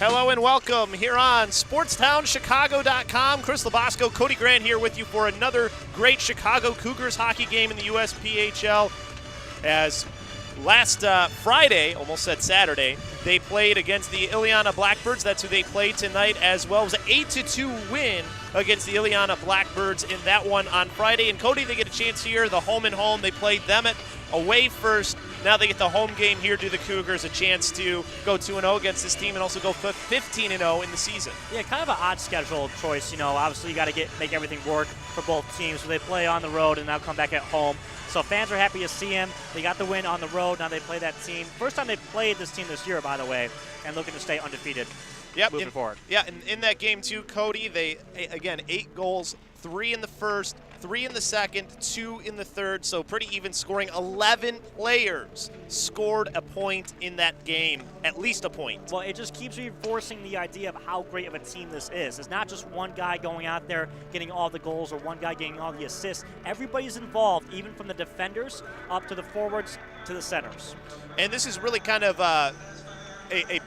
Hello and welcome here on SportsTownChicago.com. Chris Labosco, Cody Grant here with you for another great Chicago Cougars hockey game in the USPHL. As last Friday, almost said Saturday, they played against the Illiana Blackbirds. That's who they played tonight as well. It was an 8-2 win against the Illiana Blackbirds in that one on Friday. And Cody, they get a chance here, the home and home. They played them at away first. Now they get the home game here, do the Cougars a chance to go 2-0 against this team and also go 15-0 in the season. Yeah, kind of an odd schedule choice. You know, obviously you got to make everything work for both teams. So they play on the road and now come back at home. So fans are happy to see him. They got the win on the road. Now they play that team. First time they played this team this year, by the way, and looking to stay undefeated moving forward. Yeah, and in that game too, Cody, they, again, 8 goals, 3 in the first, 3 in the second, 2 in the third, so pretty even scoring. 11 players scored a point in that game, at least a point. Well, it just keeps reinforcing the idea of how great of a team this is. It's not just one guy going out there getting all the goals or one guy getting all the assists. Everybody's involved, even from the defenders up to the forwards to the centers. And this is really kind of a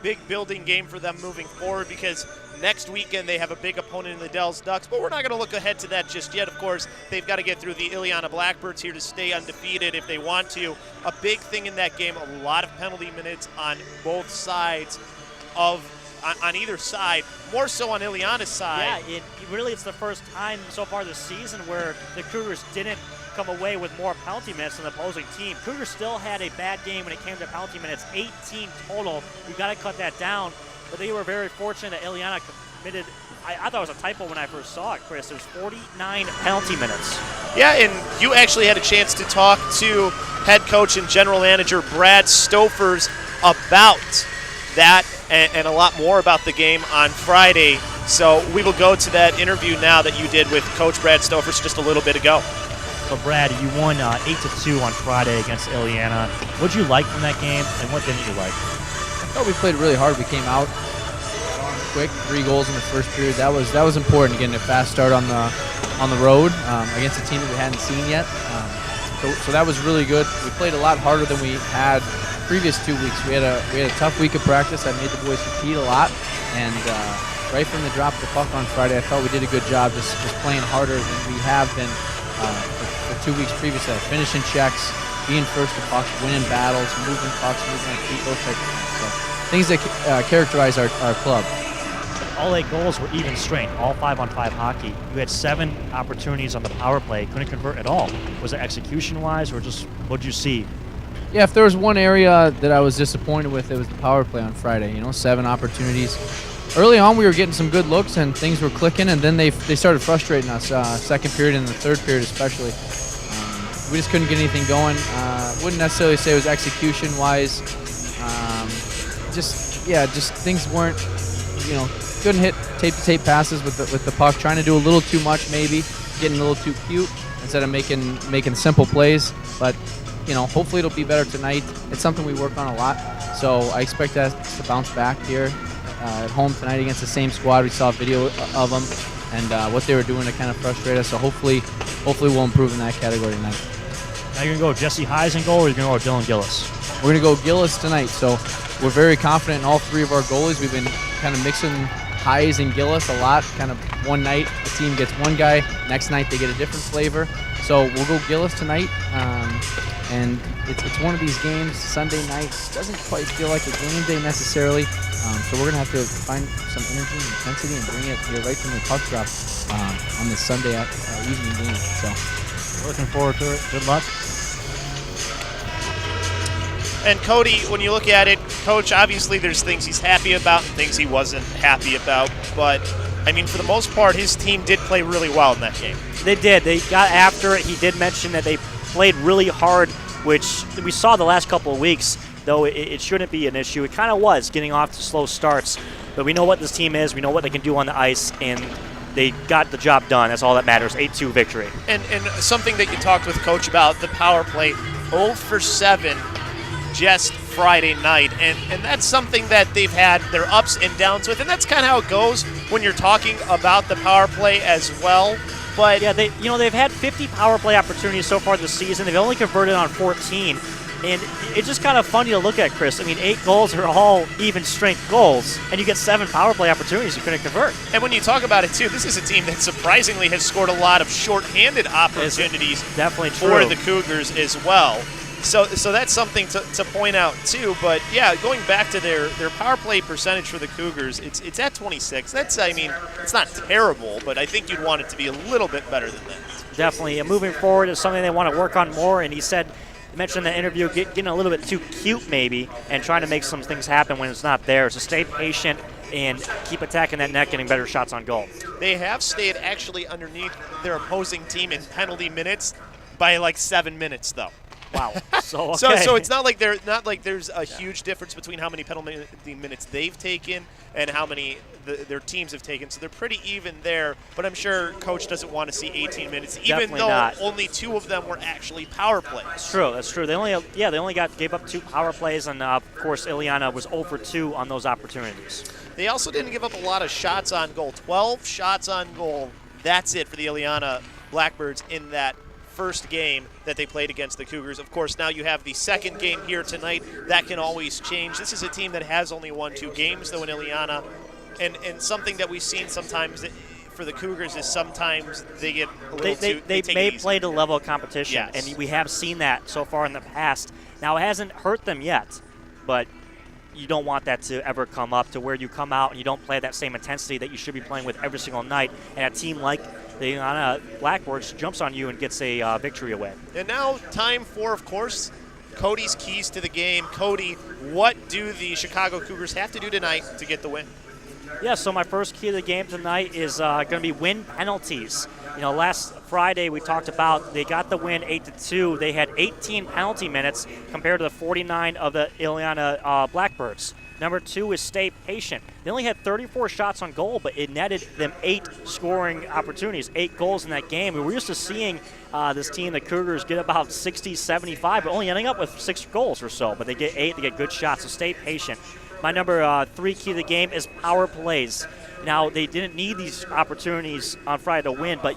big building game for them moving forward, because next weekend they have a big opponent in the Dells Ducks, but we're not going to look ahead to that just yet. Of course, they've got to get through the Illiana Blackbirds here to stay undefeated if they want to. A big thing in that game, a lot of penalty minutes on both sides on either side, more so on Illiana's side. Yeah, it's the first time so far this season where the Cougars didn't come away with more penalty minutes than the opposing team. Cougars still had a bad game when it came to penalty minutes, 18 total. You got to cut that down. But they were very fortunate that Illiana committed, I thought it was a typo when I first saw it, Chris. There's 49 penalty minutes. Yeah, and you actually had a chance to talk to head coach and general manager Brad Stofers about that and a lot more about the game on Friday. So we will go to that interview now that you did with Coach Brad Stofers just a little bit ago. So, Brad, you won 8-2 on Friday against Illiana. What did you like from that game, and what didn't you like? I thought we played really hard. We came out quick, 3 goals in the first period. That was important, getting a fast start on the road against a team that we hadn't seen yet. So that was really good. We played a lot harder than we had previous 2 weeks. We had a tough week of practice. I made the boys compete a lot, and right from the drop of the puck on Friday, I felt we did a good job just playing harder than we have been for 2 weeks previously. Finishing checks, being first to pucks, winning battles, moving pucks, moving on feet, those types of things. So things that characterize our club. All 8 goals were even strength, all 5-on-5 hockey. You had 7 opportunities on the power play, couldn't convert at all. Was it execution-wise, or just what did you see? Yeah, if there was one area that I was disappointed with, it was the power play on Friday. 7 opportunities. Early on, we were getting some good looks and things were clicking, and then they started frustrating us. Second period and the third period especially. We just couldn't get anything going. Wouldn't necessarily say it was execution-wise. Just things weren't, couldn't hit tape-to-tape passes with the puck. Trying to do a little too much, maybe getting a little too cute instead of making simple plays. But hopefully it'll be better tonight. It's something we work on a lot, so I expect that to bounce back here at home tonight against the same squad. We saw a video of them and what they were doing to kind of frustrate us. So hopefully we'll improve in that category tonight. Now you're going to go Jesse Hayes in goal, or you're going to go Dylan Gillis? We're going to go Gillis tonight. So we're very confident in all 3 of our goalies. We've been kind of mixing Hayes and Gillis a lot. Kind of one night the team gets one guy, next night they get a different flavor. So we'll go Gillis tonight. And it's one of these games, Sunday nights, doesn't quite feel like a game day necessarily. So we're going to have to find some energy and intensity and bring it here right from the puck drop on this Sunday evening game. So we're looking forward to it. Good luck. And Cody, when you look at it, Coach, obviously there's things he's happy about and things he wasn't happy about. But, for the most part, his team did play really well in that game. They did. They got after it. He did mention that they played really hard, which we saw the last couple of weeks, though it shouldn't be an issue. It kind of was, getting off to slow starts. But we know what this team is. We know what they can do on the ice, and they got the job done. That's all that matters. 8-2 victory. And something that you talked with Coach about, the power play, 0 for 7 just Friday night. And that's something that they've had their ups and downs with. And that's kind of how it goes when you're talking about the power play as well. But yeah, they've had 50 power play opportunities so far this season. They've only converted on 14. And it's just kind of funny to look at, Chris. I mean, 8 goals are all even-strength goals, and you get 7 power play opportunities you couldn't convert. And when you talk about it, too, this is a team that surprisingly has scored a lot of shorthanded opportunities definitely for the Cougars as well. So that's something to point out, too. But, yeah, going back to their power play percentage for the Cougars, it's at 26. That's, I mean, it's not terrible, but I think you'd want it to be a little bit better than that. Definitely. And moving forward is something they want to work on more, and he mentioned in the interview getting a little bit too cute maybe and trying to make some things happen when it's not there. So stay patient and keep attacking that net, getting better shots on goal. They have stayed actually underneath their opposing team in penalty minutes by like 7 minutes, though. Wow. So, okay. so it's not like there's a huge difference between how many penalty minutes they've taken and how many their teams have taken. So they're pretty even there. But I'm sure Coach doesn't want to see 18 minutes, even though only 2 of them were actually power plays. That's true. That's true. They only gave up 2 power plays, and of course Illiana was 0 for 2 on those opportunities. They also didn't give up a lot of shots on goal. 12 shots on goal. That's it for the Illiana Blackbirds in that first game that they played against the Cougars. Of course, now you have the second game here tonight. That can always change. This is a team that has only won 2 games, though, in Illiana. And something that we've seen sometimes for the Cougars is sometimes they get a little they may play to level of competition, yes. And we have seen that so far in the past. Now, it hasn't hurt them yet, but you don't want that to ever come up to where you come out and you don't play that same intensity that you should be playing with every single night. And a team like the Blackbirds jumps on you and gets a victory away. And now time for, of course, Cody's keys to the game. Cody, what do the Chicago Cougars have to do tonight to get the win? Yeah, so my first key to the game tonight is going to be win penalties. You know, last Friday we talked about they got the win 8-2. They had 18 penalty minutes compared to the 49 of the Illiana Blackbirds. Number 2 is stay patient. They only had 34 shots on goal, but it netted them 8 scoring opportunities, 8 goals in that game. We're used to seeing this team, the Cougars, get about 60, 75, but only ending up with 6 goals or so. But they get 8, they get good shots, so stay patient. My number 3 key to the game is power plays. Now, they didn't need these opportunities on Friday to win, but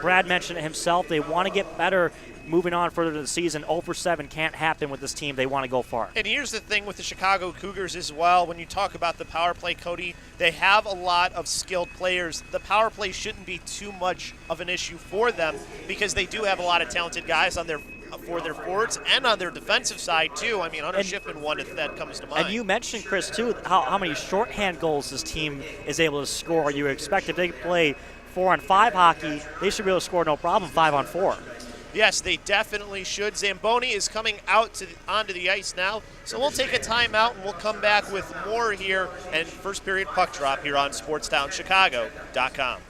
Brad mentioned it himself. They want to get better moving on further to the season. 0 for 7 can't happen with this team. They want to go far. And here's the thing with the Chicago Cougars as well. When you talk about the power play, Cody, they have a lot of skilled players. The power play shouldn't be too much of an issue for them because they do have a lot of talented guys on for their forwards and on their defensive side, too. I mean, Hunter Schiffman, one if that comes to mind. And you mentioned, Chris, too, how many shorthand goals this team is able to score. You expect if they play 4-on-5 hockey, they should be able to score no problem 5-on-4. Yes, they definitely should. Zamboni is coming out onto the ice now, so we'll take a timeout and we'll come back with more here and first period puck drop here on SportsTownChicago.com.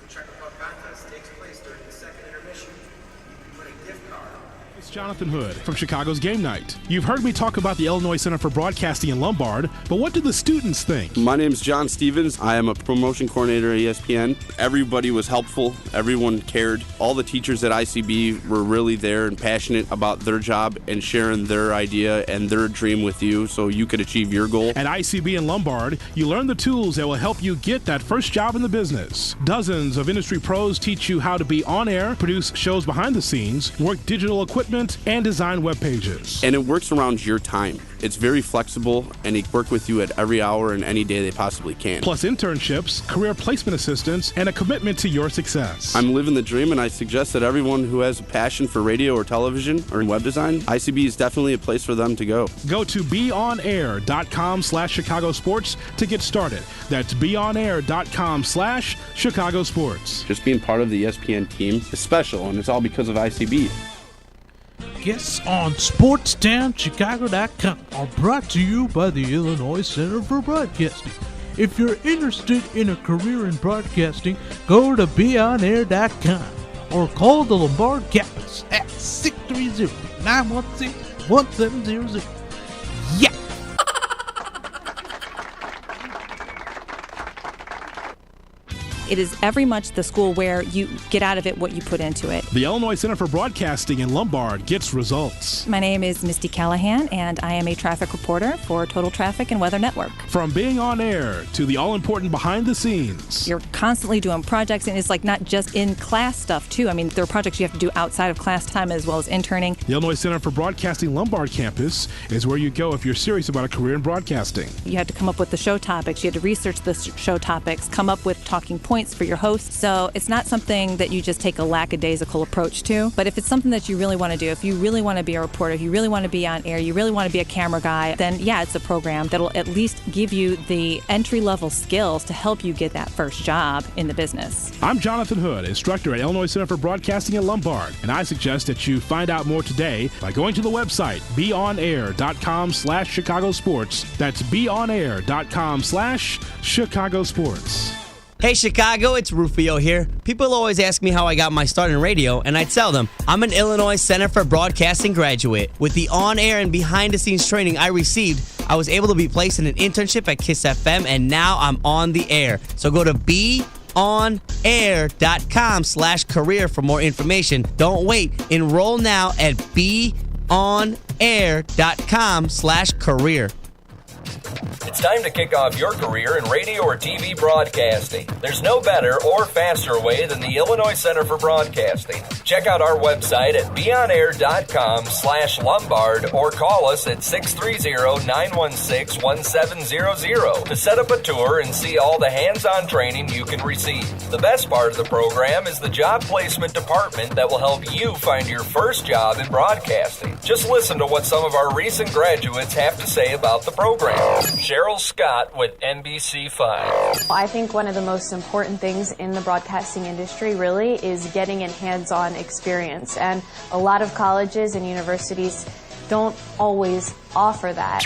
Jonathan Hood from Chicago's Game Night. You've heard me talk about the Illinois Center for Broadcasting in Lombard, but what do the students think? My name's John Stevens. I am a promotion coordinator at ESPN. Everybody was helpful. Everyone cared. All the teachers at ICB were really there and passionate about their job and sharing their idea and their dream with you so you could achieve your goal. At ICB in Lombard, you learn the tools that will help you get that first job in the business. Dozens of industry pros teach you how to be on air, produce shows behind the scenes, work digital equipment, and design web pages. And it works around your time. It's very flexible, and they work with you at every hour and any day they possibly can. Plus internships, career placement assistance, and a commitment to your success. I'm living the dream, and I suggest that everyone who has a passion for radio or television or web design, ICB is definitely a place for them to go. Go to beonair.com/Chicago Sports to get started. That's beonair.com/Chicago Sports. Just being part of the ESPN team is special, and it's all because of ICB. Guests on SportsTownChicago.com are brought to you by the Illinois Center for Broadcasting. If you're interested in a career in broadcasting, go to beonair.com or call the Lombard campus at 630-916-1700. Yeah! It is very much the school where you get out of it what you put into it. The Illinois Center for Broadcasting in Lombard gets results. My name is Misty Callahan, and I am a traffic reporter for Total Traffic and Weather Network. From being on air to the all-important behind the scenes. You're constantly doing projects, and it's like not just in class stuff, too. I mean, there are projects you have to do outside of class time as well as interning. The Illinois Center for Broadcasting Lombard campus is where you go if you're serious about a career in broadcasting. You had to come up with the show topics. You had to research the show topics, come up with talking points for your host. So it's not something that you just take a lackadaisical approach to. But if it's something that you really want to do, if you really want to be a reporter, if you really want to be on air, you really want to be a camera guy, then yeah, it's a program that'll at least give you the entry-level skills to help you get that first job in the business. I'm Jonathan Hood, instructor at Illinois Center for Broadcasting in Lombard, and I suggest that you find out more today by going to the website beonair.com/Chicago Sports. That's beonair.com/Chicago Sports. Hey Chicago, it's Rufio here. People always ask me how I got my start in radio, and I tell them I'm an Illinois Center for Broadcasting graduate. With the on-air and behind-the-scenes training I received, I was able to be placed in an internship at KISS FM, and now I'm on the air. So go to beonair.com/career for more information. Don't wait. Enroll now at beonair.com/career. It's time to kick off your career in radio or TV broadcasting. There's no better or faster way than the Illinois Center for Broadcasting. Check out our website at beonair.com/Lombard or call us at 630-916-1700 to set up a tour and see all the hands-on training you can receive. The best part of the program is the job placement department that will help you find your first job in broadcasting. Just listen to what some of our recent graduates have to say about the program. Cheryl Scott with NBC5. I think one of the most important things in the broadcasting industry really is getting in hands-on experience. And a lot of colleges and universities don't always offer that.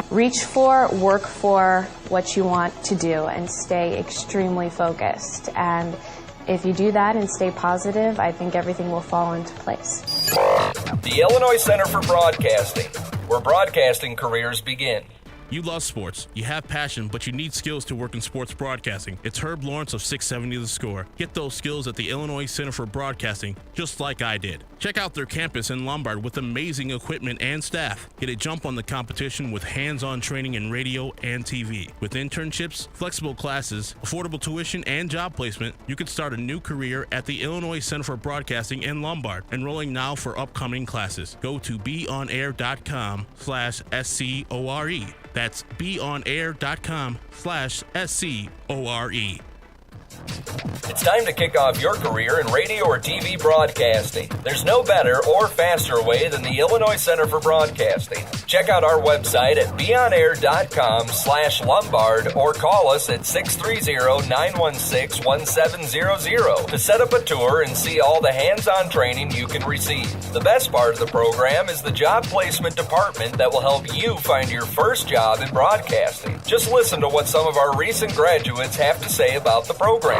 Reach for, work for what you want to do and stay extremely focused. And if you do that and stay positive, I think everything will fall into place. The Illinois Center for Broadcasting, where broadcasting careers begin. You love sports, you have passion, but you need skills to work in sports broadcasting. It's Herb Lawrence of 670 The Score. Get those skills at the Illinois Center for Broadcasting, just like I did. Check out their campus in Lombard with amazing equipment and staff. Get a jump on the competition with hands-on training in radio and TV. With internships, flexible classes, affordable tuition, and job placement, you can start a new career at the Illinois Center for Broadcasting in Lombard. Enrolling now for upcoming classes. Go to beonair.com/SCORE. That's beonair.com/SCORE. It's time to kick off your career in radio or TV broadcasting. There's no better or faster way than the Illinois Center for Broadcasting. Check out our website at beonair.com/Lombard or call us at 630-916-1700 to set up a tour and see all the hands-on training you can receive. The best part of the program is the job placement department that will help you find your first job in broadcasting. Just listen to what some of our recent graduates have to say about the program.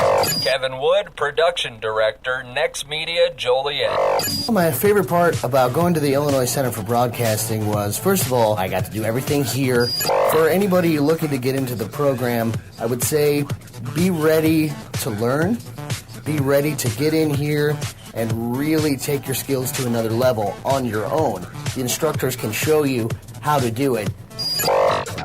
Kevin Wood, Production Director, Next Media, Joliet. My favorite part about going to the Illinois Center for Broadcasting was, first of all, I got to do everything here. For anybody looking to get into the program, I would say be ready to learn, be ready to get in here and really take your skills to another level on your own. The instructors can show you how to do it.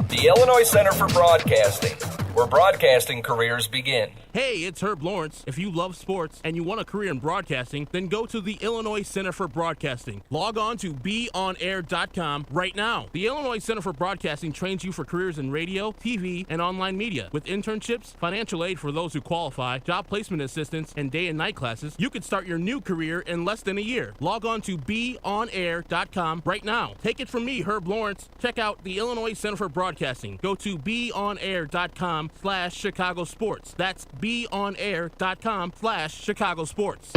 The Illinois Center for Broadcasting, where broadcasting careers begin. Hey, it's Herb Lawrence. If you love sports and you want a career in broadcasting, then go to the Illinois Center for Broadcasting. Log on to beonair.com right now. The Illinois Center for Broadcasting trains you for careers in radio, TV, and online media. With internships, financial aid for those who qualify, job placement assistance, and day and night classes, you could start your new career in less than a year. Log on to beonair.com right now. Take it from me, Herb Lawrence. Check out the Illinois Center for Broadcasting. Go to beonair.com/Chicago Sports. That's beonair.com/Chicago Sports.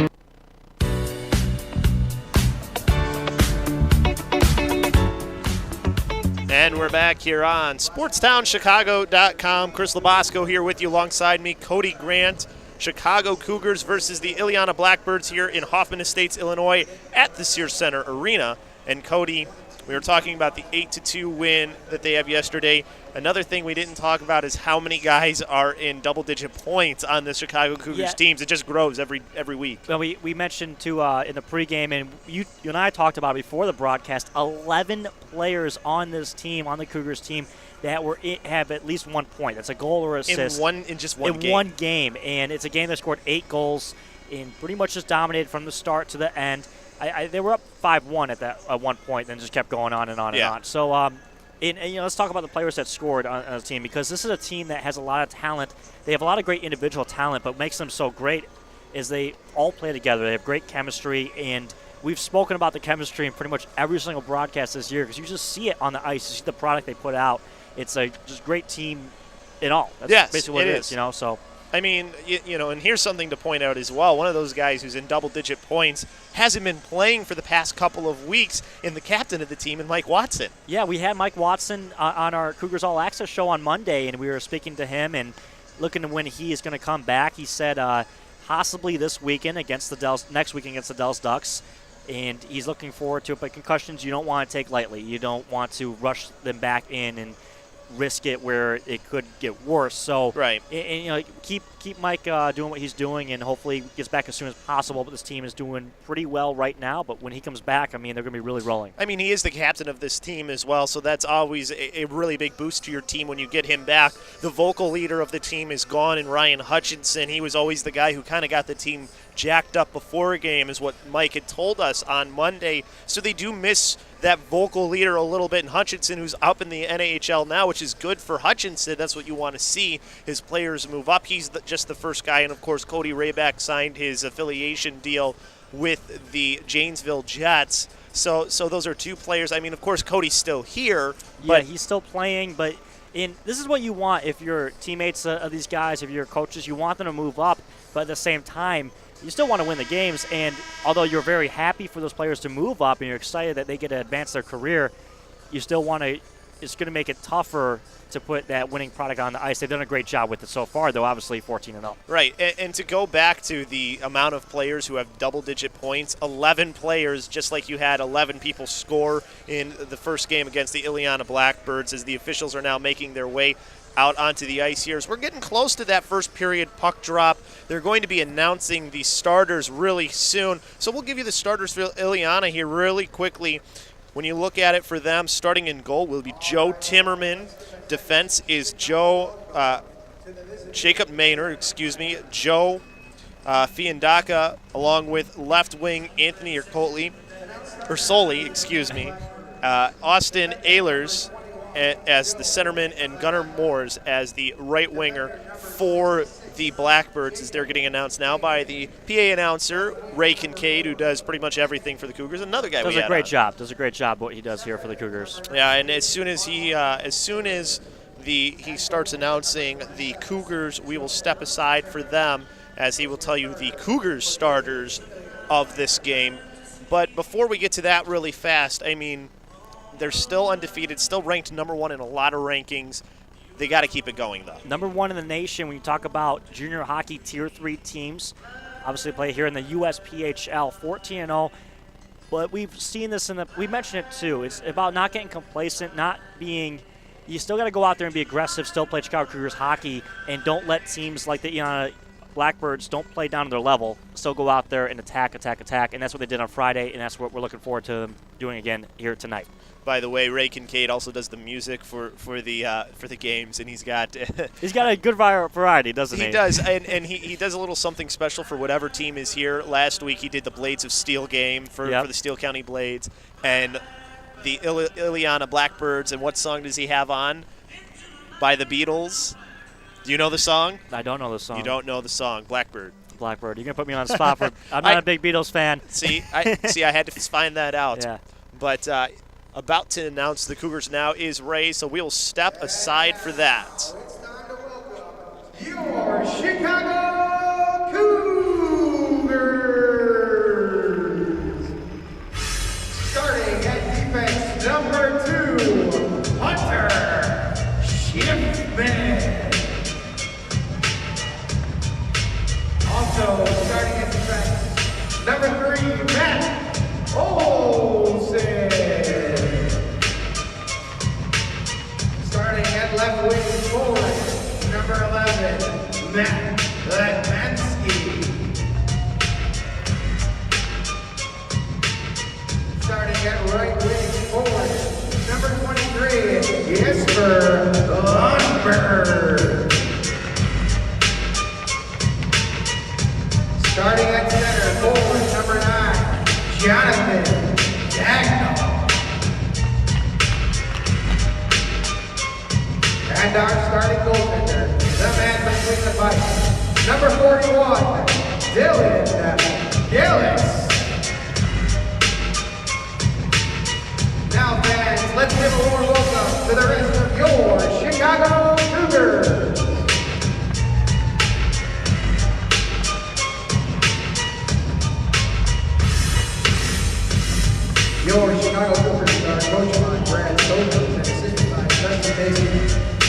And we're back here on SportstownChicago.com. Chris Labasco here with you alongside me, Cody Grant. Chicago Cougars versus the Illiana Blackbirds here in Hoffman Estates, Illinois at the Sears Center Arena. And Cody, We were talking about the 8-2 win that they have yesterday. Another thing we didn't talk about is how many guys are in double-digit points on the Chicago Cougars teams. It just grows every week. Well, we mentioned, too, in the pregame, and you and I talked about it before the broadcast, 11 players on this team, on the Cougars team, that have at least 1 point. That's a goal or assist. In just one game. In one game. And it's a game that scored 8 goals and pretty much just dominated from the start to the end. They were up 5-1 at one point, then just kept going on and on and on. So, let's talk about the players that scored on the team, because this is a team that has a lot of talent. They have a lot of great individual talent, but what makes them so great is they all play together. They have great chemistry, and we've spoken about the chemistry in pretty much every single broadcast this year, because you just see it on the ice. You see the product they put out. It's a just great team in all. That's basically what it is. So. I mean, and here's something to point out as well. One of those guys who's in double-digit points hasn't been playing for the past couple of weeks, and the captain of the team, and Mike Watson. Yeah, we had Mike Watson on our Cougars All Access show on Monday, and we were speaking to him and looking to when he is going to come back. He said possibly this weekend against the Dells, next weekend against the Dells Ducks, and he's looking forward to it. But concussions, you don't want to take lightly. You don't want to rush them back in and risk it where it could get worse. So and keep Mike doing what he's doing, and hopefully gets back as soon as possible. But this team is doing pretty well right now. But when he comes back, I mean, they're going to be really rolling. I mean, he is the captain of this team as well, so that's always a really big boost to your team when you get him back. The vocal leader of the team is gone, and Ryan Hutchinson. He was always the guy who kind of got the team jacked up before a game, is what Mike had told us on Monday. So they do miss that vocal leader a little bit, and Hutchinson, who's up in the NAHL now, which is good for Hutchinson. That's what you want to see, his players move up. He's just the first guy, and of course Cody Rayback signed his affiliation deal with the Janesville Jets. So those are 2 players. I mean, of course Cody's still here. But he's still playing, but this is what you want if you're teammates of these guys, if you're coaches. You want them to move up, but at the same time, you still want to win the games, and although you're very happy for those players to move up and you're excited that they get to advance their career, you still want to – it's going to make it tougher to put that winning product on the ice. They've done a great job with it so far, though, obviously 14-0. Right, and to go back to the amount of players who have double-digit points, 11 players, just like you had 11 people score in the first game against the Illiana Blackbirds, as the officials are now making their way out onto the ice here. We're getting close to that first period puck drop. They're going to be announcing the starters really soon. So we'll give you the starters for Illiana here really quickly. When you look at it for them, starting in goal will be Joe Timmerman. Defense is Jacob Maynard, Joe Fiandaka, along with left wing Anthony Soley, Austin Ehlers as the centerman, and Gunnar Moores as the right winger for the Blackbirds, as they're getting announced now by the PA announcer, Ray Kincaid, who does pretty much everything for the Cougars. Another guy does a great job what he does here for the Cougars. Yeah, and as soon as he starts announcing the Cougars, we will step aside for them, as he will tell you the Cougars starters of this game. But before we get to that really fast, I mean, they're still undefeated, still ranked number 1 in a lot of rankings. They got to keep it going, though. Number 1 in the nation when you talk about junior hockey Tier 3 teams. Obviously play here in the USPHL, 14-0. But we've seen this we mentioned it too. It's about not getting complacent, you still got to go out there and be aggressive, still play Chicago Cougars hockey, and don't let teams like the Illiana Blackbirds don't play down to their level. Still go out there and attack. And that's what they did on Friday, and that's what we're looking forward to them doing again here tonight. By the way, Ray Kincaid also does the music for the games, and he's got a good variety, doesn't he? He does, and he does a little something special for whatever team is here. Last week he did the Blades of Steel game for the Steel County Blades, and the Illiana Blackbirds. And what song does he have on? By the Beatles. Do you know the song? I don't know the song. You don't know the song, Blackbird. You're gonna put me on the spot. I'm not a big Beatles fan. I had to find that out. Yeah. But about to announce the Cougars now is Ray, so we'll step aside for that. Your Chicago Cougars. Starting at defense number 2, Hunter Schiffman. Also starting at defense number 3, Matt Olsen. Starting at right wing forward, number 23, Jesper Lundberg. Starting at center forward, number 9, Jonathan Dagnall. And our starting goaltender, the man between the pipes, number 41, Dylan Gillis. Now fans, let's give a warm welcome to the rest of your Chicago Cougars. Your Chicago Cougars are coached by Brad Stokes and assisted by Justin Mason.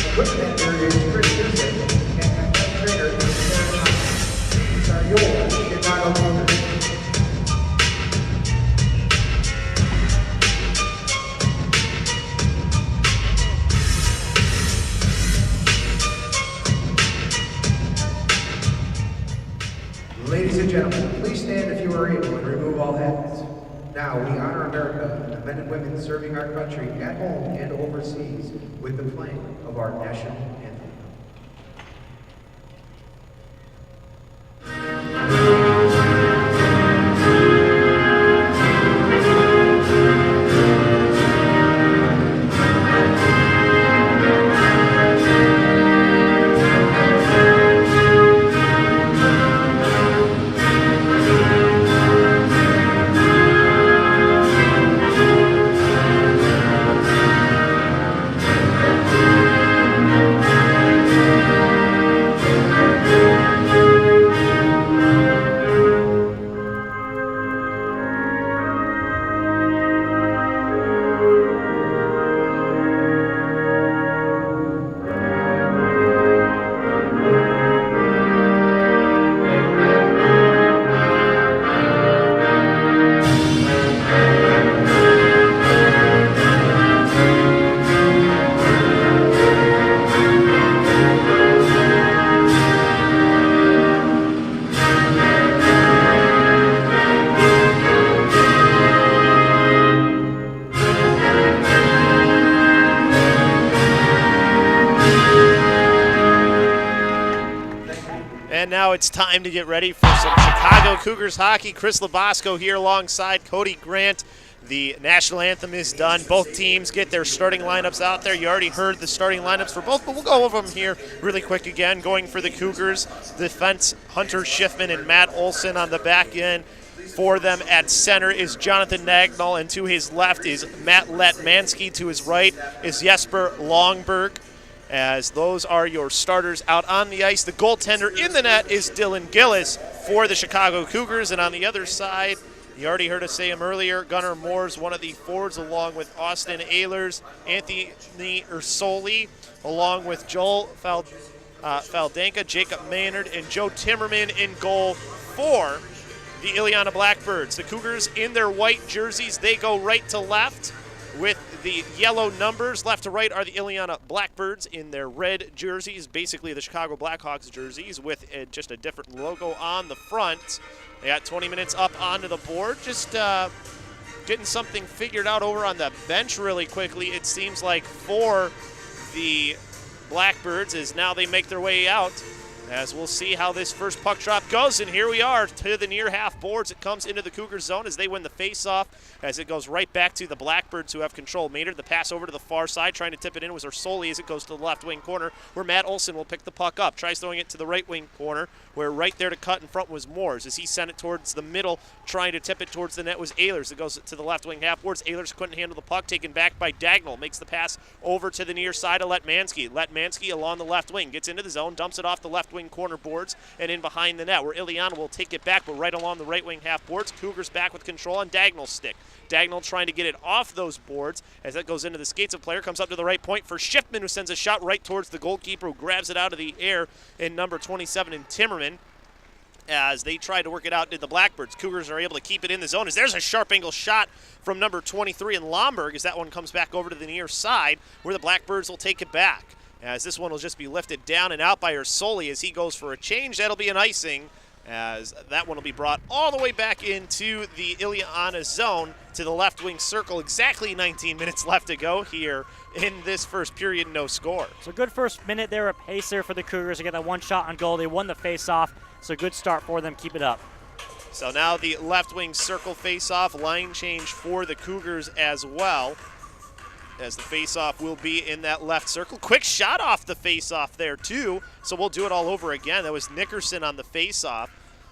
Equipment area is Chris Gibson and trainer is Sarah Thomas. These are your Chicago Cougars. Ladies and gentlemen, please stand if you are able and remove all hats. Now we honor America, the men and women serving our country at home and overseas with the playing of our national anthem. Now it's time to get ready for some Chicago Cougars hockey. Chris Labasco here alongside Cody Grant. The national anthem is done. Both teams get their starting lineups out there. You already heard the starting lineups for both, but we'll go over them here really quick again. Going for the Cougars, defense, Hunter Schiffman and Matt Olson on the back end. For them at center is Jonathan Dagnall, and to his left is Matt Letmansky. To his right is Jesper Longberg. As those are your starters out on the ice. The goaltender in the net is Dylan Gillis for the Chicago Cougars. And on the other side, you already heard us say him earlier, Gunnar Moore's one of the forwards, along with Austin Ehlers, Anthony Ursoli, along with Joel Faldanka, Jacob Maynard, and Joe Timmerman in goal for the Illiana Blackbirds. The Cougars in their white jerseys, they go right to left. With the yellow numbers, left to right are the Illiana Blackbirds in their red jerseys, basically the Chicago Blackhawks jerseys with just a different logo on the front. They got 20 minutes up onto the board, just getting something figured out over on the bench really quickly. It seems like for the Blackbirds as now they make their way out. As we'll see how this first puck drop goes, and here we are to the near half boards. It comes into the Cougars zone as they win the face-off, as it goes right back to the Blackbirds who have control. Maynard, the pass over to the far side, trying to tip it in was Ursoli as it goes to the left wing corner, where Matt Olson will pick the puck up. Tries throwing it to the right wing corner, where right there to cut in front was Moores. As he sent it towards the middle, trying to tip it towards the net was Ehlers. It goes to the left wing half boards. Ehlers couldn't handle the puck, taken back by Dagnall. Makes the pass over to the near side of Letmansky. Letmansky along the left wing, gets into the zone, dumps it off the left wing corner boards and in behind the net, where Illiana will take it back, but right along the right wing half boards. Cougars back with control on Dagnall's stick. Dagnall trying to get it off those boards as that goes into the skates of player, comes up to the right point for Schiffman, who sends a shot right towards the goalkeeper, who grabs it out of the air in number 27 in Timmerman. As they try to work it out to the Blackbirds. Cougars are able to keep it in the zone as there's a sharp angle shot from number 23 in Lomberg as that one comes back over to the near side, where the Blackbirds will take it back. As this one will just be lifted down and out by Ursoli as he goes for a change. That'll be an icing as that one will be brought all the way back into the Illiana zone to the left wing circle. Exactly 19 minutes left to go here in this first period, no score. So good first minute there, a pace there for the Cougars. They got that one shot on goal. They won the face-off, so good start for them. Keep it up. So now the left wing circle face-off, line change for the Cougars as well, as the face-off will be in that left circle. Quick shot off the face-off there too, so we'll do it all over again. That was Nickerson on the face-off,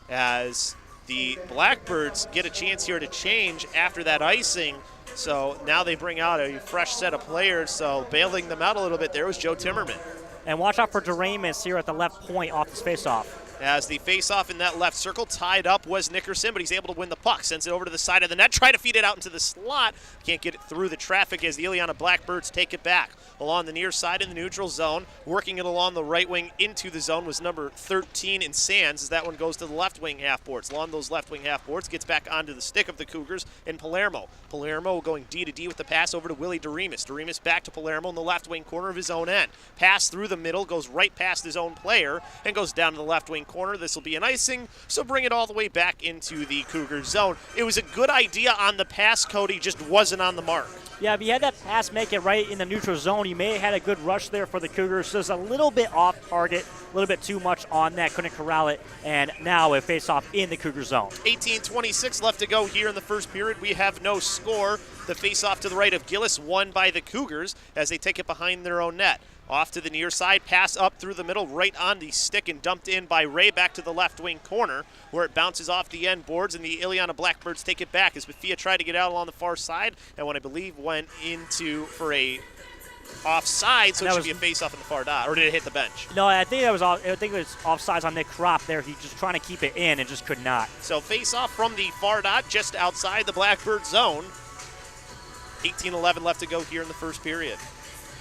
as the Blackbirds get a chance here to change after that icing. So now they bring out a fresh set of players, so bailing them out a little bit there was Joe Timmerman. And watch out for DeRamus here at the left point off this face-off. As the face-off in that left circle, tied up was Nickerson, but he's able to win the puck. Sends it over to the side of the net, try to feed it out into the slot. Can't get it through the traffic as the Illiana Blackbirds take it back. Along the near side in the neutral zone, working it along the right wing into the zone was number 13 in Sands, as that one goes to the left wing half boards. Along those left wing half boards, gets back onto the stick of the Cougars in Palermo. Palermo going D to D with the pass over to Willie DeRemus. DeRemus back to Palermo in the left wing corner of his own end. Pass through the middle, goes right past his own player, and goes down to the left wing corner. This will be an icing, so bring it all the way back into the Cougars zone. It was a good idea on the pass, Cody, just wasn't on the mark. Yeah, if you had that pass make it right in the neutral zone, you may have had a good rush there for the Cougars. Just a little bit off target, a little bit too much on that, couldn't corral it, and now a face-off in the Cougar zone. 18:26 left to go here in the first period. We have no score. The face-off to the right of Gillis, won by the Cougars as they take it behind their own net. Off to the near side, pass up through the middle, right on the stick and dumped in by Ray back to the left wing corner, where it bounces off the end boards, and the Illiana Blackbirds take it back as Bethia tried to get out along the far side, and what I believe went into for a offside, so it should be a face-off in the far dot, or did it hit the bench? No, I think it was offsides on Nick Kropp there. He just trying to keep it in and just could not. So face-off from the far dot, just outside the Blackbird zone. 18:11 left to go here in the first period.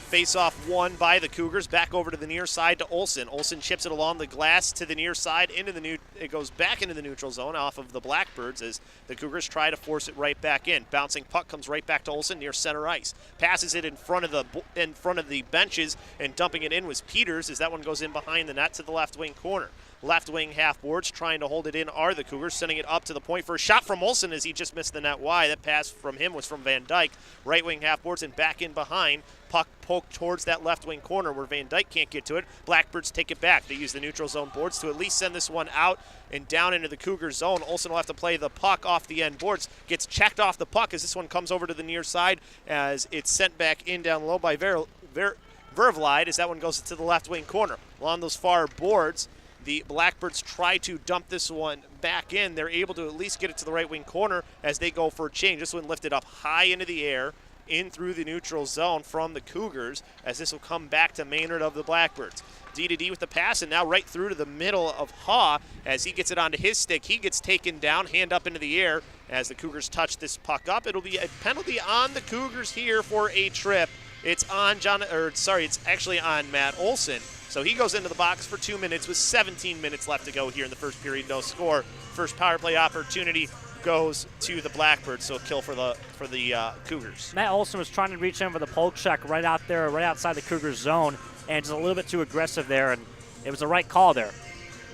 Face-off won by the Cougars. Back over to the near side to Olsen. Olsen chips it along the glass to the near side. It goes back into the neutral zone off of the Blackbirds as the Cougars try to force it right back in. Bouncing puck comes right back to Olsen near center ice. Passes it in front of the benches, and dumping it in was Peters as that one goes in behind the net to the left wing corner. Left wing half boards trying to hold it in are the Cougars, sending it up to the point for a shot from Olsen as he just missed the net wide. That pass from him was from Van Dyke. Right wing half boards and back in behind. Puck poked towards that left wing corner where Van Dyke can't get to it. Blackbirds take it back. They use the neutral zone boards to at least send this one out and down into the Cougar zone. Olsen will have to play the puck off the end boards. Gets checked off the puck as this one comes over to the near side as it's sent back in down low by Vervlide as that one goes to the left wing corner. Along those far boards, the Blackbirds try to dump this one back in. They're able to at least get it to the right wing corner as they go for a change. This one lifted up high into the air, in through the neutral zone from the Cougars as this will come back to Maynard of the Blackbirds. D to D with the pass, and now right through to the middle of Haw as he gets it onto his stick. He gets taken down, hand up into the air as the Cougars touch this puck up. It'll be a penalty on the Cougars here for a trip. It's on it's actually on Matt Olsen. So he goes into the box for 2 minutes with 17 minutes left to go here in the first period. No score. First power play opportunity goes to the Blackbirds, so a kill for the Cougars. Matt Olsen was trying to reach in for the poke check right out there, right outside the Cougars zone, and just a little bit too aggressive there, and it was the right call there.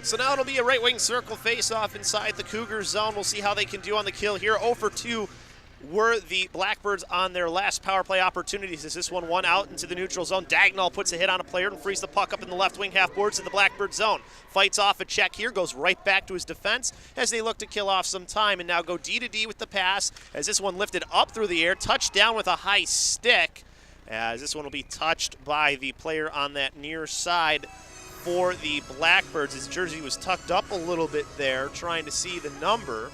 So now it'll be a right wing circle face-off inside the Cougars zone. We'll see how they can do on the kill here. 0 for 2 were the Blackbirds on their last power play opportunities as this one out into the neutral zone. Dagnall puts a hit on a player and frees the puck up in the left wing half boards of the Blackbird zone. Fights off a check here, goes right back to his defense as they look to kill off some time and now go D to D with the pass as this one lifted up through the air, touched down with a high stick as this one will be touched by the player on that near side for the Blackbirds. His jersey was tucked up a little bit there, trying to see the number.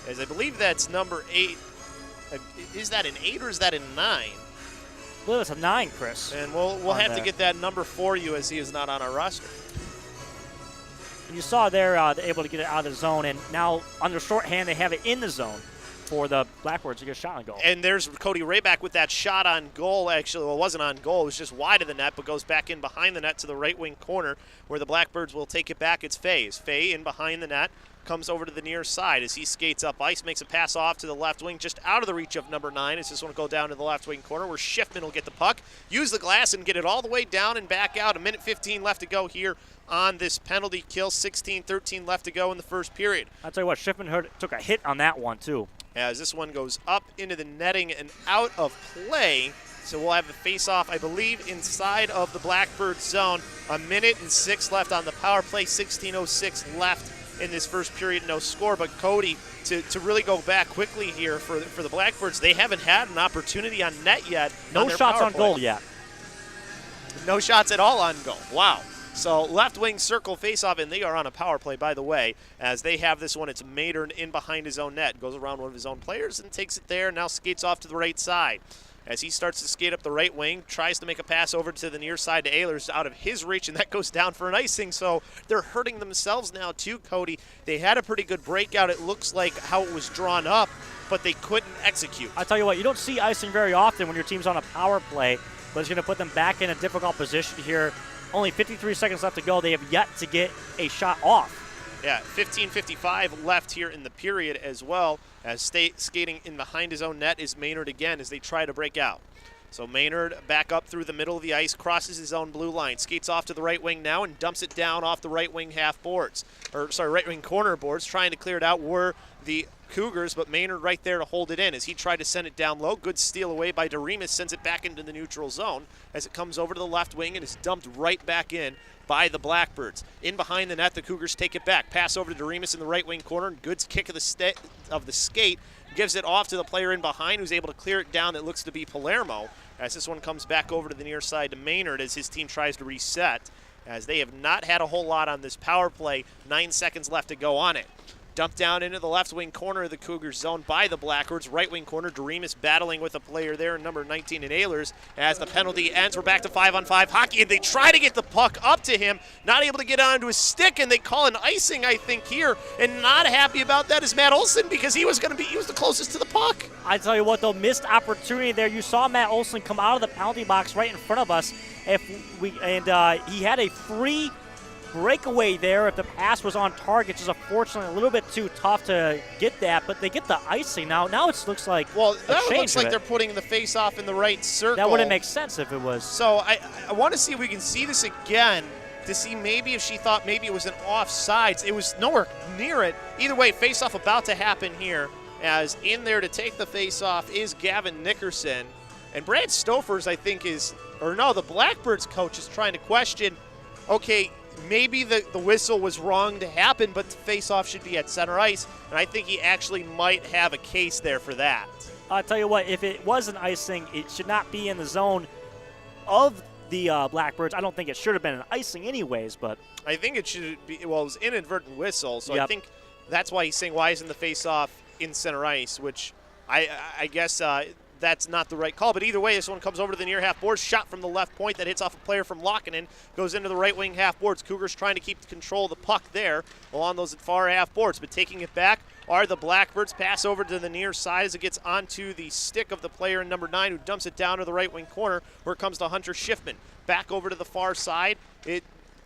As I believe that's number 8. Is that an 8 or is that a 9? I believe it's a 9, Chris. And we'll have to get that number for you as he is not on our roster. You saw they're able to get it out of the zone, and now under shorthand they have it in the zone for the Blackbirds to get a shot on goal. And there's Cody Rayback with that shot on goal. Actually, well, it wasn't on goal. It was just wide of the net, but goes back in behind the net to the right wing corner where the Blackbirds will take it back. It's Faye. Faye in behind the net. comes over to the near side as he skates up ice, makes a pass off to the left wing, just out of the reach of number 9. As this one will go down to the left wing corner where Schiffman will get the puck, use the glass, and get it all the way down and back out. 1:15 left to go here on this penalty kill. 16-13 left to go in the first period. I'll tell you what, Schiffman took a hit on that one, too. As this one goes up into the netting and out of play. So we'll have a face-off, I believe, inside of the Blackbird zone. 1:06 left on the power play, 16:06 left in this first period, no score. But Cody, to really go back quickly here for the Blackbirds, they haven't had an opportunity on net yet. No shots on goal yet. No shots at all on goal. Wow. So left wing circle face-off, and they are on a power play, by the way, as they have this one. It's Maynard in behind his own net. Goes around one of his own players and takes it there. Now skates off to the right side. As he starts to skate up the right wing, tries to make a pass over to the near side to Ehlers, out of his reach, and that goes down for an icing. So they're hurting themselves now too, Cody. They had a pretty good breakout, it looks like, how it was drawn up, but they couldn't execute. I tell you what, you don't see icing very often when your team's on a power play, but it's going to put them back in a difficult position here. Only 53 seconds left to go. They have yet to get a shot off. Yeah, 15:55 left here in the period as well, as skating in behind his own net is Maynard again as they try to break out. So Maynard back up through the middle of the ice, crosses his own blue line, skates off to the right wing now and dumps it down off the right wing right wing corner boards. Trying to clear it out were the Cougars, but Maynard right there to hold it in as he tried to send it down low. Good steal away by DeRemus, sends it back into the neutral zone as it comes over to the left wing and is dumped right back in by the Blackbirds. In behind the net, the Cougars take it back. Pass over to DeRemus in the right wing corner, and Good's kick of the skate gives it off to the player in behind who's able to clear it down. That looks to be Palermo as this one comes back over to the near side to Maynard as his team tries to reset, as they have not had a whole lot on this power play. 9 seconds left to go on it. Dumped down into the left wing corner of the Cougars zone by the Blackbirds. Right wing corner, DeRemus battling with a player there, number 19 in Ehlers. As the penalty ends, we're back to 5-on-5 hockey, and they try to get the puck up to him. Not able to get onto his stick, and they call an icing, I think, here. And not happy about that is Matt Olson, because he was the closest to the puck. I tell you what, though, missed opportunity there. You saw Matt Olson come out of the penalty box right in front of us. He had a free breakaway there if the pass was on target. Just unfortunately a little bit too tough to get that, but they get the icing now. Now it looks like they're putting the face-off in the right circle. That wouldn't make sense if it was. So I want to see if we can see this again to see maybe if she thought maybe it was an offsides. It was nowhere near it. Either way, face-off about to happen here, as in there to take the face-off is Gavin Nickerson. And Brad Stofers, I think, the Blackbirds coach is trying to question, okay, maybe the whistle was wrong to happen, but the face-off should be at center ice, and I think he actually might have a case there for that. I'll tell you what, if it was an icing, it should not be in the zone of the Blackbirds. I don't think it should have been an icing anyways, but I think it should be. Well, it was inadvertent whistle, so yep. I think that's why he's saying why isn't the face-off in center ice, which I guess that's not the right call. But either way, this one comes over to the near half boards. Shot from the left point that hits off a player from Lockinen. Goes into the right wing half boards. Cougars trying to keep control of the puck there along those far half boards. But taking it back are the Blackbirds. Pass over to the near side as it gets onto the stick of the player in number 9 who dumps it down to the right wing corner where it comes to Hunter Schiffman. Back over to the far side.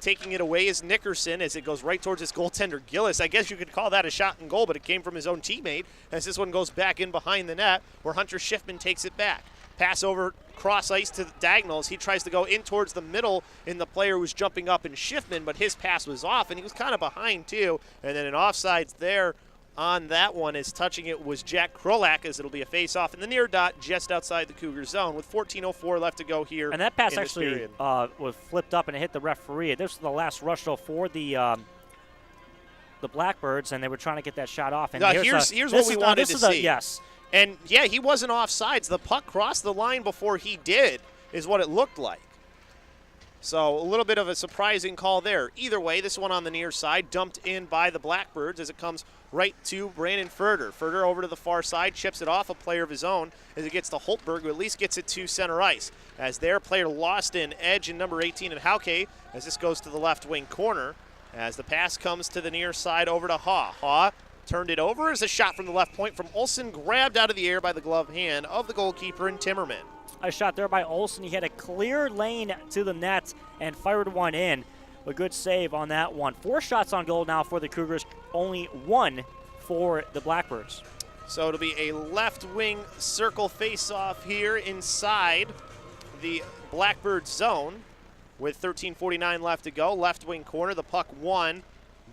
Taking it away is Nickerson as it goes right towards his goaltender, Gillis. I guess you could call that a shot and goal, but it came from his own teammate as this one goes back in behind the net where Hunter Schiffman takes it back. Pass over cross ice to the diagonals. He tries to go in towards the middle in the player who's jumping up in Schiffman, but his pass was off, and he was kind of behind too. And then an offsides there on that one as touching it was Jack Krolak, as it'll be a face-off in the near dot just outside the Cougar zone with 14:04 left to go here. And that pass actually was flipped up and it hit the referee. This was the last rush though for the Blackbirds, and they were trying to get that shot off. And here's what we wanted to see. Yes. And yeah, he wasn't offsides. The puck crossed the line before he did, is what it looked like. So a little bit of a surprising call there. Either way, this one on the near side, dumped in by the Blackbirds as it comes right to Brandon Furter. Furter over to the far side, chips it off a player of his own as it gets to Holtberg, who at least gets it to center ice. As their player lost in edge in number 18 at Hauke, as this goes to the left wing corner. As the pass comes to the near side over to Haw. Haw turned it over as a shot from the left point from Olsen, grabbed out of the air by the gloved hand of the goalkeeper in Timmerman. A shot there by Olsen. He had a clear lane to the net and fired one in. A good save on that one. 4 shots on goal now for the Cougars, only 1 for the Blackbirds. So it'll be a left wing circle face-off here inside the Blackbird zone with 13:49 left to go. Left wing corner, the puck won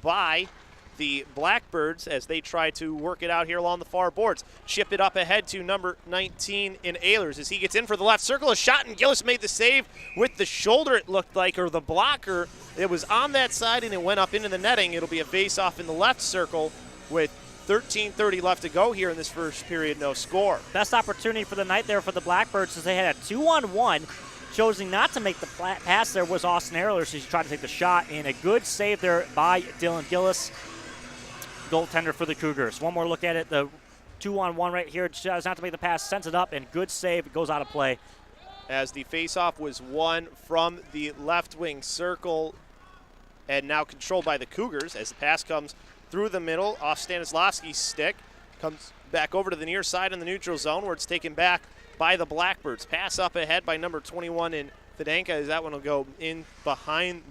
by the Blackbirds as they try to work it out here along the far boards. Chip it up ahead to number 19 in Ehlers as he gets in for the left circle. A shot, and Gillis made the save with the shoulder, it looked like, or the blocker. It was on that side, and it went up into the netting. It'll be a face-off in the left circle with 13:30 left to go here in this first period. No score. Best opportunity for the night there for the Blackbirds as they had a 2-on-1. Choosing not to make the pass there was Austin Ehlers. He tried to take the shot, and a good save there by Dylan Gillis, goaltender for the Cougars. One more look at it. The 2-on-1 right here. Tries not to make the pass, sends it up, and good save. It goes out of play. As the faceoff was won from the left wing circle and now controlled by the Cougars as the pass comes through the middle off Stanislavski's stick. Comes back over to the near side in the neutral zone where it's taken back by the Blackbirds. Pass up ahead by number 21 in Fidenka as that one will go in behind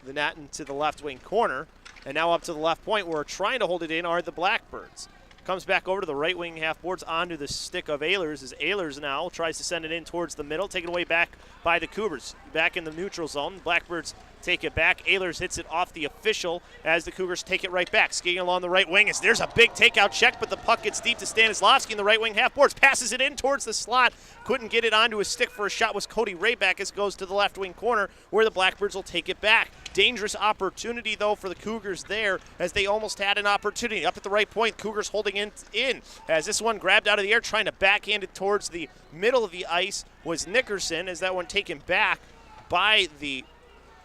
the net into the left wing corner. And now up to the left point where trying to hold it in are the Blackbirds. Comes back over to the right wing half boards onto the stick of Ehlers as Ehlers now tries to send it in towards the middle, taken away back by the Cougars. Back in the neutral zone, Blackbirds take it back. Ehlers hits it off the official as the Cougars take it right back. Skating along the right wing as there's a big takeout check, but the puck gets deep to Stanislavski in the right wing half boards. Passes it in towards the slot. Couldn't get it onto a stick for a shot was Cody Rayback as it goes to the left wing corner where the Blackbirds will take it back. Dangerous opportunity, though, for the Cougars there as they almost had an opportunity. Up at the right point, Cougars holding in as this one grabbed out of the air, trying to backhand it towards the middle of the ice was Nickerson as that one taken back by the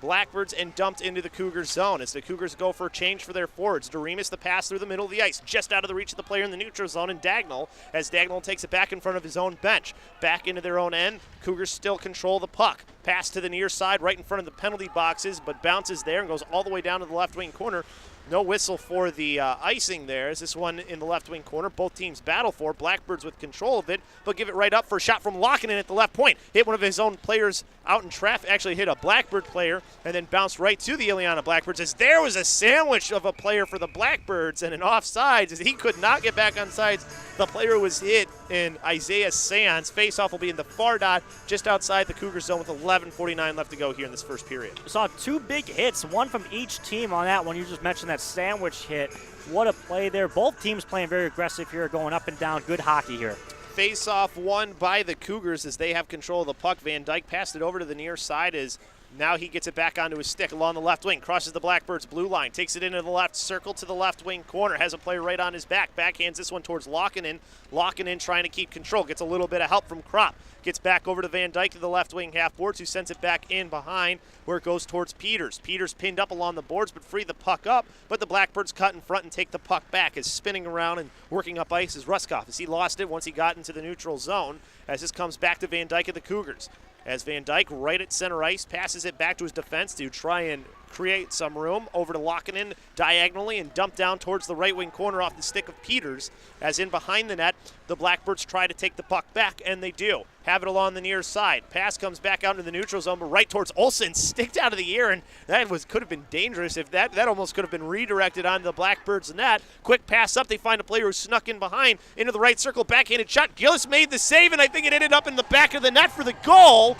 Blackbirds and dumped into the Cougars zone as the Cougars go for a change for their forwards. Doremus the pass through the middle of the ice, just out of the reach of the player in the neutral zone, and Dagnall as Dagnall takes it back in front of his own bench. Back into their own end, Cougars still control the puck. Pass to the near side right in front of the penalty boxes, but bounces there and goes all the way down to the left wing corner. No whistle for the icing there as this one in the left wing corner. Both teams battle for. Blackbirds with control of it, but give it right up for a shot from Lockinen at the left point. Hit one of his own players out in traffic, actually hit a Blackbird player, and then bounced right to the Illiana Blackbirds as there was a sandwich of a player for the Blackbirds and an offsides as he could not get back on sides. The player was hit in Isaiah Sands. Faceoff will be in the far dot just outside the Cougar zone with 11:49 left to go here in this first period. We saw 2 big hits, one from each team on that one. You just mentioned that sandwich hit. What a play there. Both teams playing very aggressive here, going up and down. Good hockey here. Face-off won by the Cougars as they have control of the puck. Van Dyke passed it over to the near side as now he gets it back onto his stick along the left wing, crosses the Blackbirds' blue line, takes it into the left circle to the left wing corner, has a player right on his back, backhands this one towards Lockinen. Lockinen trying to keep control, gets a little bit of help from Kropp, gets back over to Van Dyke to the left wing half boards, who sends it back in behind where it goes towards Peters. Peters pinned up along the boards but free the puck up, but the Blackbirds cut in front and take the puck back as spinning around and working up ice is Ruskoff as he lost it once he got into the neutral zone as this comes back to Van Dyke of the Cougars. As Van Dyke, right at center ice, passes it back to his defense to try and create some room over to Lockinen diagonally and dump down towards the right wing corner off the stick of Peters. As in behind the net, the Blackbirds try to take the puck back, and they do. Have it along the near side. Pass comes back out into the neutral zone, but right towards Olsen, sticked out of the air, and that could have been dangerous. If that almost could have been redirected onto the Blackbirds net. Quick pass up, they find a player who snuck in behind into the right circle, backhanded shot. Gillis made the save, and I think it ended up in the back of the net for the goal.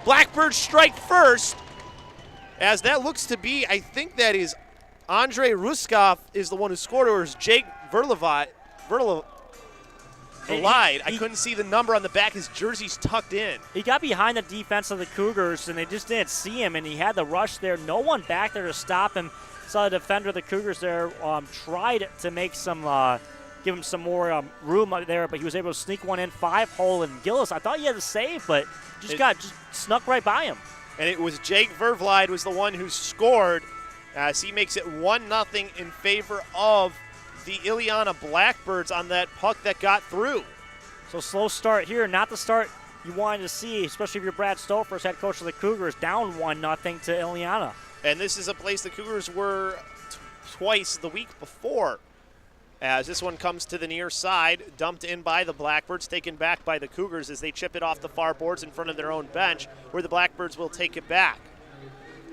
Blackbirds strike first. As that looks to be, I think that is Andre Ruskoff is the one who scored, or is Jake Verlivad. I couldn't see the number on the back. His jersey's tucked in. He got behind the defense of the Cougars, and they just didn't see him, and he had the rush there. No one back there to stop him. Saw the defender of the Cougars there tried to make some, give him some more room there, but he was able to sneak one in, 5-hole, and Gillis, I thought he had a save, but just snuck right by him. And it was Jake Vervlide was the one who scored as he makes it 1-0 in favor of the Illiana Blackbirds on that puck that got through. So slow start here, not the start you wanted to see, especially if you're Brad Stofers, head coach of the Cougars, down 1-0 to Illiana. And this is a place the Cougars were twice the week before. As this one comes to the near side, dumped in by the Blackbirds, taken back by the Cougars as they chip it off the far boards in front of their own bench, where the Blackbirds will take it back.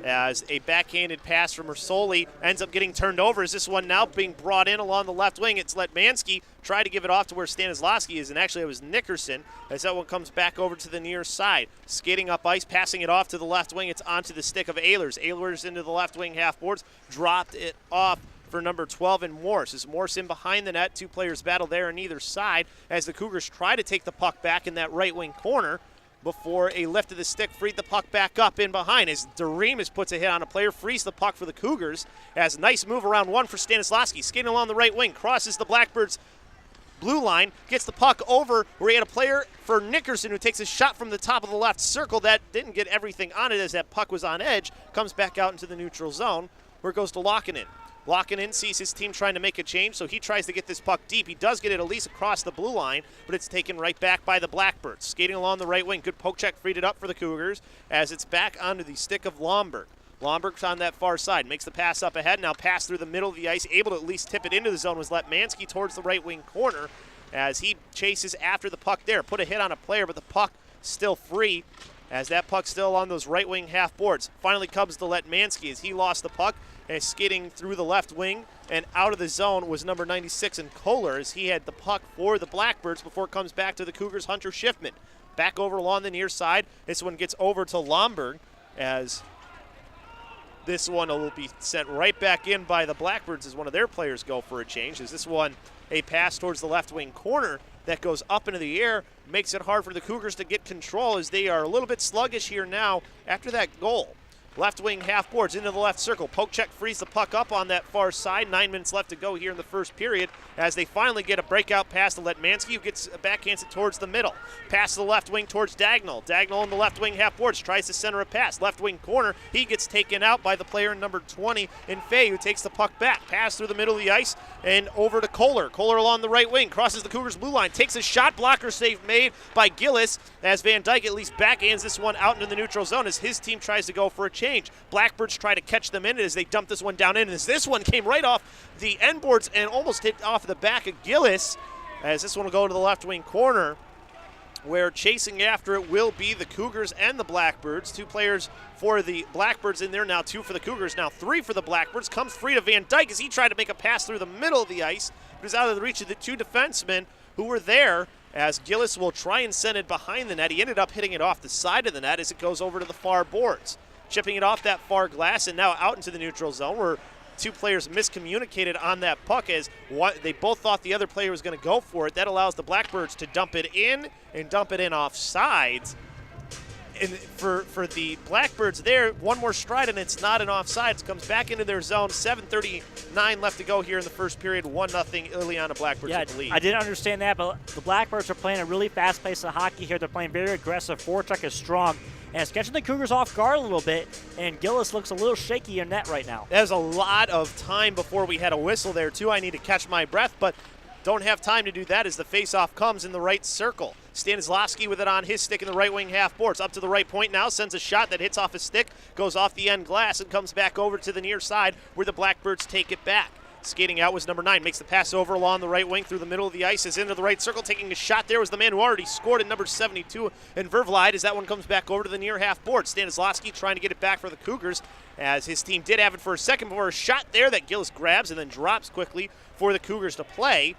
as a backhanded pass from Rosoli ends up getting turned over. Is this one now being brought in along the left wing? It's Letmansky try to give it off to where Stanislawski is, and actually it was Nickerson as that one comes back over to the near side. Skating up ice, passing it off to the left wing. It's onto the stick of Ehlers. Ehlers into the left wing half boards, dropped it off for number 12 and Morse. As Morse in behind the net, two players battle there on either side as the Cougars try to take the puck back in that right wing corner before a lift of the stick freed the puck back up in behind as Doremus puts a hit on a player, frees the puck for the Cougars as nice move around one for Stanislawski, skating along the right wing, crosses the Blackbirds blue line, gets the puck over where he had a player for Nickerson who takes a shot from the top of the left circle that didn't get everything on it as that puck was on edge, comes back out into the neutral zone where it goes to Lockinen. Lockinen sees his team trying to make a change, so he tries to get this puck deep. He does get it at least across the blue line, but it's taken right back by the Blackbirds. Skating along the right wing, good poke check, freed it up for the Cougars as it's back onto the stick of Lomberg. Lomberg's on that far side, makes the pass up ahead, now pass through the middle of the ice, able to at least tip it into the zone was Letmansky towards the right wing corner as he chases after the puck there. Put a hit on a player, but the puck still free as that puck still on those right wing half boards. Finally comes to Letmansky as he lost the puck and skating through the left wing and out of the zone was number 96 in Kohler as he had the puck for the Blackbirds before it comes back to the Cougars' Hunter Schiffman. Back over along the near side. This one gets over to Lomberg as this one will be sent right back in by the Blackbirds as one of their players go for a change. As this one a pass towards the left wing corner that goes up into the air, makes it hard for the Cougars to get control as they are a little bit sluggish here now after that goal. Left wing half boards into the left circle. Poke check frees the puck up on that far side. 9 minutes left to go here in the first period as they finally get a breakout pass to Letmansky, who gets backhands it towards the middle. Pass to the left wing towards Dagnall. Dagnall in the left wing half boards tries to center a pass. Left wing corner. He gets taken out by the player number 20 in Fay, who takes the puck back. Pass through the middle of the ice and over to Kohler. Kohler along the right wing. Crosses the Cougars blue line. Takes a shot. Blocker save made by Gillis as Van Dyke at least backhands this one out into the neutral zone as his team tries to go for a change. Blackbirds try to catch them in as they dump this one down in. As this one came right off the end boards and almost hit off the back of Gillis. As this one will go to the left wing corner, where chasing after it will be the Cougars and the Blackbirds. Two players for the Blackbirds in there now, two for the Cougars, now three for the Blackbirds. Comes free to Van Dyke as he tried to make a pass through the middle of the ice. It was out of the reach of the two defensemen who were there as Gillis will try and send it behind the net. He ended up hitting it off the side of the net as it goes over to the far boards. Chipping it off that far glass and now out into the neutral zone where two players miscommunicated on that puck as they both thought the other player was going to go for it. That allows the Blackbirds to dump it in and dump it in off sides. And for the Blackbirds there, one more stride and it's not an offsides. Comes back into their zone. 7:39 left to go here in the first period. 1-0 Illiana Blackbirds with the lead. I didn't understand that, but the Blackbirds are playing a really fast pace of hockey here. They're playing very aggressive. Forecheck is strong. And it's catching the Cougars off guard a little bit, and Gillis looks a little shaky in net right now. There's a lot of time before we had a whistle there, too. I need to catch my breath, but don't have time to do that as the faceoff comes in the right circle. Stanislawski with it on his stick in the right wing half boards. Up to the right point now, sends a shot that hits off his stick, goes off the end glass, and comes back over to the near side where the Blackbirds take it back. Skating out was number 9, makes the pass over along the right wing through the middle of the ice, is into the right circle, taking a shot there was the man who already scored at number 72 in Vervlide as that one comes back over to the near half board. Stanislawski trying to get it back for the Cougars as his team did have it for a second before a shot there that Gillis grabs and then drops quickly for the Cougars to play.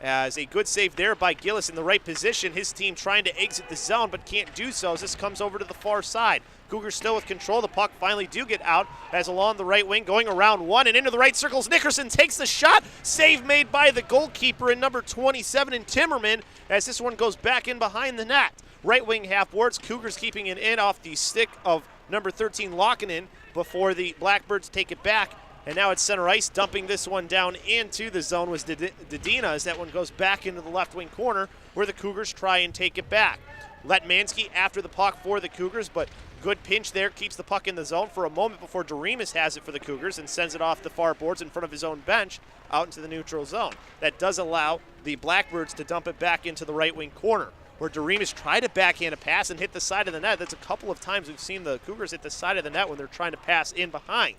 As a good save there by Gillis in the right position. His team trying to exit the zone but can't do so as this comes over to the far side. Cougars still with control. The puck finally do get out as along the right wing going around one and into the right circles. Nickerson takes the shot. Save made by the goalkeeper in number 27 in Timmerman as this one goes back in behind the net. Right wing half boards. Cougars keeping it in off the stick of number 13 Lockinen before the Blackbirds take it back. And now it's center ice, dumping this one down into the zone was Dedina as that one goes back into the left wing corner where the Cougars try and take it back. Letmansky after the puck for the Cougars, but good pinch there, keeps the puck in the zone for a moment before Doremus has it for the Cougars and sends it off the far boards in front of his own bench out into the neutral zone. That does allow the Blackbirds to dump it back into the right wing corner where Doremus tried to backhand a pass and hit the side of the net. That's a couple of times we've seen the Cougars hit the side of the net when they're trying to pass in behind.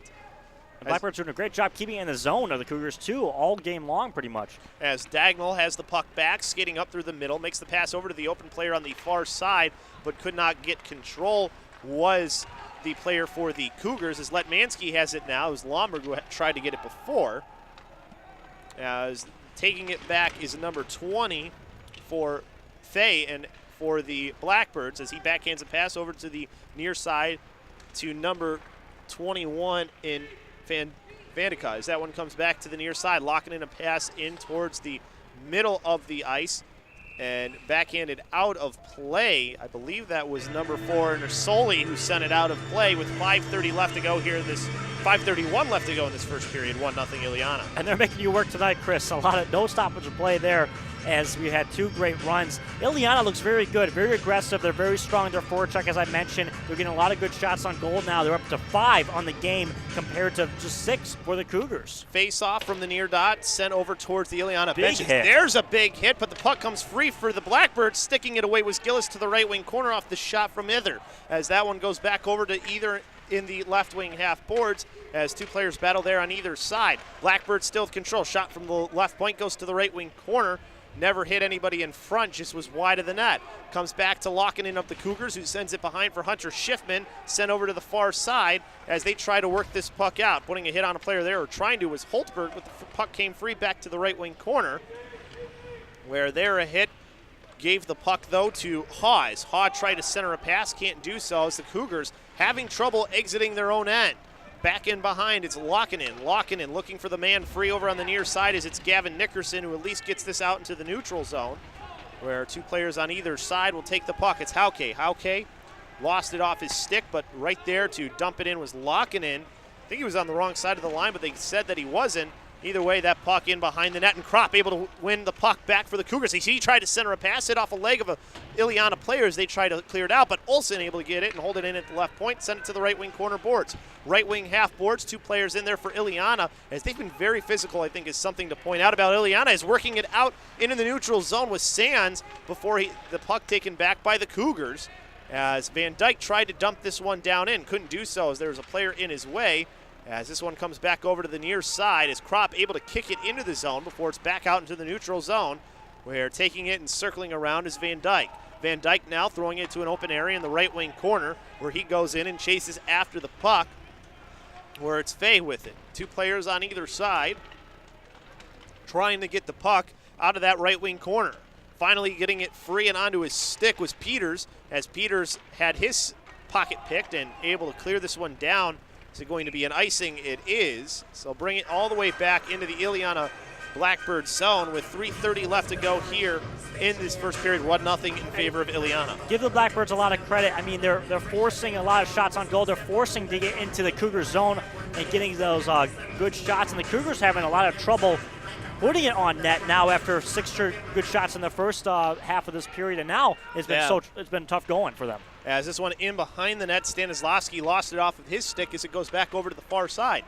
The Blackbirds are doing a great job keeping it in the zone of the Cougars, too, all game long pretty much. As Dagnall has the puck back, skating up through the middle, makes the pass over to the open player on the far side, but could not get control, was the player for the Cougars, as Letmansky has it now, as Lomberg who tried to get it before. As taking it back is number 20 for Fay, and for the Blackbirds, as he backhands a pass over to the near side to number 21 in Vandeka. As that one comes back to the near side, locking in a pass in towards the middle of the ice and backhanded out of play. I believe that was number 4, Nersoli, who sent it out of play with 5:30 left to go here in this 5:31 left to go in this first period. 1-0 Illiana. And they're making you work tonight, Chris. A lot of no stoppage of play there as we had 2 great runs. Illiana looks very good, very aggressive. They're very strong in their forecheck, as I mentioned. They're getting a lot of good shots on goal now. They're up to 5 on the game compared to just 6 for the Cougars. Face off from the near dot, sent over towards the Illiana Big benches. hit. There's a big hit, but the puck comes free for the Blackbirds. Sticking it away was Gillis to the right wing corner off the shot from Ither. As that one goes back over to either in the left wing half boards as 2 players battle there on either side. Blackbirds still with control. Shot from the left point goes to the right wing corner. Never hit anybody in front, just was wide of the net. Comes back to locking in of the Cougars, who sends it behind for Hunter Schiffman, sent over to the far side as they try to work this puck out. Putting a hit on a player there, or trying to, was Holtberg, but the puck came free back to the right wing corner, where there a hit gave the puck, though, to Hawes. Hawes tried to center a pass, can't do so, as the Cougars having trouble exiting their own end. Back in behind, it's locking in, looking for the man free over on the near side as it's Gavin Nickerson, who at least gets this out into the neutral zone, where 2 players on either side will take the puck. It's Hauke. Hauke lost it off his stick, but right there to dump it in was locking in. I think he was on the wrong side of the line, but they said that he wasn't. Either way, that puck in behind the net, and Kropp able to win the puck back for the Cougars. He tried to center a pass, hit off a leg of a Illiana player as they tried to clear it out, but Olsen able to get it and hold it in at the left point, send it to the right wing corner boards. Right wing half boards, 2 players in there for Illiana, as they've been very physical, I think is something to point out about Illiana, is working it out into the neutral zone with Sands before the puck taken back by the Cougars, as Van Dyke tried to dump this one down in, couldn't do so as there was a player in his way. As this one comes back over to the near side, is Kropp able to kick it into the zone before it's back out into the neutral zone, where taking it and circling around is Van Dyke. Van Dyke now throwing it to an open area in the right wing corner, where he goes in and chases after the puck, where it's Fay with it. 2 players on either side trying to get the puck out of that right wing corner. Finally getting it free and onto his stick was Peters, as Peters had his pocket picked and able to clear this one down. Is it going to be an icing? It is. So bring it all the way back into the Illiana Blackbird zone with 3:30 left to go here in this first period. 1-0 in favor of Illiana. Give the Blackbirds a lot of credit. I mean, they're forcing a lot of shots on goal. They're forcing to get into the Cougars zone and getting those good shots. And the Cougars having a lot of trouble putting it on net now after 6 good shots in the first half of this period. And now it's been tough going for them. As this one in behind the net, Stanislavski lost it off of his stick as it goes back over to the far side.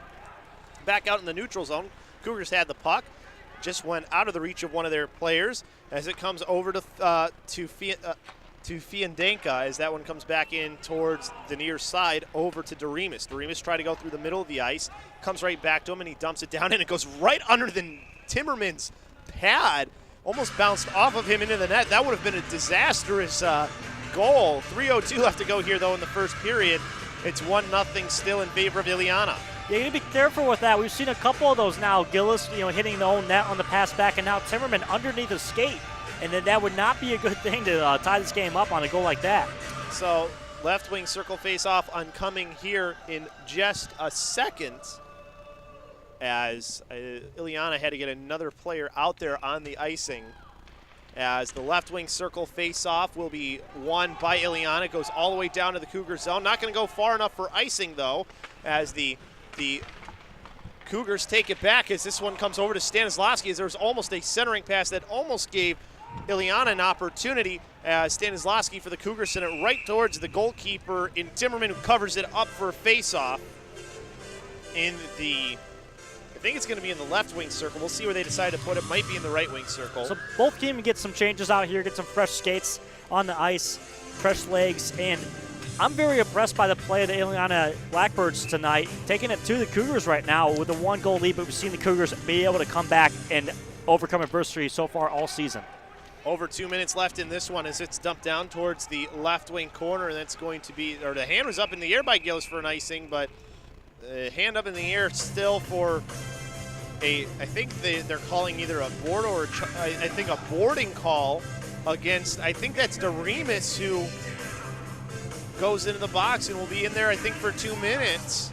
Back out in the neutral zone, Cougars had the puck, just went out of the reach of one of their players as it comes over to Fiandenka as that one comes back in towards the near side over to Doremus. Doremus tried to go through the middle of the ice, comes right back to him, and he dumps it down, and it goes right under the Timmerman's pad, almost bounced off of him into the net. That would have been a disastrous goal. 3:02 left to go here, though, in the first period. It's 1-0 still in favor of Illiana. Yeah, you got to be careful with that. We've seen a couple of those now. Gillis, hitting the own net on the pass back, and now Timmerman underneath the skate. And then that would not be a good thing to tie this game up on a goal like that. So left wing circle face-off oncoming here in just a second, as Illiana had to get another player out there on the icing. As the left wing circle face-off will be won by Illiana. It goes all the way down to the Cougar zone. Not going to go far enough for icing, though, as the Cougars take it back as this one comes over to Stanislavski, as there was almost a centering pass that almost gave Illiana an opportunity, as Stanislavski for the Cougars sent it right towards the goalkeeper in Timmerman, who covers it up for a face-off in the, I think it's going to be in the left wing circle. We'll see where they decide to put it. Might be in the right wing circle. So both teams get some changes out here, get some fresh skates on the ice, fresh legs, and I'm very impressed by the play of the Illiana Blackbirds tonight, taking it to the Cougars right now with a 1-goal lead, but we've seen the Cougars be able to come back and overcome adversity so far all season. Over 2 minutes left in this one as it's dumped down towards the left wing corner, and that's going to be, or the hand was up in the air by Gillis for an icing, but the hand up in the air still for I think they're calling either a board or I think a boarding call against, I think that's DeRemus, who goes into the box and will be in there, I think, for 2 minutes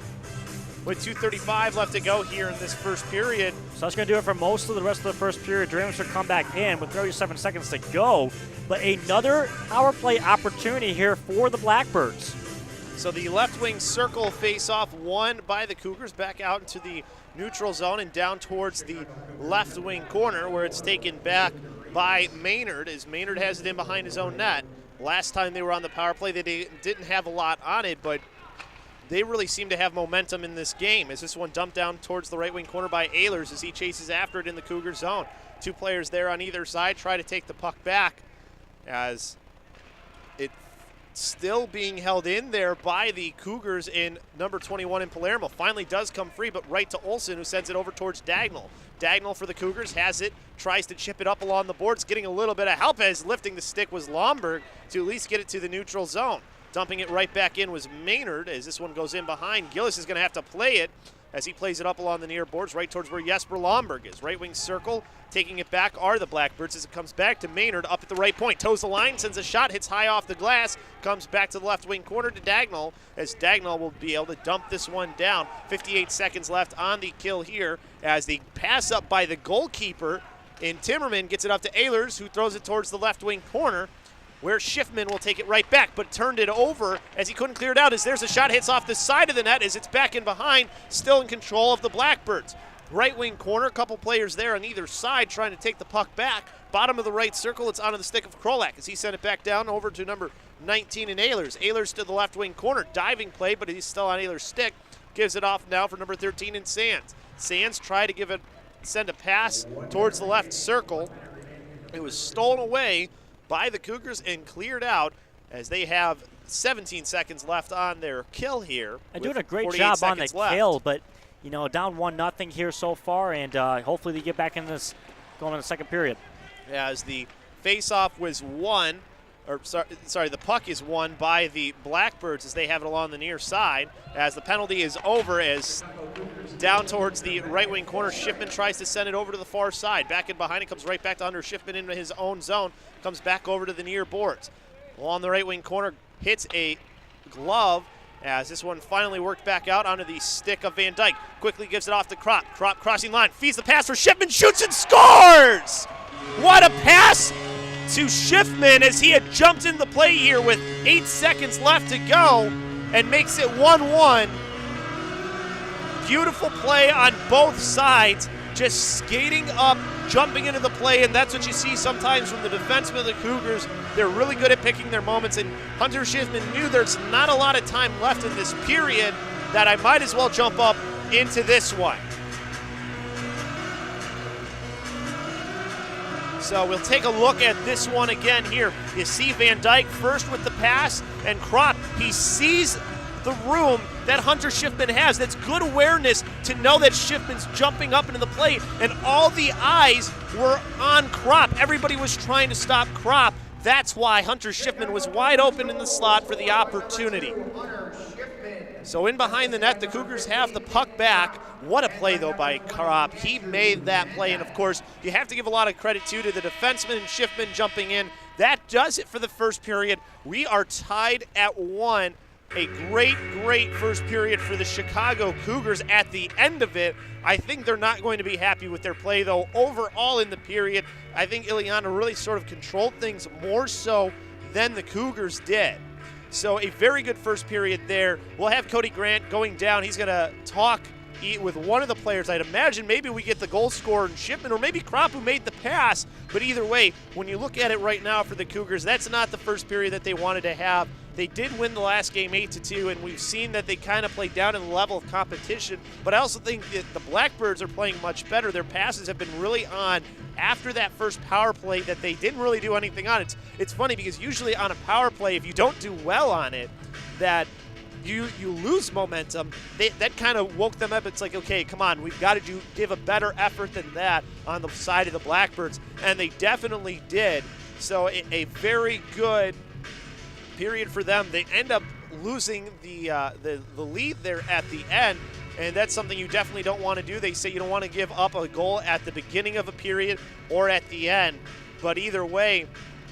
with 2:35 left to go here in this first period. So that's going to do it for most of the rest of the first period. DeRemus will come back in with 37 seconds to go, but another power play opportunity here for the Blackbirds. So the left wing circle face-off won by the Cougars, back out into the neutral zone and down towards the left wing corner, where it's taken back by Maynard, as Maynard has it in behind his own net. Last time they were on the power play, they didn't have a lot on it, but they really seem to have momentum in this game, as this one dumped down towards the right wing corner by Ehlers as he chases after it in the Cougar zone. 2 players there on either side try to take the puck back, as it still being held in there by the Cougars in number 21 in Palermo. Finally does come free, but right to Olsen, who sends it over towards Dagnall. Dagnall for the Cougars has it, tries to chip it up along the boards, getting a little bit of help as lifting the stick was Lomberg to at least get it to the neutral zone. Dumping it right back in was Maynard, as this one goes in behind. Gillis is going to have to play it as he plays it up along the near boards right towards where Jesper Lomberg is. Right wing circle, taking it back are the Blackbirds as it comes back to Maynard up at the right point. Toes the line, sends a shot, hits high off the glass, comes back to the left wing corner to Dagnall, as Dagnall will be able to dump this one down. 58 seconds left on the kill here as the pass up by the goalkeeper in Timmerman gets it up to Ehlers, who throws it towards the left wing corner, where Schiffman will take it right back, but turned it over as he couldn't clear it out, as there's a shot, hits off the side of the net as it's back in behind, still in control of the Blackbirds. Right wing corner, a couple players there on either side trying to take the puck back. Bottom of the right circle, it's onto the stick of Krolak as he sent it back down over to number 19 in Ehlers. Ehlers to the left wing corner, diving play, but he's still on Ehlers' stick. Gives it off now for number 13 in Sands. Sands tried to send a pass towards the left circle. It was stolen away by the Cougars and cleared out as they have 17 seconds left on their kill here. And doing a great job on the kill, but down 1-0 here so far, and hopefully they get back in this going in the second period. As the face-off was won, the puck is won by the Blackbirds as they have it along the near side. As the penalty is over, as down towards the right wing corner, Schiffman tries to send it over to the far side. Back in behind, it comes right back to under Schiffman into his own zone. Comes back over to the near boards. Along the right wing corner, hits a glove as this one finally worked back out onto the stick of Van Dyke. Quickly gives it off to Kropp. Kropp crossing line, feeds the pass for Schiffman, shoots and scores! What a pass to Schiffman as he had jumped in the play here with 8 seconds left to go and makes it 1-1. Beautiful play on both sides, just skating up, jumping into the play, and that's what you see sometimes from the defensemen of the Cougars. They're really good at picking their moments, and Hunter Schiffman knew there's not a lot of time left in this period, that I might as well jump up into this one. So we'll take a look at this one again here. You see Van Dyke first with the pass, and Kropp, he sees the room that Hunter Schiffman has. That's good awareness to know that Schiffman's jumping up into the play, and all the eyes were on Kropp. Everybody was trying to stop Kropp. That's why Hunter Schiffman was wide open in the slot for the opportunity. So in behind the net, the Cougars have the puck back. What a play, though, by Kropp. He made that play, and, of course, you have to give a lot of credit, too, to the defenseman and Schiffman jumping in. That does it for the first period. We are tied at 1. A great, great first period for the Chicago Cougars. At the end of it, I think they're not going to be happy with their play, though. Overall in the period, I think Illiana really sort of controlled things more so than the Cougars did. So a very good first period there. We'll have Cody Grant going down. He's going to talk with one of the players. I'd imagine maybe we get the goal scorer in Schiffman, or maybe Kropp, who made the pass. But either way, when you look at it right now for the Cougars, that's not the first period that they wanted to have. They did win the last game 8-2, and we've seen that they kind of played down in the level of competition. But I also think that the Blackbirds are playing much better. Their passes have been really on after that first power play that they didn't really do anything on. It's funny because usually on a power play, if you don't do well on it, that you lose momentum, that kind of woke them up. It's like, okay, come on, we've got to give a better effort than that on the side of the Blackbirds, and they definitely did. So a very good period for them. They end up losing the lead there at the end, and that's something you definitely don't want to do. They say you don't want to give up a goal at the beginning of a period or at the end, but either way,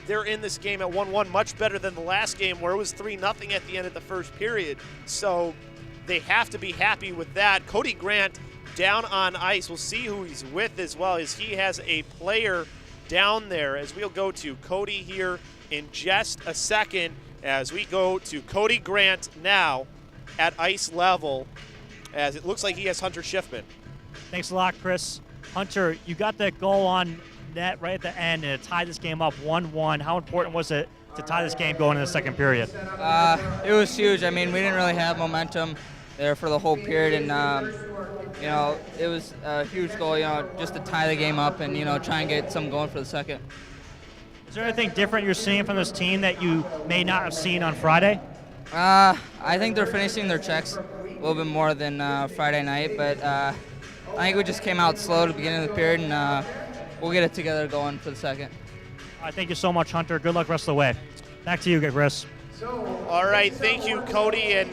they're in this game at 1-1, much better than the last game where it was 3-0 at the end of the first period. So they have to be happy with that. Cody Grant down on ice. We'll see who he's with as well, as he has a player down there, as we'll go to Cody here in just a second, as we go to Cody Grant now at ice level, as it looks like he has Hunter Schiffman. Thanks a lot, Chris. Hunter, you got that goal on net right at the end, and it tied this game up 1-1. How important was it to tie this game going in the second period? It was huge. I mean, we didn't really have momentum there for the whole period, and it was a huge goal, just to tie the game up and try and get something going for the second. Is there anything different you're seeing from this team that you may not have seen on Friday? I think they're finishing their checks a little bit more than Friday night, but I think we just came out slow at the beginning of the period, and we'll get it together going for the second. All right, thank you so much, Hunter. Good luck rest of the way. Back to you, Chris. All right, thank you, Cody. And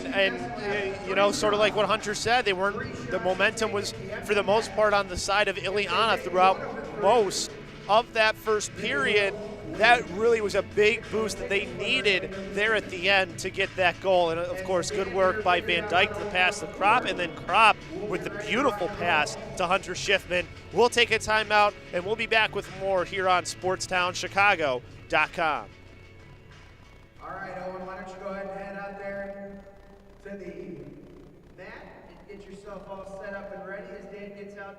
sort of like what Hunter said, the momentum was for the most part on the side of Illiana throughout most of that first period. That really was a big boost that they needed there at the end to get that goal. And, of course, good work by Van Dyke to the pass to Kropp, and then Kropp with the beautiful pass to Hunter Schiffman. We'll take a timeout, and we'll be back with more here on SportsTownChicago.com. All right, Owen, why don't you go ahead and head out there to the mat and get yourself all set up and ready as Dan gets out.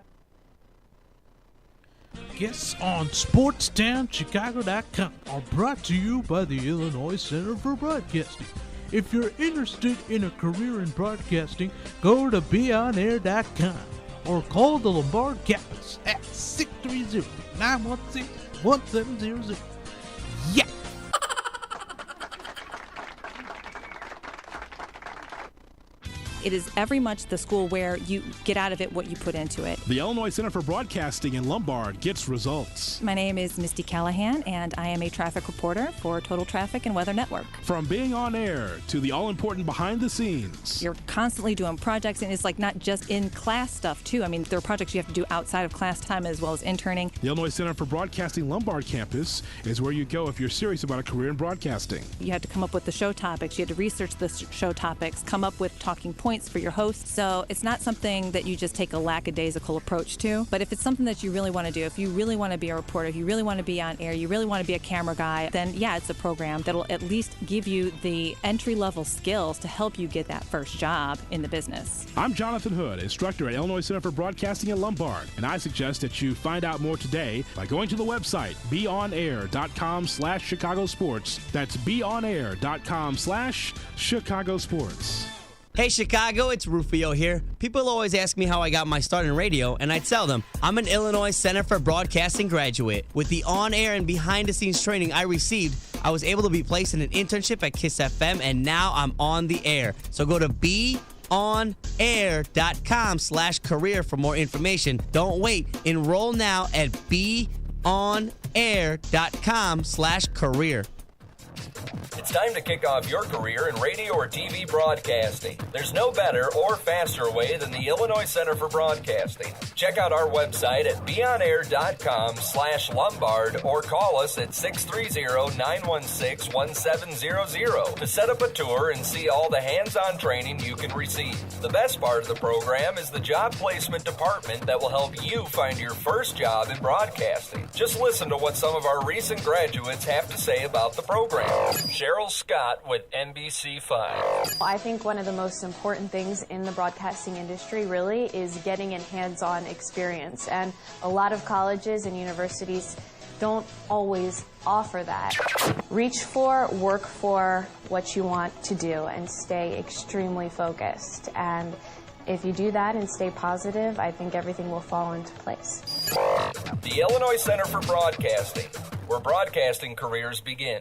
Guests on SportsTownChicago.com are brought to you by the Illinois Center for Broadcasting. If you're interested in a career in broadcasting, go to BeOnAir.com or call the Lombard campus at 630-916-1700. Yeah! It is very much the school where you get out of it what you put into it. The Illinois Center for Broadcasting in Lombard gets results. My name is Misty Callahan, and I am a traffic reporter for Total Traffic and Weather Network. From being on air to the all-important behind the scenes. You're constantly doing projects, and it's like not just in class stuff, too. I mean, there are projects you have to do outside of class time as well as interning. The Illinois Center for Broadcasting Lombard campus is where you go if you're serious about a career in broadcasting. You had to come up with the show topics. You had to research the show topics, come up with talking points for your host. So it's not something that you just take a lackadaisical approach to. But if it's something that you really want to do, if you really want to be a reporter, if you really want to be on air, you really want to be a camera guy, then yeah, it's a program that'll at least give you the entry-level skills to help you get that first job in the business. I'm Jonathan Hood, instructor at Illinois Center for Broadcasting in Lombard, and I suggest that you find out more today by going to the website beonair.com/Chicago Sports. That's beonair.com/Chicago Sports. Hey Chicago, it's Rufio here. People always ask me how I got my start in radio, and I tell them I'm an Illinois Center for Broadcasting graduate. With the on-air and behind-the-scenes training I received, I was able to be placed in an internship at KISS FM, and now I'm on the air. So go to beonair.com/career for more information. Don't wait. Enroll now at beonair.com/career. It's time to kick off your career in radio or TV broadcasting. There's no better or faster way than the Illinois Center for Broadcasting. Check out our website at beonair.com/Lombard or call us at 630-916-1700 to set up a tour and see all the hands-on training you can receive. The best part of the program is the job placement department that will help you find your first job in broadcasting. Just listen to what some of our recent graduates have to say about the program. Cheryl Scott with NBC5. I think one of the most important things in the broadcasting industry really is getting a hands-on experience, and a lot of colleges and universities don't always offer that. Reach for, work for what you want to do, and stay extremely focused. And if you do that and stay positive, I think everything will fall into place. The Illinois Center for Broadcasting, where broadcasting careers begin.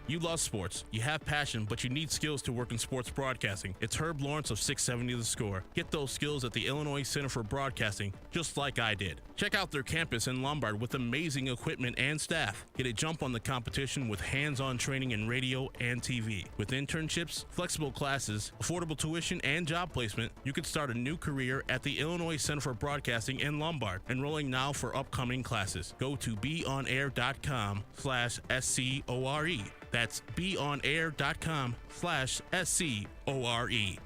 You love sports, you have passion, but you need skills to work in sports broadcasting. It's Herb Lawrence of 670 The Score. Get those skills at the Illinois Center for Broadcasting, just like I did. Check out their campus in Lombard with amazing equipment and staff. Get a jump on the competition with hands-on training in radio and TV. With internships, flexible classes, affordable tuition, and job placement, you could start a new career at the Illinois Center for Broadcasting in Lombard. Enrolling now for upcoming classes. Go to beonair.com/SCORE. That's beonair.com/SCORE.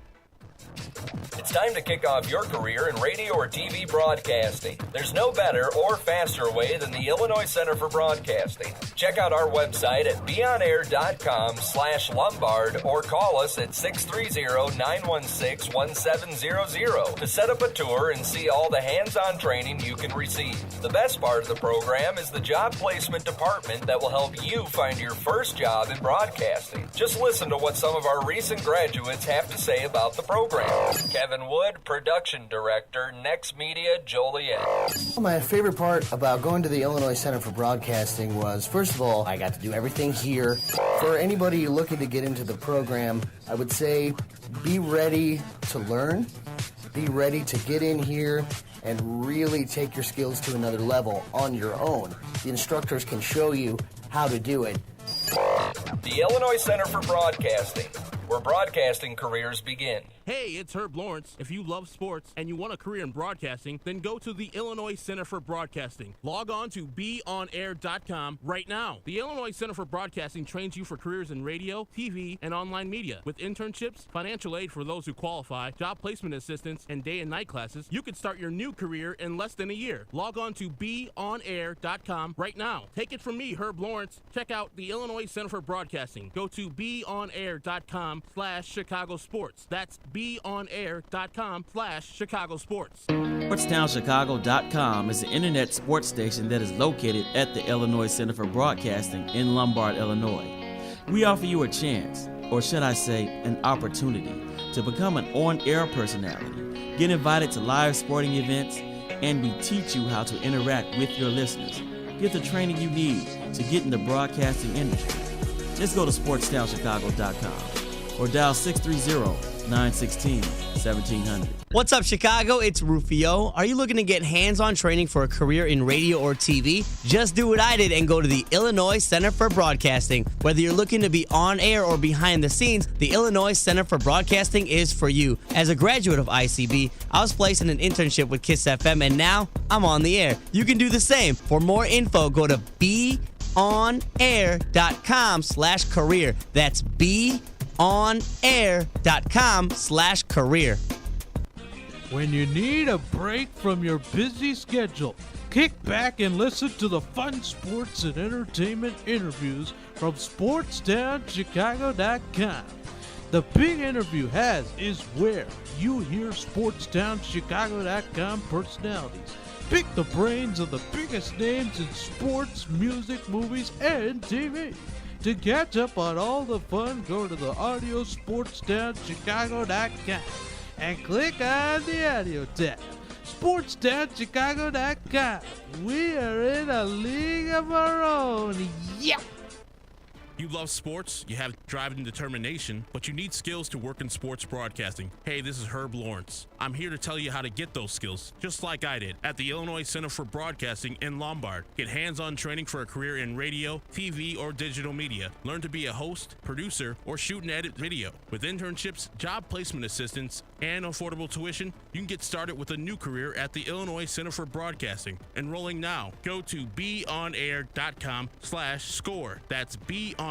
It's time to kick off your career in radio or TV broadcasting. There's no better or faster way than the Illinois Center for Broadcasting. Check out our website at beonair.com/Lombard or call us at 630-916-1700 to set up a tour and see all the hands-on training you can receive. The best part of the program is the job placement department that will help you find your first job in broadcasting. Just listen to what some of our recent graduates have to say about the program. Kevin Wood, Production Director, Next Media, Joliet. My favorite part about going to the Illinois Center for Broadcasting was, first of all, I got to do everything here. For anybody looking to get into the program, I would say be ready to learn, be ready to get in here and really take your skills to another level on your own. The instructors can show you how to do it. The Illinois Center for Broadcasting, where broadcasting careers begin. Hey, it's Herb Lawrence. If you love sports and you want a career in broadcasting, then go to the Illinois Center for Broadcasting. Log on to beonair.com right now. The Illinois Center for Broadcasting trains you for careers in radio, TV, and online media. With internships, financial aid for those who qualify, job placement assistance, and day and night classes, you could start your new career in less than a year. Log on to beonair.com right now. Take it from me, Herb Lawrence. Check out the Illinois Center for Broadcasting. Go to beonair.com/Chicago Sports. That's beonair.com/Chicago Sports. SportsTownChicago.com is the internet sports station that is located at the Illinois Center for Broadcasting in Lombard, Illinois. We offer you a chance, or should I say, an opportunity, to become an on-air personality, get invited to live sporting events, and we teach you how to interact with your listeners. Get the training you need to get in the broadcasting industry. Just go to SportsTownChicago.com or dial 630-916-1700. What's up, Chicago? It's Rufio. Are you looking to get hands-on training for a career in radio or TV? Just do what I did and go to the Illinois Center for Broadcasting. Whether you're looking to be on air or behind the scenes, the Illinois Center for Broadcasting is for you. As a graduate of ICB, I was placed in an internship with KISS FM, and now I'm on the air. You can do the same. For more info, go to beonair.com/career. That's beonair.com/career. When you need a break from your busy schedule, kick back and listen to the fun sports and entertainment interviews from SportsTownChicago.com. The Big Interview is where you hear SportsTownChicago.com personalities pick the brains of the biggest names in sports, music, movies, and TV. To catch up on all the fun, go to the audio SportsTownChicago.com and click on the audio tab. SportsTownChicago.com. We are in a league of our own. Yep. You love sports, you have drive and determination, but you need skills to work in sports broadcasting. Hey, this is Herb Lawrence. I'm here to tell you how to get those skills, just like I did at the Illinois Center for Broadcasting in Lombard. Get hands-on training for a career in radio, TV, or digital media. Learn to be a host, producer, or shoot and edit video. With internships, job placement assistance, and affordable tuition, you can get started with a new career at the Illinois Center for Broadcasting. Enrolling now. Go to beonair.com/score. That's beonair.com/score.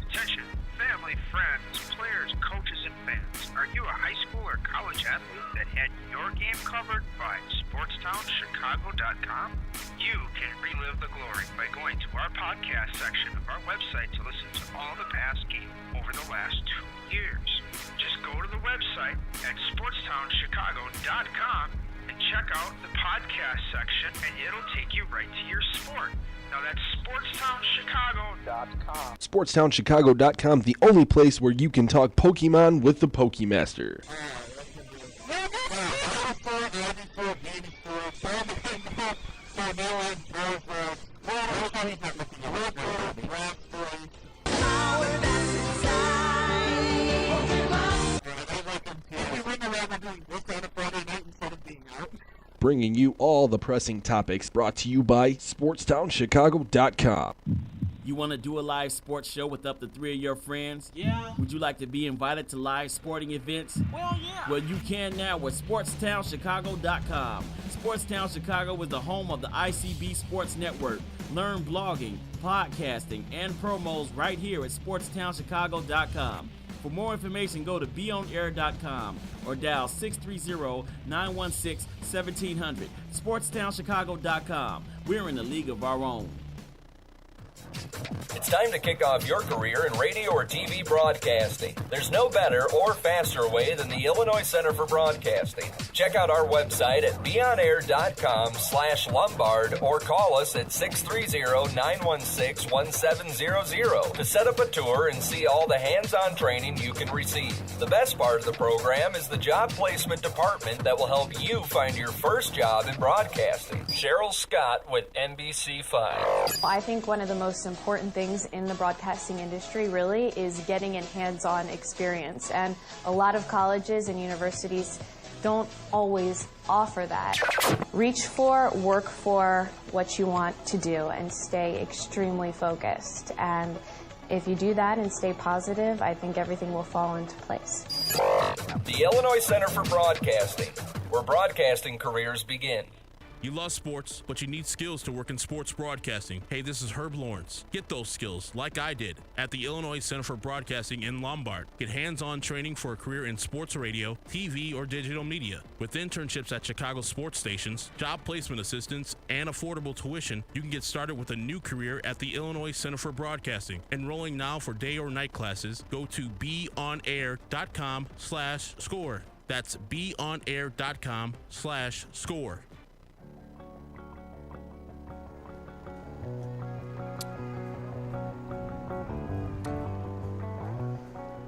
Attention, family, friends, players, coaches, and fans. Are you a high school or college athlete that had your game covered by SportsTownChicago.com? You can relive the glory by going to our podcast section of our website to listen to all the past games over the last 2 years. Just go to the website at SportsTownChicago.com and check out the podcast section, and it'll take you right to your sport. Now that's SportsTownChicago.com. SportsTownChicago.com, the only place where you can talk Pokemon with the Pokemaster. Bringing you all the pressing topics, brought to you by SportsTownChicago.com. You want to do a live sports show with up to 3 of your friends? Yeah. Would you like to be invited to live sporting events? Well, yeah. Well, you can now with SportsTownChicago.com. Sportstown Chicago is the home of the ICB Sports Network. Learn blogging, podcasting, and promos right here at SportsTownChicago.com. For more information, go to beonair.com or dial 630-916-1700. SportsTownChicago.com. We're in a league of our own. It's time to kick off your career in radio or TV broadcasting. There's no better or faster way than the Illinois Center for Broadcasting. Check out our website at beonair.com/Lombard or call us at 630-916-1700 to set up a tour and see all the hands-on training you can receive. The best part of the program is the job placement department that will help you find your first job in broadcasting. Cheryl Scott with NBC5. I think one of the most important things in the broadcasting industry really is getting in hands-on experience, and a lot of colleges and universities don't always offer that. Reach for, work for what you want to do, and stay extremely focused. And if you do that and stay positive, I think everything will fall into place. The Illinois Center for Broadcasting, where broadcasting careers begin. You love sports, but you need skills to work in sports broadcasting. Hey, this is Herb Lawrence. Get those skills, like I did, at the Illinois Center for Broadcasting in Lombard. Get hands-on training for a career in sports radio, TV, or digital media. With internships at Chicago sports stations, job placement assistance, and affordable tuition, you can get started with a new career at the Illinois Center for Broadcasting. Enrolling now for day or night classes, go to beonair.com/score. That's beonair.com/score.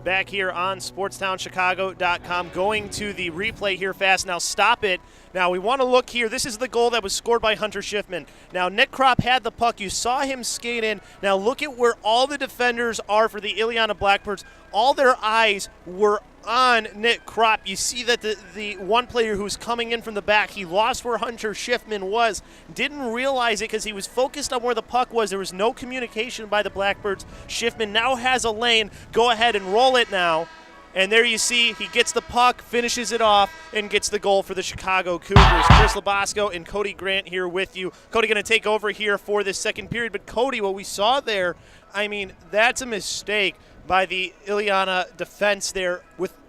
Back here on SportsTownChicago.com, going to the replay here fast. Now stop it. Now we want to look here. This is the goal that was scored by Hunter Schiffman. Now Nick Kropp had the puck. You saw him skate in. Now look at where all the defenders are for the Illiana Blackbirds. All their eyes were on Nick Kropp. You see that the one player who's coming in from the back, he lost where Hunter Schiffman was, didn't realize it because he was focused on where the puck was. There was no communication by the Blackbirds. Schiffman now has a lane. Go ahead and roll it now. And there you see he gets the puck, finishes it off, and gets the goal for the Chicago Cougars. Chris Labasco and Cody Grant here with you. Cody going to take over here for this second period. But Cody, what we saw there, I mean, that's a mistake by the Illiana defense there.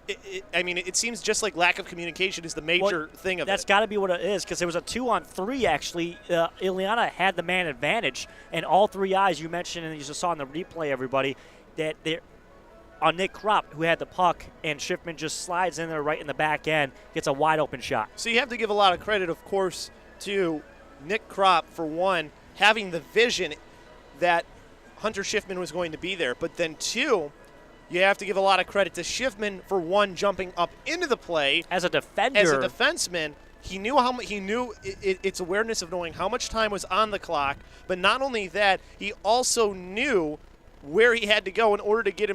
It seems just like lack of communication is the major thing of That's got to be what it is, because it was a 2-on-3 actually. Illiana had the man advantage, and all three eyes you mentioned and you just saw in the replay, everybody, that they're on Nick Kropp, who had the puck, and Schiffman just slides in there right in the back end, gets a wide open shot. So you have to give a lot of credit, of course, to Nick Kropp, for one, having the vision that Hunter Schiffman was going to be there. But then two, you have to give a lot of credit to Schiffman for one, jumping up into the play as a defender, as a defenseman. He knew its awareness of knowing how much time was on the clock. But not only that, he also knew where he had to go in order to get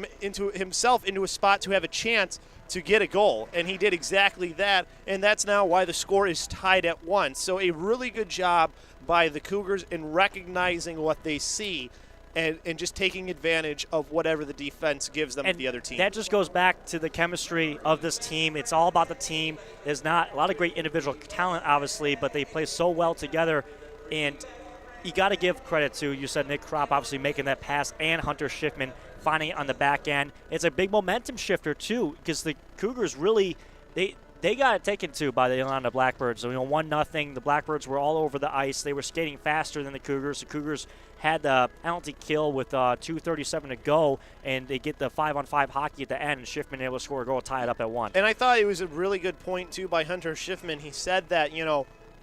himself into a spot to have a chance to get a goal, and he did exactly that, and that's now why the score is tied at 1. So a really good job by the Cougars in recognizing what they see and just taking advantage of whatever the defense gives them with the other team. That just goes back to the chemistry of this team. It's all about the team. There's not a lot of great individual talent, obviously, but they play so well together, and you got to give credit to, you said, Nick Kropp obviously making that pass, and Hunter Schiffman finding it on the back end. It's a big momentum shifter, too, because the Cougars really, they got it taken to by the Illiana Blackbirds. So, 1-0. The Blackbirds were all over the ice. They were skating faster than the Cougars. The Cougars had the penalty kill with 2:37 to go, and they get the 5-on-5 hockey at the end, and Schiffman able to score a goal, tie it up at 1. And I thought it was a really good point, too, by Hunter Schiffman. He said that,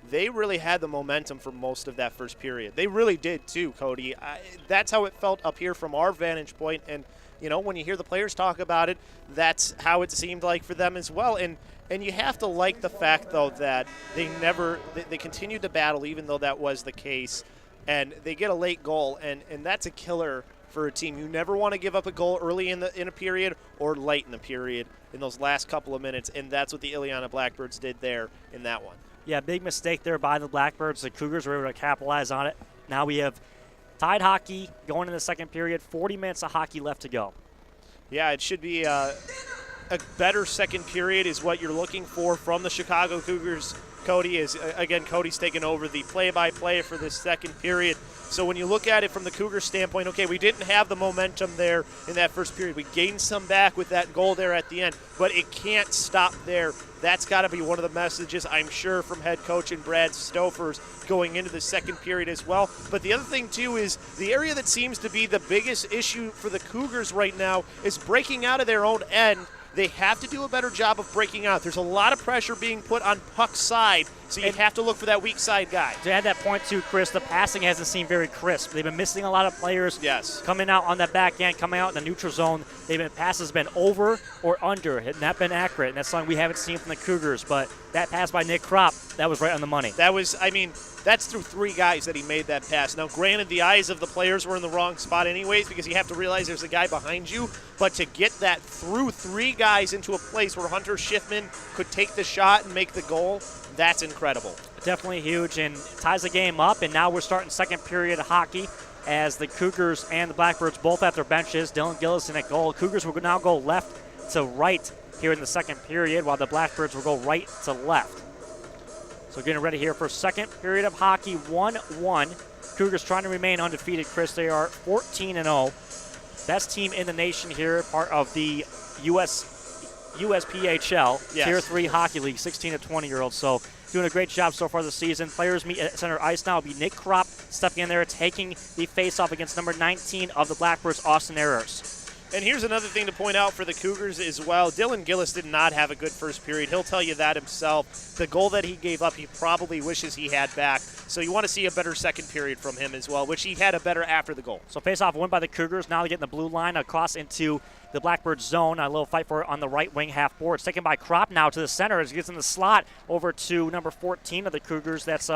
they really had the momentum for most of that first period. They really did too, Cody. That's how it felt up here from our vantage point. And, when you hear the players talk about it, that's how it seemed like for them as well. And you have to like the fact, though, that they continued to battle, even though that was the case. and they get a late goal, and that's a killer for a team. You never want to give up a goal early in a period or late in the period in those last couple of minutes, and that's what the Illiana Blackbirds did there in that one. Yeah, big mistake there by the Blackbirds. The Cougars were able to capitalize on it. Now we have tied hockey going in the second period, 40 minutes of hockey left to go. Yeah, it should be a better second period is what you're looking for from the Chicago Cougars. Cody is, again, Cody's taken over the play-by-play for this second period. So when you look at it from the Cougars standpoint, okay, we didn't have the momentum there in that first period. We gained some back with that goal there at the end, but it can't stop there. That's got to be one of the messages, I'm sure, from head coach and Brad Stofers going into the second period as well. But the other thing, too, is the area that seems to be the biggest issue for the Cougars right now is breaking out of their own end. They have to do a better job of breaking out. There's a lot of pressure being put on puck side, so you have to look for that weak side guy. To add that point too, Chris, the passing hasn't seemed very crisp. They've been missing a lot of players coming out on that back end, coming out in the neutral zone. Passes been over or under, and not been accurate, and that's something we haven't seen from the Cougars. But that pass by Nick Kropp, that was right on the money. That was, that's through three guys that he made that pass. Now, granted, the eyes of the players were in the wrong spot anyways because you have to realize there's a guy behind you. But to get that through three guys into a place where Hunter Schiffman could take the shot and make the goal, that's incredible. Definitely huge, and ties the game up. And now we're starting second period of hockey as the Cougars and the Blackbirds both at their benches. Dylan Gillison at goal. Cougars will now go left to right here in the second period, while the Blackbirds will go right to left. So getting ready here for second period of hockey, 1-1. Cougars trying to remain undefeated, Chris. They are 14-0. Best team in the nation here, part of the USPHL, Tier 3 Hockey League, 16 to 20-year-olds. So doing a great job so far this season. Players meet at center ice now. It'll be Nick Kropp stepping in there, taking the face-off against number 19 of the Blackbirds, Austin Ehlers. And here's another thing to point out for the Cougars as well. Dylan Gillis did not have a good first period. He'll tell you that himself. The goal that he gave up, he probably wishes he had back. So you want to see a better second period from him as well, which he had a better after the goal. So face-off win by the Cougars. Now they get in the blue line across into the Blackbirds zone. A little fight for it on the right wing half board. It's taken by Kropp now to the center as he gets in the slot over to number 14 of the Cougars. That's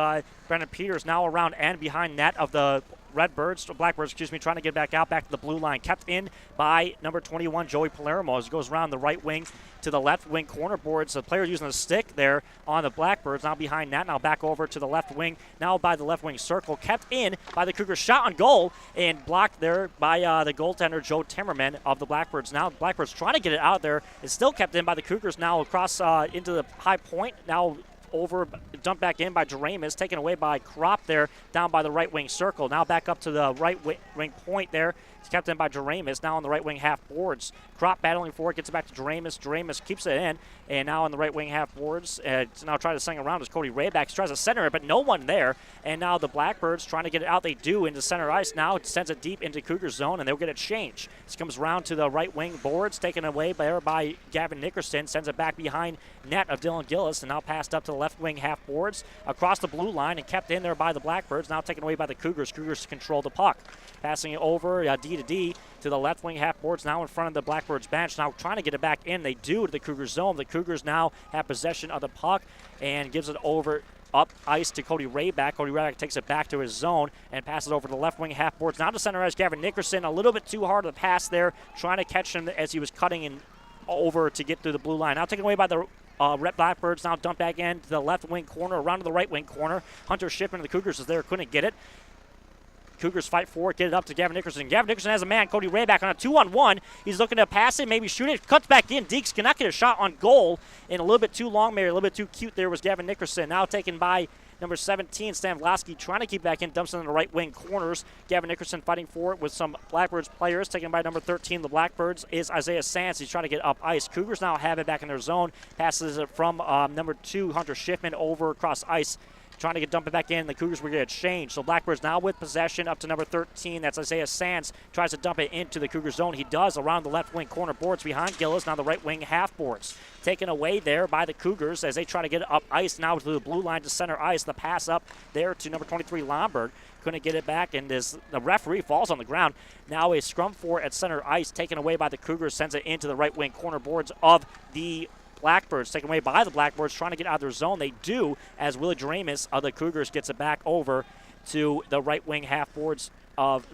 Brendan Peters now around and behind net of the Blackbirds, trying to get back out, back to the blue line. Kept in by number 21, Joey Palermo, as he goes around the right wing to the left wing corner boards. The player using the stick there on the Blackbirds, now behind that, now back over to the left wing, now by the left wing circle. Kept in by the Cougars, shot on goal, and blocked there by the goaltender, Joe Timmerman of the Blackbirds. Now the Blackbirds trying to get it out there. It's still kept in by the Cougars now across into the high point. Now over, dumped back in by Jaramus, taken away by Kropp there, down by the right wing circle. Now back up to the right wing point there. It's kept in by Jaramus, now on the right wing half boards. Kropp battling for it, gets it back to Jaramus. Jaramus keeps it in, and now on the right wing half boards. Now trying to sing around as Cody Rayback tries to center it, but no one there. And now the Blackbirds trying to get it out. They do into center ice. Now it sends it deep into Cougar zone, and they'll get a change. This comes around to the right wing boards, taken away there by Gavin Nickerson. Sends it back behind net of Dylan Gillis, and now passed up to the left wing half boards across the blue line and kept in there by the Blackbirds. Now taken away by the Cougars. Cougars control the puck. Passing it over D to D to the left wing half boards, now in front of the Blackbirds bench. Now trying to get it back in. They do to the Cougars zone. The Cougars now have possession of the puck and gives it over up ice to Cody Rayback. Cody Rayback takes it back to his zone and passes over to the left wing half boards. Now to center ice, Gavin Nickerson. A little bit too hard of the pass there, trying to catch him as he was cutting in over to get through the blue line. Now taken away by the Red Blackbirds. Now dumped back in to the left wing corner, around to the right wing corner. Hunter Schiffman of the Cougars is there, couldn't get it. Cougars fight for it, get it up to Gavin Nickerson. Gavin Nickerson has a man, Cody Rayback, on a 2-on-1. He's looking to pass it, maybe shoot it. Cuts back in. Deeks cannot get a shot on goal. And a little bit too long, maybe a little bit too cute there was Gavin Nickerson. Now taken by number 17, Stan Vlasky, trying to keep back in. Dumps it in the right wing corners. Gavin Nickerson fighting for it with some Blackbirds players. Taken by number 13, the Blackbirds, is Isaiah Sands. He's trying to get up ice. Cougars now have it back in their zone. Passes it from number 2, Hunter Schiffman, over across ice. Trying to dump it back in. The Cougars will get a change. So Blackbirds now with possession up to number 13. That's Isaiah Sands. Tries to dump it into the Cougar zone. He does around the left wing corner boards behind Gillis. Now the right wing half boards. Taken away there by the Cougars as they try to get it up ice now to the blue line to center ice. The pass up there to number 23, Lombard. Couldn't get it back, and the referee falls on the ground. Now a scrum for at center ice, taken away by the Cougars. Sends it into the right wing corner boards of the Blackbirds, taken away by the Blackbirds, trying to get out of their zone. They do, as Willie Jaramus of the Cougars gets it back over to the right wing half boards of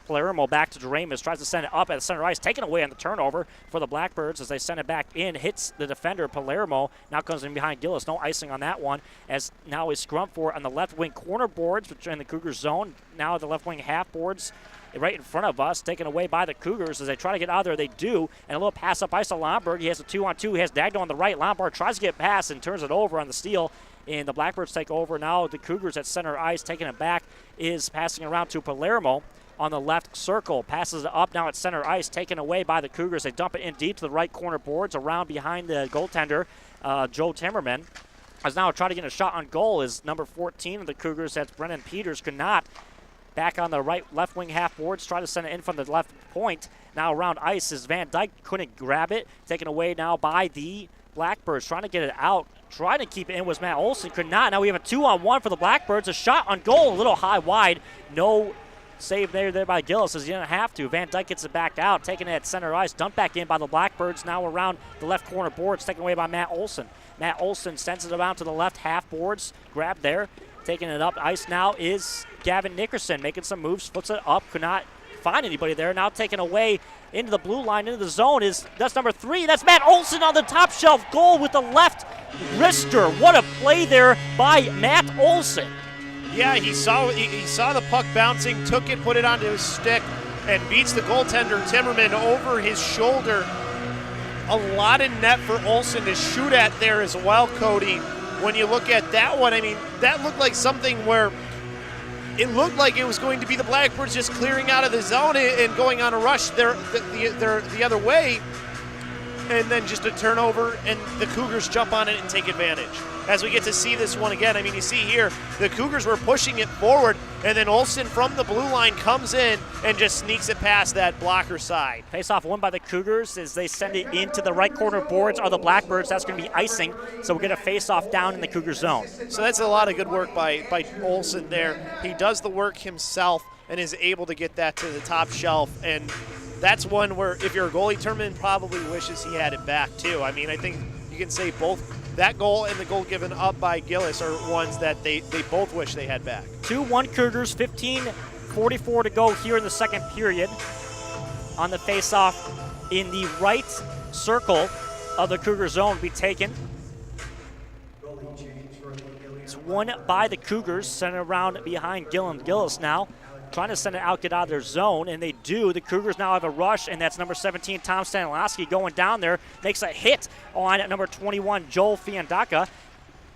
Palermo. Back to Doremus, tries to send it up at the center ice, taken away on the turnover for the Blackbirds as they send it back in, hits the defender Palermo, now comes in behind Gillis. No icing on that one, as now is scrum for on the left wing corner boards, which are in the Cougars zone. Now the left wing half boards right in front of us, taken away by the Cougars as they try to get out of there. They do, and a little pass up ice to Lombard. He has a 2-on-2. He has Dagno on the right. Lombard tries to get past and turns it over on the steal, and the Blackbirds take over. Now the Cougars at center ice, taking it back, is passing around to Palermo on the left circle. Passes it up now at center ice, taken away by the Cougars. They dump it in deep to the right corner boards, around behind the goaltender, Joe Timmerman. As now trying to get a shot on goal is number 14 of the Cougars. That's Brennan Peters. Could not. Back on the right left wing half boards, try to send it in from the left point. Now around ice is Van Dyke. Couldn't grab it. Taken away now by the Blackbirds. Trying to get it out. Trying to keep it in was Matt Olson. Could not. Now we have a 2-on-1 for the Blackbirds. A shot on goal. A little high wide. No save there by Gillis as he didn't have to. Van Dyke gets it back out. Taking it at center ice. Dumped back in by the Blackbirds. Now around the left corner boards. Taken away by Matt Olson. Matt Olson sends it around to the left half boards. Grab there. Taking it up ice now is Gavin Nickerson, making some moves, flips it up, could not find anybody there. Now taken away into the blue line, into the zone that's number 3. That's Matt Olson on the top shelf goal with the left wrister. What a play there by Matt Olson. Yeah, he saw the puck bouncing, took it, put it onto his stick, and beats the goaltender Timmerman over his shoulder. A lot in net for Olson to shoot at there as well, Cody. When you look at that one, I mean, that looked like something where it looked like it was going to be the Blackbirds just clearing out of the zone and going on a rush the other way, and then just a turnover, and the Cougars jump on it and take advantage. As we get to see this one again, I mean, you see here, the Cougars were pushing it forward, and then Olsen from the blue line comes in and just sneaks it past that blocker side. Face-off won by the Cougars as they send it into the right corner boards of the Blackbirds. That's going to be icing, so we're going to face-off down in the Cougar zone. So that's a lot of good work by Olsen there. He does the work himself and is able to get that to the top shelf, and that's one where if you're a goalie, Turman probably wishes he had it back too. I mean, I think you can say both that goal and the goal given up by Gillis are ones that they both wish they had back. 2-1 Cougars, 15:44 to go here in the second period. On the face-off in the right circle of the Cougar zone be taken. It's won by the Cougars, sent around behind Gillis now. Trying to send it out, get out of their zone, and they do. The Cougars now have a rush, and that's number 17, Tom Stanislawski, going down there. Makes a hit on number 21, Joel Fiandaca.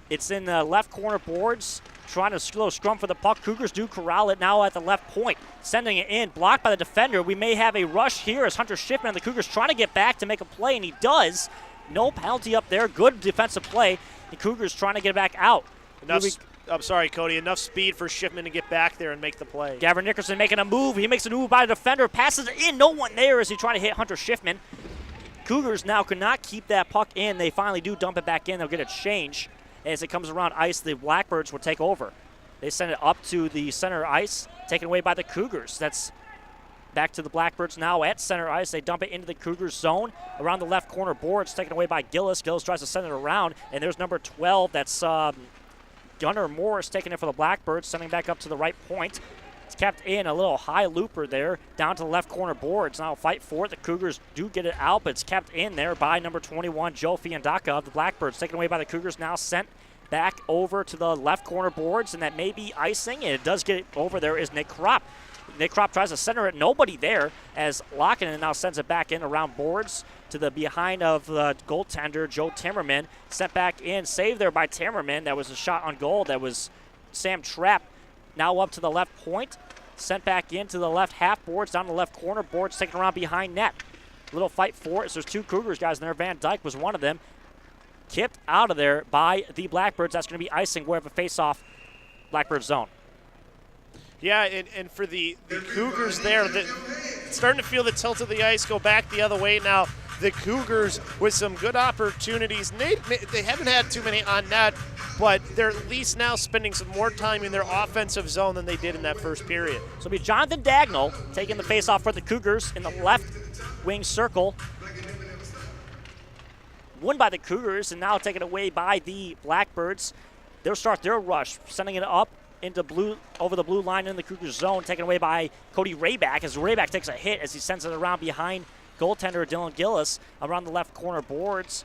It's in the left corner boards, trying to slow scrum for the puck. Cougars do corral it now at the left point. Sending it in, blocked by the defender. We may have a rush here as Hunter Schiffman and the Cougars trying to get back to make a play, and he does. No penalty up there. Good defensive play. The Cougars trying to get back out. I'm sorry, Cody. Enough speed for Schiffman to get back there and make the play. Gavin Nickerson making a move. He makes a move by the defender. Passes it in. No one there as he trying to hit Hunter Schiffman. Cougars now could not keep that puck in. They finally do dump it back in. They'll get a change. As it comes around ice, the Blackbirds will take over. They send it up to the center ice, taken away by the Cougars. That's back to the Blackbirds now at center ice. They dump it into the Cougars zone. Around the left corner boards, taken away by Gillis. Gillis tries to send it around, and there's number 12. That's Gunnar Morris taking it for the Blackbirds, sending back up to the right point. It's kept in, a little high looper there, down to the left corner boards. Now fight for it. The Cougars do get it out, but it's kept in there by number 21, Joe Fiandaca of the Blackbirds. Taken away by the Cougars, now sent back over to the left corner boards, and that may be icing, and it does get it over there is Nick Kropp. Nick Kropp tries to center it, nobody there, as Lockinen now sends it back in around boards to the behind of the goaltender, Joe Timmerman. Sent back in, saved there by Timmerman. That was a shot on goal. That was Sam Trapp. Now up to the left point. Sent back into the left half boards, down the left corner boards, taken around behind net. Little fight for it. So there's two Cougars guys in there. Van Dyke was one of them. Kicked out of there by the Blackbirds. That's going to be icing. We have a face-off Blackbird zone. Yeah, and for the Cougars there, starting to feel the tilt of the ice go back the other way now. The Cougars with some good opportunities. They haven't had too many on net, but they're at least now spending some more time in their offensive zone than they did in that first period. So it'll be Jonathan Dagnall taking the face-off for the Cougars in the left wing circle. Won by the Cougars and now taken away by the Blackbirds. They'll start their rush, sending it up over the blue line in the Cougars zone, taken away by Cody Rayback as Rayback takes a hit as he sends it around behind goaltender Dylan Gillis around the left corner boards.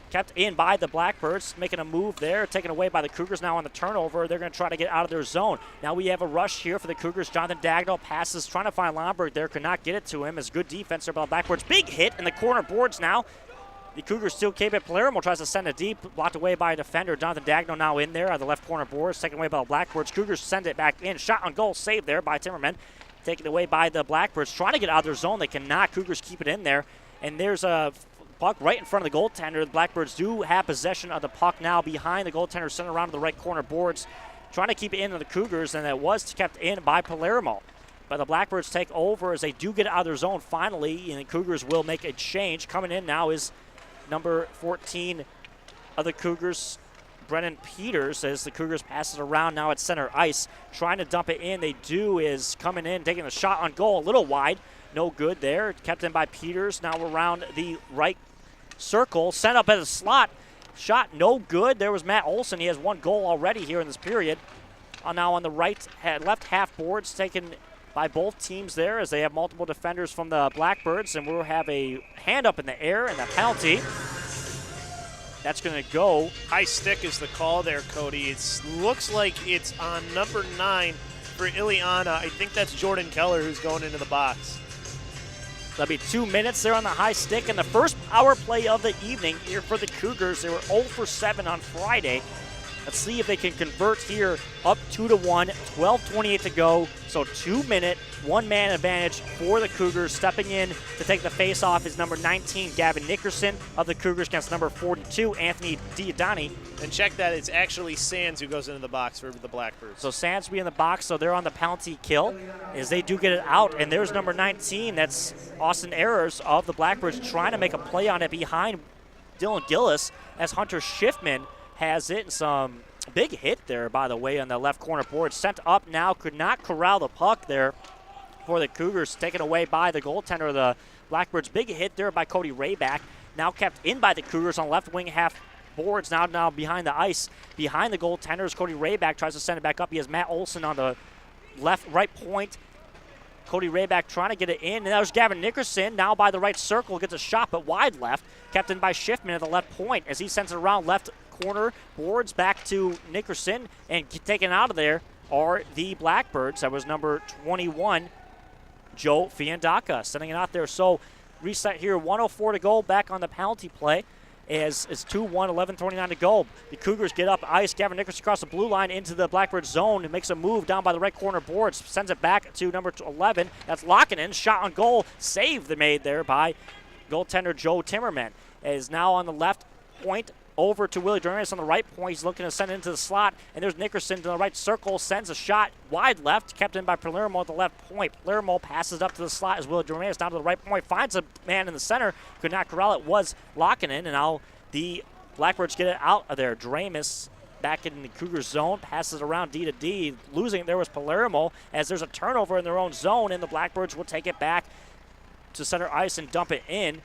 Kept in by the Blackbirds, making a move there, taken away by the Cougars now on the turnover. They're going to try to get out of their zone. Now we have a rush here for the Cougars. Jonathan Dagnall passes, trying to find Lomberg there, could not get it to him. As good defense there by the Blackbirds. Big hit in the corner boards now. The Cougars still keep it. Palermo tries to send it deep, blocked away by a defender. Jonathan Dagnall now in there on the left corner boards, taken away by the Blackbirds. Cougars send it back in. Shot on goal, saved there by Timmerman. Taken away by the Blackbirds, trying to get out of their zone. They cannot. Cougars keep it in there. And there's a puck right in front of the goaltender. The Blackbirds do have possession of the puck now behind the goaltender, sent around to the right corner boards, trying to keep it in on the Cougars, and it was kept in by Palermo. But the Blackbirds take over as they do get out of their zone finally, and the Cougars will make a change. Coming in now is number 14 of the Cougars, Brennan Peters, as the Cougars pass it around now at center ice, trying to dump it in. They do is coming in, taking a shot on goal, a little wide. No good there. Kept in by Peters. Now around the right circle, sent up at the slot. Shot no good. There was Matt Olson. He has one goal already here in this period. Now on the left half boards, taken by both teams there as they have multiple defenders from the Blackbirds, and we'll have a hand up in the air and the penalty. That's going to go. High stick is the call there, Cody. It looks like it's on number 9 for Illiana. I think that's Jordan Keller who's going into the box. That'll be 2 minutes there on the high stick, and the first power play of the evening here for the Cougars. They were 0 for 7 on Friday. Let's see if they can convert here, up 2-1, 12:28 to go. So 2 minute, one-man advantage for the Cougars. Stepping in to take the face-off is number 19, Gavin Nickerson of the Cougars against number 42, Anthony Diodani. And check that, it's actually Sands who goes into the box for the Blackbirds. So Sands will be in the box, so they're on the penalty kill as they do get it out. And there's number 19, that's Austin Ayers of the Blackbirds, trying to make a play on it behind Dylan Gillis as Hunter Schiffman has it. Some big hit there, by the way, on the left corner board. Sent up now, could not corral the puck there for the Cougars, taken away by the goaltender of the Blackbirds. Big hit there by Cody Rayback. Now kept in by the Cougars on left wing half boards, now behind the ice. Behind the goaltenders, Cody Rayback tries to send it back up. He has Matt Olson on the right point. Cody Rayback trying to get it in, and that was Gavin Nickerson, now by the right circle, gets a shot, but wide left. Kept in by Schiffman at the left point as he sends it around left corner boards back to Nickerson, and taken out of there are the Blackbirds. That was number 21, Joe Fiandaca, sending it out there. So reset here, 1:04 to go, back on the penalty play as it's 2-1, 11:29 to go. The Cougars get up ice. Gavin Nickerson across the blue line into the Blackbird zone and makes a move down by the right corner boards, sends it back to number 11. That's Lockinen, shot on goal, save made there by goaltender Joe Timmerman. Is now on the left point, over to Willie Duranis on the right point. He's looking to send it into the slot, and there's Nickerson to the right circle, sends a shot wide left, kept in by Palermo at the left point. Palermo passes up to the slot as Willie Duranis down to the right point, finds a man in the center, could not corral it, was Lockinen, and now the Blackbirds get it out of there. Duranis back in the Cougars zone, passes around D to D. Losing there was Palermo as there's a turnover in their own zone, and the Blackbirds will take it back to center ice and dump it in.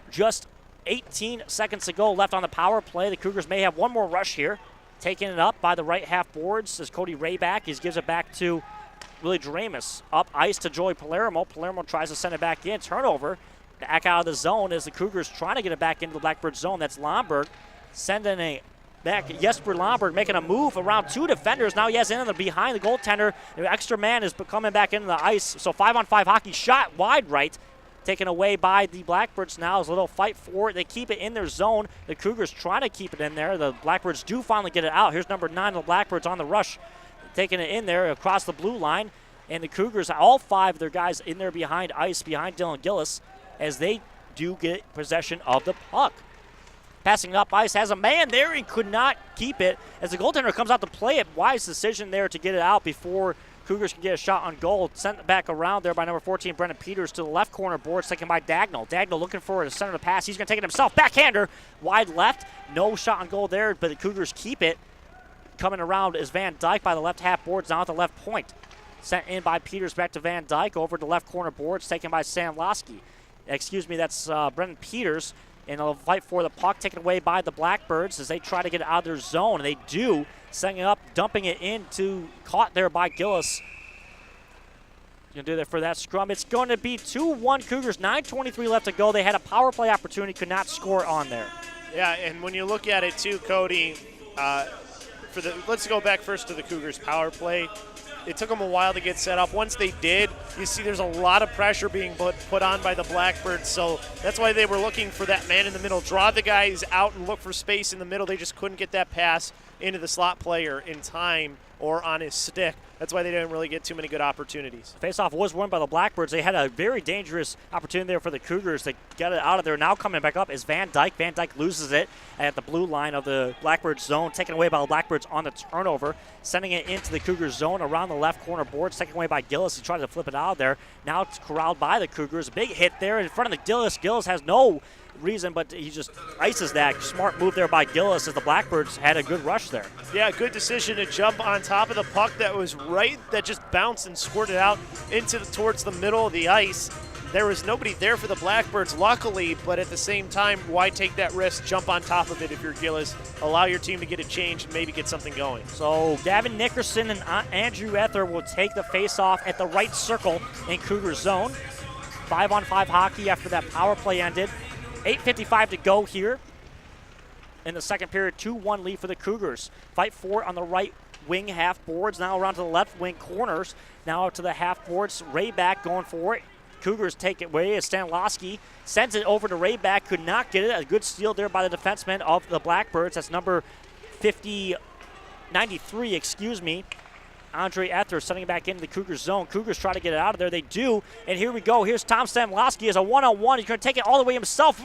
Just 18 seconds to go left on the power play. The Cougars may have one more rush here. Taking it up by the right half boards as Cody Rayback. He gives it back to Willie Duramis. Up ice to Joey Palermo. Palermo tries to send it back in. Turnover. Back out of the zone as the Cougars trying to get it back into the Blackbird zone. That's Lomberg sending it back. Jesper Lomberg making a move around 2 defenders. Now he has in behind the goaltender. The extra man is coming back into the ice. So 5-on-5 hockey, shot wide right. Taken away by the Blackbirds now. As a little fight for it. They keep it in their zone. The Cougars trying to keep it in there. The Blackbirds do finally get it out. Here's number 9 of the Blackbirds on the rush. Taking it in there across the blue line. And the Cougars, all 5 of their guys in there behind ice, behind Dylan Gillis, as they do get possession of the puck. Passing up ice, has a man there and could not keep it. As the goaltender comes out to play it, wise decision there to get it out before Cougars can get a shot on goal. Sent back around there by number 14, Brendan Peters, to the left corner boards, taken by Dagnall. Dagnall looking for a center of the pass. He's going to take it himself. Backhander, wide left. No shot on goal there, but the Cougars keep it. Coming around is Van Dyke by the left half boards, now at the left point. Sent in by Peters back to Van Dyke, over to left corner boards, taken by Sam Lasky. Excuse me, that's Brendan Peters. And they'll fight for the puck, taken away by the Blackbirds as they try to get out of their zone. And they do, setting it up, dumping it into, caught there by Gillis. Going to do that for that scrum. It's going to be 2-1 Cougars, 9:23 left to go. They had a power play opportunity, could not score on there. Yeah, and when you look at it too, Cody, let's go back first to the Cougars power play. It took them a while to get set up. Once they did, you see there's a lot of pressure being put on by the Blackbirds, so that's why they were looking for that man in the middle. Draw the guys out and look for space in the middle. They just couldn't get that pass into the slot player in time or on his stick. That's why they didn't really get too many good opportunities. Faceoff was won by the Blackbirds. They had a very dangerous opportunity there for the Cougars to get it out of there. Now coming back up is Van Dyke. Van Dyke loses it at the blue line of the Blackbirds zone, taken away by the Blackbirds on the turnover, sending it into the Cougars zone around the left corner boards, taken away by Gillis. He tried to flip it out of there. Now it's corralled by the Cougars. Big hit there in front of the Gillis. Gillis has no reason, but he just ices that. Smart move there by Gillis as the Blackbirds had a good rush there. Yeah, good decision to jump on top of the puck that was that just bounced and squirted out towards the middle of the ice. There was nobody there for the Blackbirds, luckily, but at the same time, why take that risk? Jump on top of it if you're Gillis. Allow your team to get a change and maybe get something going. So Gavin Nickerson and Andrew Ether will take the face-off at the right circle in Cougar zone. 5-on-5 hockey after that power play ended. 8:55 to go here in the second period. 2-1 lead for the Cougars. Fight for it on the right wing half boards. Now around to the left wing corners. Now out to the half boards. Rayback going for it. Cougars take it away as Stanlowski sends it over to Rayback. Could not get it. A good steal there by the defenseman of the Blackbirds. That's number 93, excuse me. Andre Ether sending it back into the Cougars zone. Cougars try to get it out of there. They do. And here we go. Here's Tom Stanlowski as a one-on-one. He's going to take it all the way himself.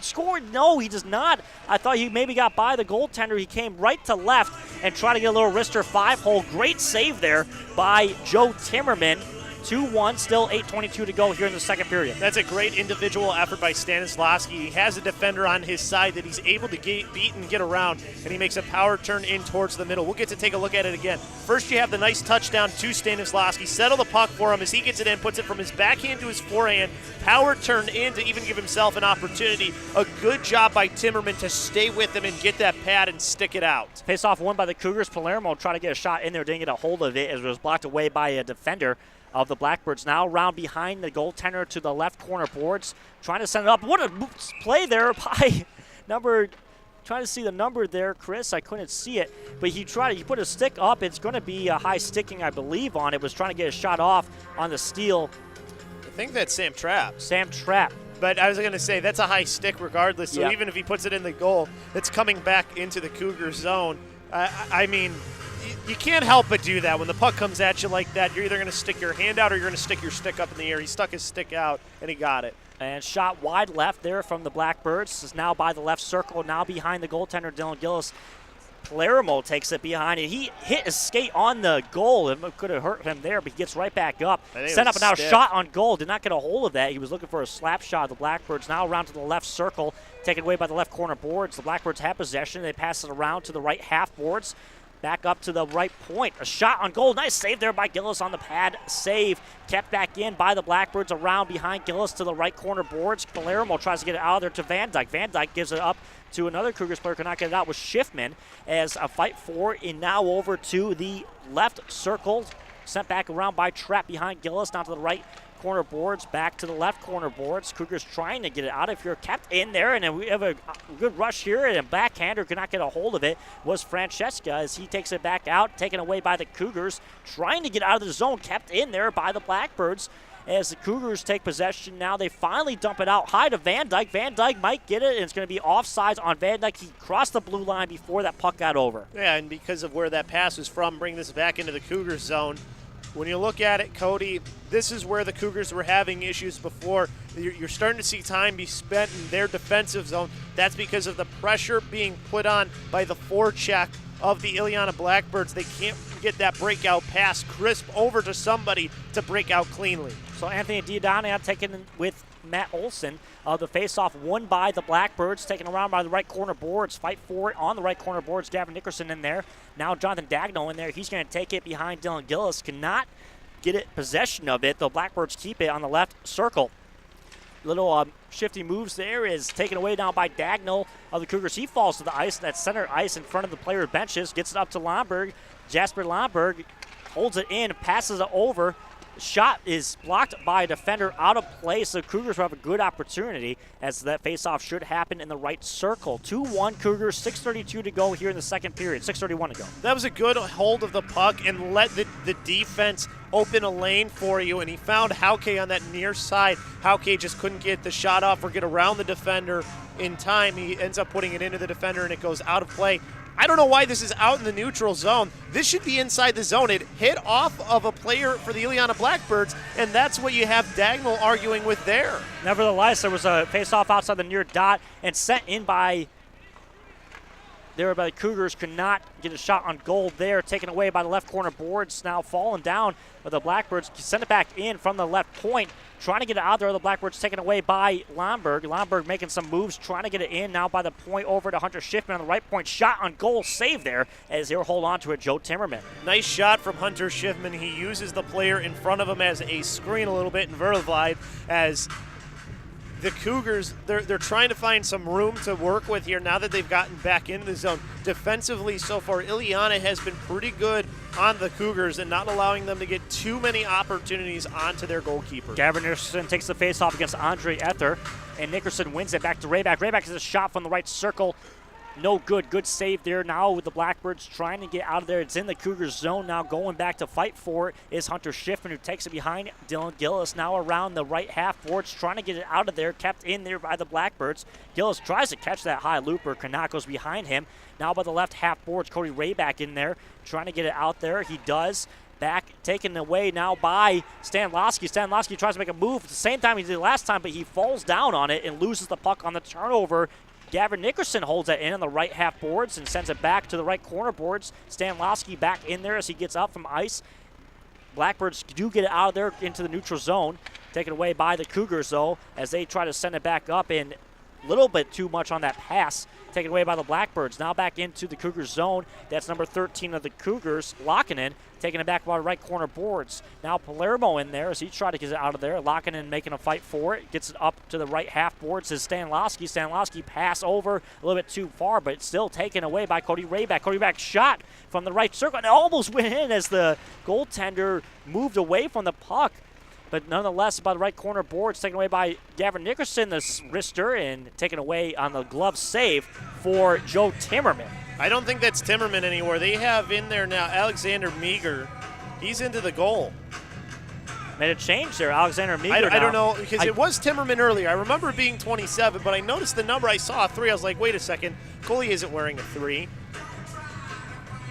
Scored? No, he does not. I thought he maybe got by the goaltender. He came right to left and tried to get a little wrister 5-hole. Great save there by Joe Timmerman. 2-1, still 8:22 to go here in the second period. That's a great individual effort by Stanislawski. He has a defender on his side that he's able to beat and get around, and he makes a power turn in towards the middle. We'll get to take a look at it again. First, you have the nice touchdown to Stanislawski. Settle the puck for him as he gets it in, puts it from his backhand to his forehand. Power turn in to even give himself an opportunity. A good job by Timmerman to stay with him and get that pad and stick it out. Face-off won by the Cougars. Palermo tried to get a shot in there, didn't get a hold of it as it was blocked away by a defender of the Blackbirds. Now round behind the goaltender to the left corner boards, trying to send it up. What a play there by trying to see the number there, Chris. I couldn't see it, but he put a stick up. It's going to be a high sticking, I believe, on it. Was trying to get a shot off on the steal. I think that's Sam Trapp. Sam Trapp. But I was going to say, that's a high stick regardless. So even if he puts it in the goal, it's coming back into the Cougar zone. I mean, you can't help but do that. When the puck comes at you like that, you're either going to stick your hand out or you're going to stick your stick up in the air. He stuck his stick out, and he got it. And shot wide left there from the Blackbirds. Is now by the left circle, now behind the goaltender, Dylan Gillis. Palermo takes it behind it. He hit his skate on the goal. It could have hurt him there, but he gets right back up. Sent up and now shot on goal. Did not get a hold of that. He was looking for a slap shot of the Blackbirds. Now around to the left circle, taken away by the left corner boards. The Blackbirds have possession. They pass it around to the right half boards. Back up to the right point. A shot on goal. Nice save there by Gillis on the pad. Save kept back in by the Blackbirds around behind Gillis to the right corner boards. Palermo tries to get it out of there to Van Dyke. Van Dyke gives it up to another Cougars player. Could not get it out with Schiffman as a fight for and now over to the left circle. Sent back around by Trapp behind Gillis. Down to the right corner boards, back to the left corner boards. Cougars trying to get it out of here, kept in there, and then we have a good rush here, and a backhander could not get a hold of it, was Francesca as he takes it back out, taken away by the Cougars, trying to get out of the zone, kept in there by the Blackbirds. As the Cougars take possession now, they finally dump it out high to Van Dyke. Van Dyke might get it, and it's going to be offsides on Van Dyke. He crossed the blue line before that puck got over. Yeah, and because of where that pass was from, bring this back into the Cougars zone. When you look at it, Cody, this is where the Cougars were having issues before. You're starting to see time be spent in their defensive zone. That's because of the pressure being put on by the forecheck of the Illiana Blackbirds. They can't get that breakout pass crisp over to somebody to break out cleanly. So Anthony Diodana taken with Matt Olson. The faceoff won by the Blackbirds, taken around by the right corner boards. Fight for it on the right corner boards. Gavin Nickerson in there. Now Jonathan Dagnall in there. He's going to take it behind Dylan Gillis. Cannot get it possession of it. The Blackbirds keep it on the left circle. little shifty moves there is taken away now by Dagnall of the Cougars. He falls to the ice, that center ice in front of the player benches, gets it up to Lomberg. Jasper Lomberg holds it in, passes it over. Shot is blocked by a defender out of play, so the Cougars will have a good opportunity as that faceoff should happen in the right circle. 2-1 Cougars, 6:32 to go here in the second period, 6:31 to go. That was a good hold of the puck and let the defense open a lane for you, and he found Hauke on that near side. Hauke just couldn't get the shot off or get around the defender in time. He ends up putting it into the defender, and it goes out of play. I don't know why this is out in the neutral zone. This should be inside the zone. It hit off of a player for the Illiana Blackbirds, and that's what you have Dagnall arguing with there. Nevertheless, there was a face-off outside the near dot and sent in by the Cougars. Could not get a shot on goal there. Taken away by the left corner boards. Now falling down, but the Blackbirds send it back in from the left point. Trying to get it out there. The Blackbirds taken away by Lomberg. Lomberg making some moves, trying to get it in now by the point over to Hunter Schiffman on the right point. Shot on goal, save there as they'll hold on to it, Joe Timmerman. Nice shot from Hunter Schiffman. He uses the player in front of him as a screen a little bit in Verlevide as the Cougars, they're trying to find some room to work with here now that they've gotten back into the zone. Defensively so far, Illiana has been pretty good on the Cougars and not allowing them to get too many opportunities onto their goalkeeper. Gavin Nickerson takes the face-off against Andre Ether, and Nickerson wins it back to Rayback. Rayback has a shot from the right circle. No good. Good save there now with the Blackbirds trying to get out of there. It's in the Cougars zone now. Going back to fight for it is Hunter Schiffman, who takes it behind Dylan Gillis. Now around the right half boards, trying to get it out of there. Kept in there by the Blackbirds. Gillis tries to catch that high looper. Kanakos behind him. Now by the left half boards, Cody Rayback in there, trying to get it out there. He does. Back taken away now by Stanlowski. Stanlowski tries to make a move at the same time he did last time, but he falls down on it and loses the puck on the turnover. Gavin Nickerson holds that in on the right half boards and sends it back to the right corner boards. Stanlowski back in there as he gets up from ice. Blackbirds do get it out of there into the neutral zone. Taken away by the Cougars, though, as they try to send it back up, and a little bit too much on that pass. Taken away by the Blackbirds. Now back into the Cougars zone. That's number 13 of the Cougars, Lockinen, taking it back by the right corner boards. Now Palermo in there as he tries to get it out of there. Lockinen making a fight for it. Gets it up to the right half boards is Stanlowski. Stanlowski pass over a little bit too far, but it's still taken away by Cody Rayback. Cody Rayback shot from the right circle and it almost went in as the goaltender moved away from the puck. But nonetheless, by the right corner boards, taken away by Gavin Nickerson, the wrister, and taken away on the glove save for Joe Timmerman. I don't think that's Timmerman anymore. They have in there now Alexander Meager. He's into the goal. Made a change there, Alexander Meager. I don't know, because it was Timmerman earlier. I remember it being 27, but I noticed the number. I saw a 3. I was like, wait a second. Goalie isn't wearing a 3.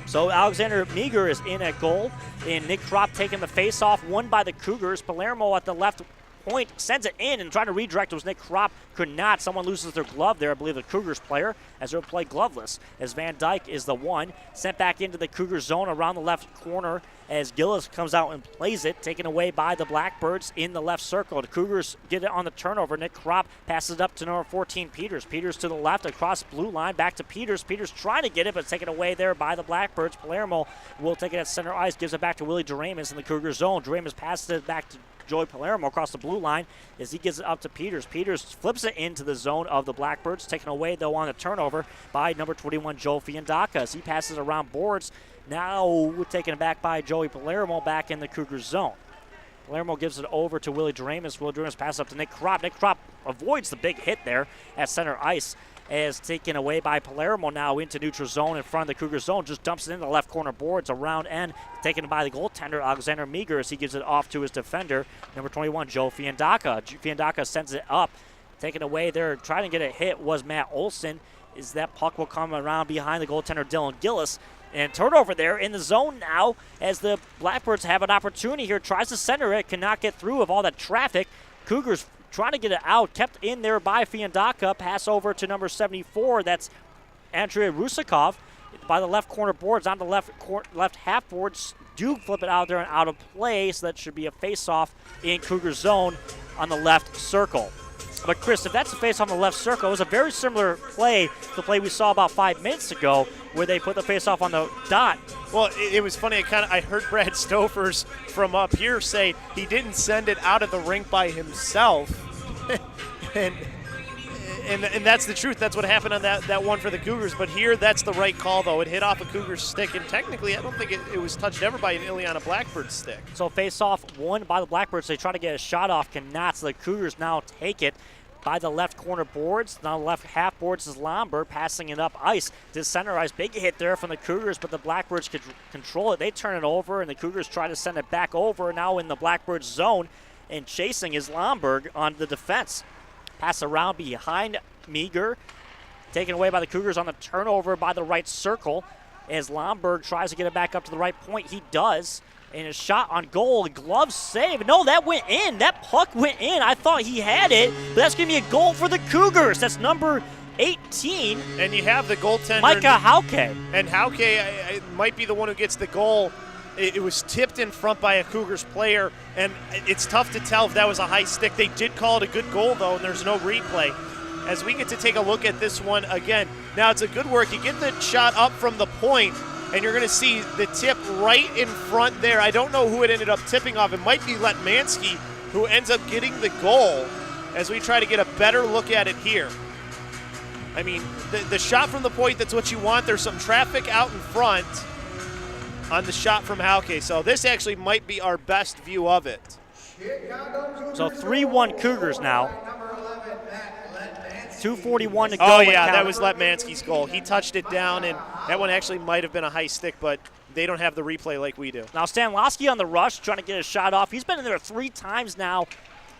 So Alexander Meager is in at goal, and Nick Kropp taking the face-off, won by the Cougars. Palermo at the left point sends it in and trying to redirect. It was Nick Kropp, could not. Someone loses their glove there, I believe the Cougars player, as they'll play gloveless. As Van Dyke is the one, sent back into the Cougars zone around the left corner as Gillis comes out and plays it, taken away by the Blackbirds in the left circle. The Cougars get it on the turnover. Nick Kropp passes it up to number 14, Peters. Peters to the left, across blue line, back to Peters. Peters trying to get it, but taken away there by the Blackbirds. Palermo will take it at center ice, gives it back to Willie Doremus in the Cougars zone. Doremus passes it back to Joey Palermo across the blue line as he gives it up to Peters. Peters flips it into the zone of the Blackbirds, taken away, though, on the turnover by number 21, Joe Fiandaca, as he passes around boards. Now taken back by Joey Palermo back in the Cougars zone. Palermo gives it over to Willie Doremus. Willie Doremus passes up to Nick Kropp. Nick Kropp avoids the big hit there at center ice as taken away by Palermo now into neutral zone in front of the Cougars zone. Just dumps it into the left corner boards around end, taken by the goaltender, Alexander Meager, as he gives it off to his defender, number 21, Joe Fiandaca. Fiandaca sends it up. Taken away there, trying to get a hit was Matt Olson. Is that puck will come around behind the goaltender, Dylan Gillis. And turnover there in the zone now as the Blackbirds have an opportunity here. Tries to center it, cannot get through of all that traffic. Cougars trying to get it out, kept in there by Fiandaca. Pass over to number 74, that's Andrei Rusakov. By the left corner boards, on the left half boards, do flip it out there and out of play, so that should be a face-off in Cougar zone on the left circle. But Chris, if that's a face on the left circle, it was a very similar play to the play we saw about 5 minutes ago where they put the face-off on the dot. Well, it was funny. I heard Brad Stofers from up here say he didn't send it out of the rink by himself. and that's the truth. That's what happened on that one for the Cougars. But here, that's the right call, though. It hit off a Cougars stick, and technically, I don't think it was touched ever by an Illiana Blackbird stick. So face-off won by the Blackbirds. They try to get a shot off, cannot. So the Cougars now take it by the left corner boards. Now the left half boards is Lombard passing it up ice to center ice. Big hit there from the Cougars, but the Blackbirds could control it. They turn it over, and the Cougars try to send it back over. Now in the Blackbirds zone, and chasing is Lombard on the defense. Pass around behind Meager. Taken away by the Cougars on the turnover by the right circle. As Lombard tries to get it back up to the right point, he does. And a shot on goal, glove save. No, that went in. That puck went in. I thought he had it, but that's going to be a goal for the Cougars. That's number 18. And you have the goaltender, Micah Hauke. And Hauke might be the one who gets the goal. It was tipped in front by a Cougars player, and it's tough to tell if that was a high stick. They did call it a good goal, though, and there's no replay. As we get to take a look at this one again. Now, it's a good work. You get the shot up from the point, and you're going to see the tip right in front there. I don't know who it ended up tipping off. It might be Letmansky, who ends up getting the goal, as we try to get a better look at it here. I mean, the shot from the point, that's what you want. There's some traffic out in front on the shot from Hauke. So this actually might be our best view of it. So 3-1 Cougars now. 2:41 to go. Oh, yeah, that was Letmansky's goal. He touched it down, and that one actually might have been a high stick, but they don't have the replay like we do. Now Stanlowski on the rush, trying to get a shot off. He's been in there 3 times now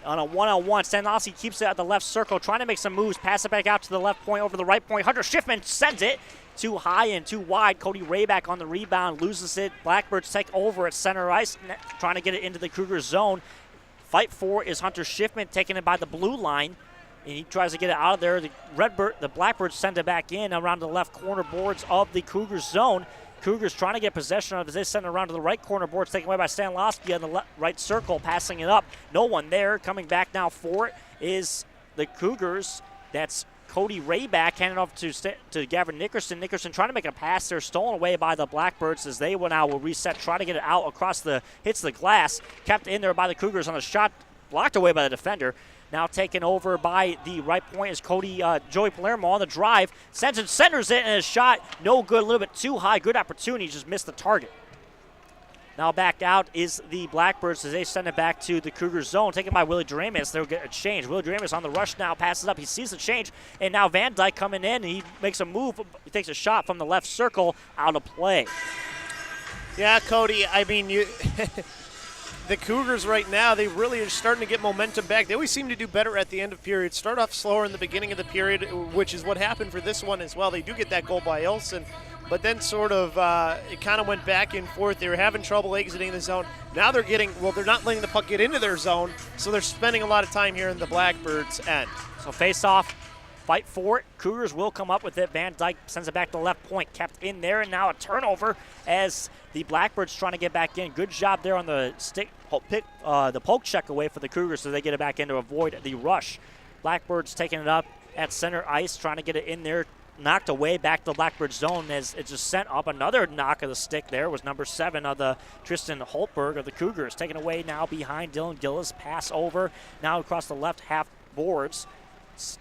on a one-on-one. Stanlowski keeps it at the left circle, trying to make some moves, pass it back out to the left point, over the right point. Hunter Schiffman sends it too high and too wide. Cody Rayback on the rebound, loses it. Blackbirds take over at center ice, trying to get it into the Cougars zone. Fight for is Hunter Schiffman, taking it by the blue line. And he tries to get it out of there. The Blackbirds send it back in around the left corner boards of the Cougars zone. Cougars trying to get possession of it as they send it around to the right corner boards, taken away by Stanlowski on the right circle, passing it up. No one there. Coming back now for it is the Cougars. That's Cody Rayback handing off to Gavin Nickerson. Nickerson trying to make a pass there, stolen away by the Blackbirds as they will reset, try to get it out across hits the glass. Kept in there by the Cougars on the shot, blocked away by the defender. Now taken over by the right point is Joey Palermo on the drive. Sends and centers it, and a shot no good, a little bit too high. Good opportunity, just missed the target. Now back out is the Blackbirds as they send it back to the Cougars zone, taken by Willie Doremus. They'll get a change. Willie Doremus on the rush now, passes up. He sees the change, and now Van Dyke coming in, and he makes a move. He takes a shot from the left circle, out of play. Yeah, Cody, I mean, the Cougars right now, they really are starting to get momentum back. They always seem to do better at the end of periods. Start off slower in the beginning of the period, which is what happened for this one as well. They do get that goal by Ilson, but then sort of it kind of went back and forth. They were having trouble exiting the zone. Now they're they're not letting the puck get into their zone, so they're spending a lot of time here in the Blackbirds' end. So face off, fight for it. Cougars will come up with it. Van Dyke sends it back to the left point, kept in there, and now a turnover as the Blackbirds trying to get back in. Good job there on the the poke check away for the Cougars so they get it back in to avoid the rush. Blackbirds taking it up at center ice, trying to get it in there. Knocked away back to the Blackbird zone as it just sent up. Another knock of the stick there was number 7 of the Tristan Holtberg of the Cougars. Taken away now behind Dylan Gillis. Pass over now across the left half boards.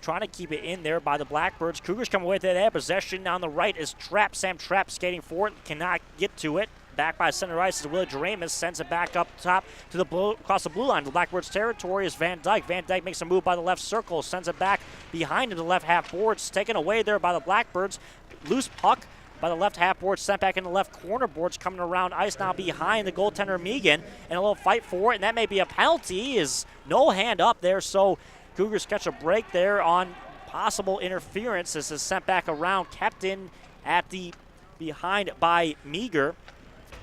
Trying to keep it in there by the Blackbirds. Cougars come away with that possession. On the right is Trapp. Sam Trapp skating for it. Cannot get to it. Back by center ice is Willie Doremus. Sends it back up top to across the blue line. The Blackbirds' territory is Van Dyke. Van Dyke makes a move by the left circle. Sends it back behind him to the left half boards. Taken away there by the Blackbirds. Loose puck by the left half boards. Sent back in the left corner boards. Coming around ice now behind the goaltender Megan. And a little fight for it. And that may be a penalty. Is no hand up there. So Cougars catch a break there on possible interference. This is sent back around. Kept in at the behind by Meager.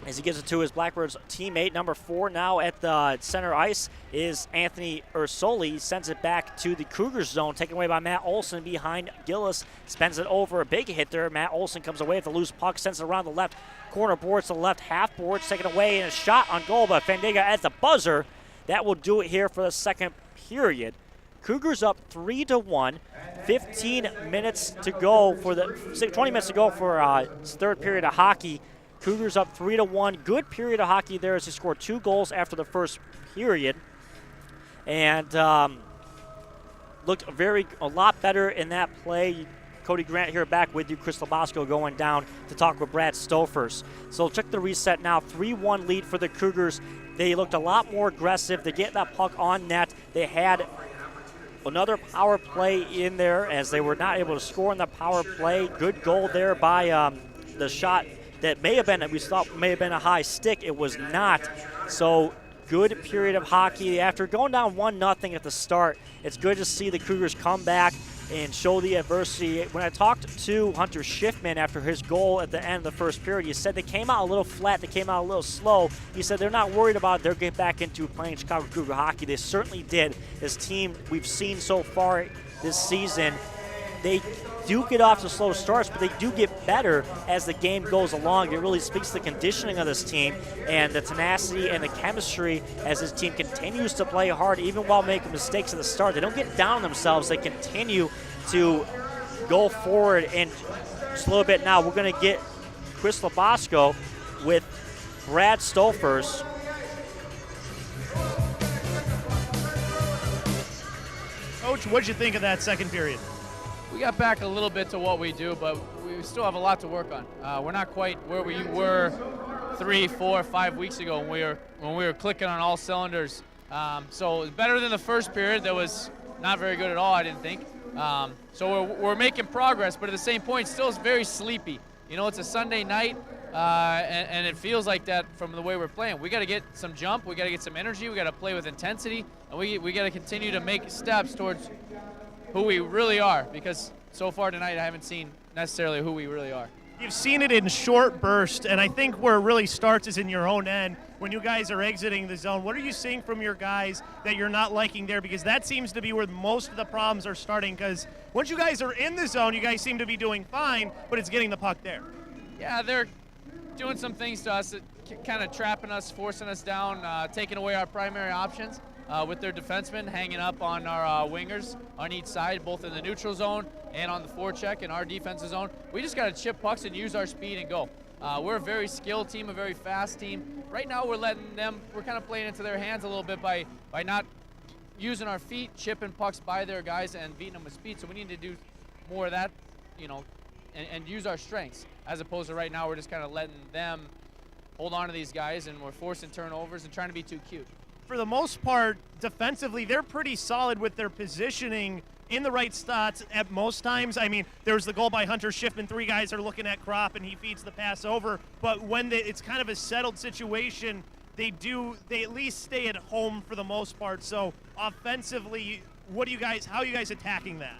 As he gives it to his Blackbirds teammate, number 4 now at the center ice is Anthony Ursoli. He sends it back to the Cougars zone, taken away by Matt Olson behind Gillis. Spends it over, a big hit there. Matt Olson comes away with the loose puck, sends it around the left corner boards to the left half boards, taken away, and a shot on goal by Fandiga at the buzzer. That will do it here for the second period. Cougars up 3-1. 15 minutes to go 20 minutes to go for third period of hockey. Cougars up 3-1. Good period of hockey there as they scored 2 goals after the first period. And looked a lot better in that play. Cody Grant here back with you. Chris Labosco going down to talk with Brad Stofers. So check the reset now. 3-1 lead for the Cougars. They looked a lot more aggressive. They get that puck on net. They had another power play in there as they were not able to score in the power play. Good goal there by the shot that we thought may have been a high stick. It was not. So good period of hockey. After going down 1-0 at the start, it's good to see the Cougars come back and show the adversity. When I talked to Hunter Schiffman after his goal at the end of the first period, he said they came out a little flat, they came out a little slow. He said they're not worried about it. They'll get back into playing Chicago Cougar hockey. They certainly did. This team we've seen so far this season, they do get off to slow starts, but they do get better as the game goes along. It really speaks to the conditioning of this team and the tenacity and the chemistry as this team continues to play hard, even while making mistakes at the start. They don't get down on themselves. They continue to go forward. And just a little bit now, we're going to get Chris Labosco with Brad Stofers. Coach, what did you think of that second period? We got back a little bit to what we do, but we still have a lot to work on. We're not quite where we were 3, 4, 5 weeks ago when we were clicking on all cylinders. So it's better than the first period. That was not very good at all, I didn't think. So we're making progress, but at the same point, still it's very sleepy. You know, it's a Sunday night, and it feels like that from the way we're playing. We got to get some jump. We got to get some energy. We got to play with intensity, and we got to continue to make steps towards who we really are, because so far tonight I haven't seen necessarily who we really are. You've seen it in short bursts, and I think where it really starts is in your own end. When you guys are exiting the zone, what are you seeing from your guys that you're not liking there? Because that seems to be where most of the problems are starting, because once you guys are in the zone, you guys seem to be doing fine, but it's getting the puck there. Yeah, they're doing some things to us, kind of trapping us, forcing us down, taking away our primary options. With their defensemen hanging up on our wingers on each side, both in the neutral zone and on the forecheck in our defensive zone. We just got to chip pucks and use our speed and go. We're a very skilled team, a very fast team. Right now we're kind of playing into their hands a little bit by not using our feet, chipping pucks by their guys and beating them with speed. So we need to do more of that, you know, and use our strengths, as opposed to right now we're just kind of letting them hold on to these guys and we're forcing turnovers and trying to be too cute. For the most part, defensively, they're pretty solid with their positioning in the right spots at most times. I mean, there's the goal by Hunter Schiffman. 3 guys are looking at Kropp, and he feeds the pass over. But when it's kind of a settled situation, they at least stay at home for the most part. So offensively, how are you guys attacking that?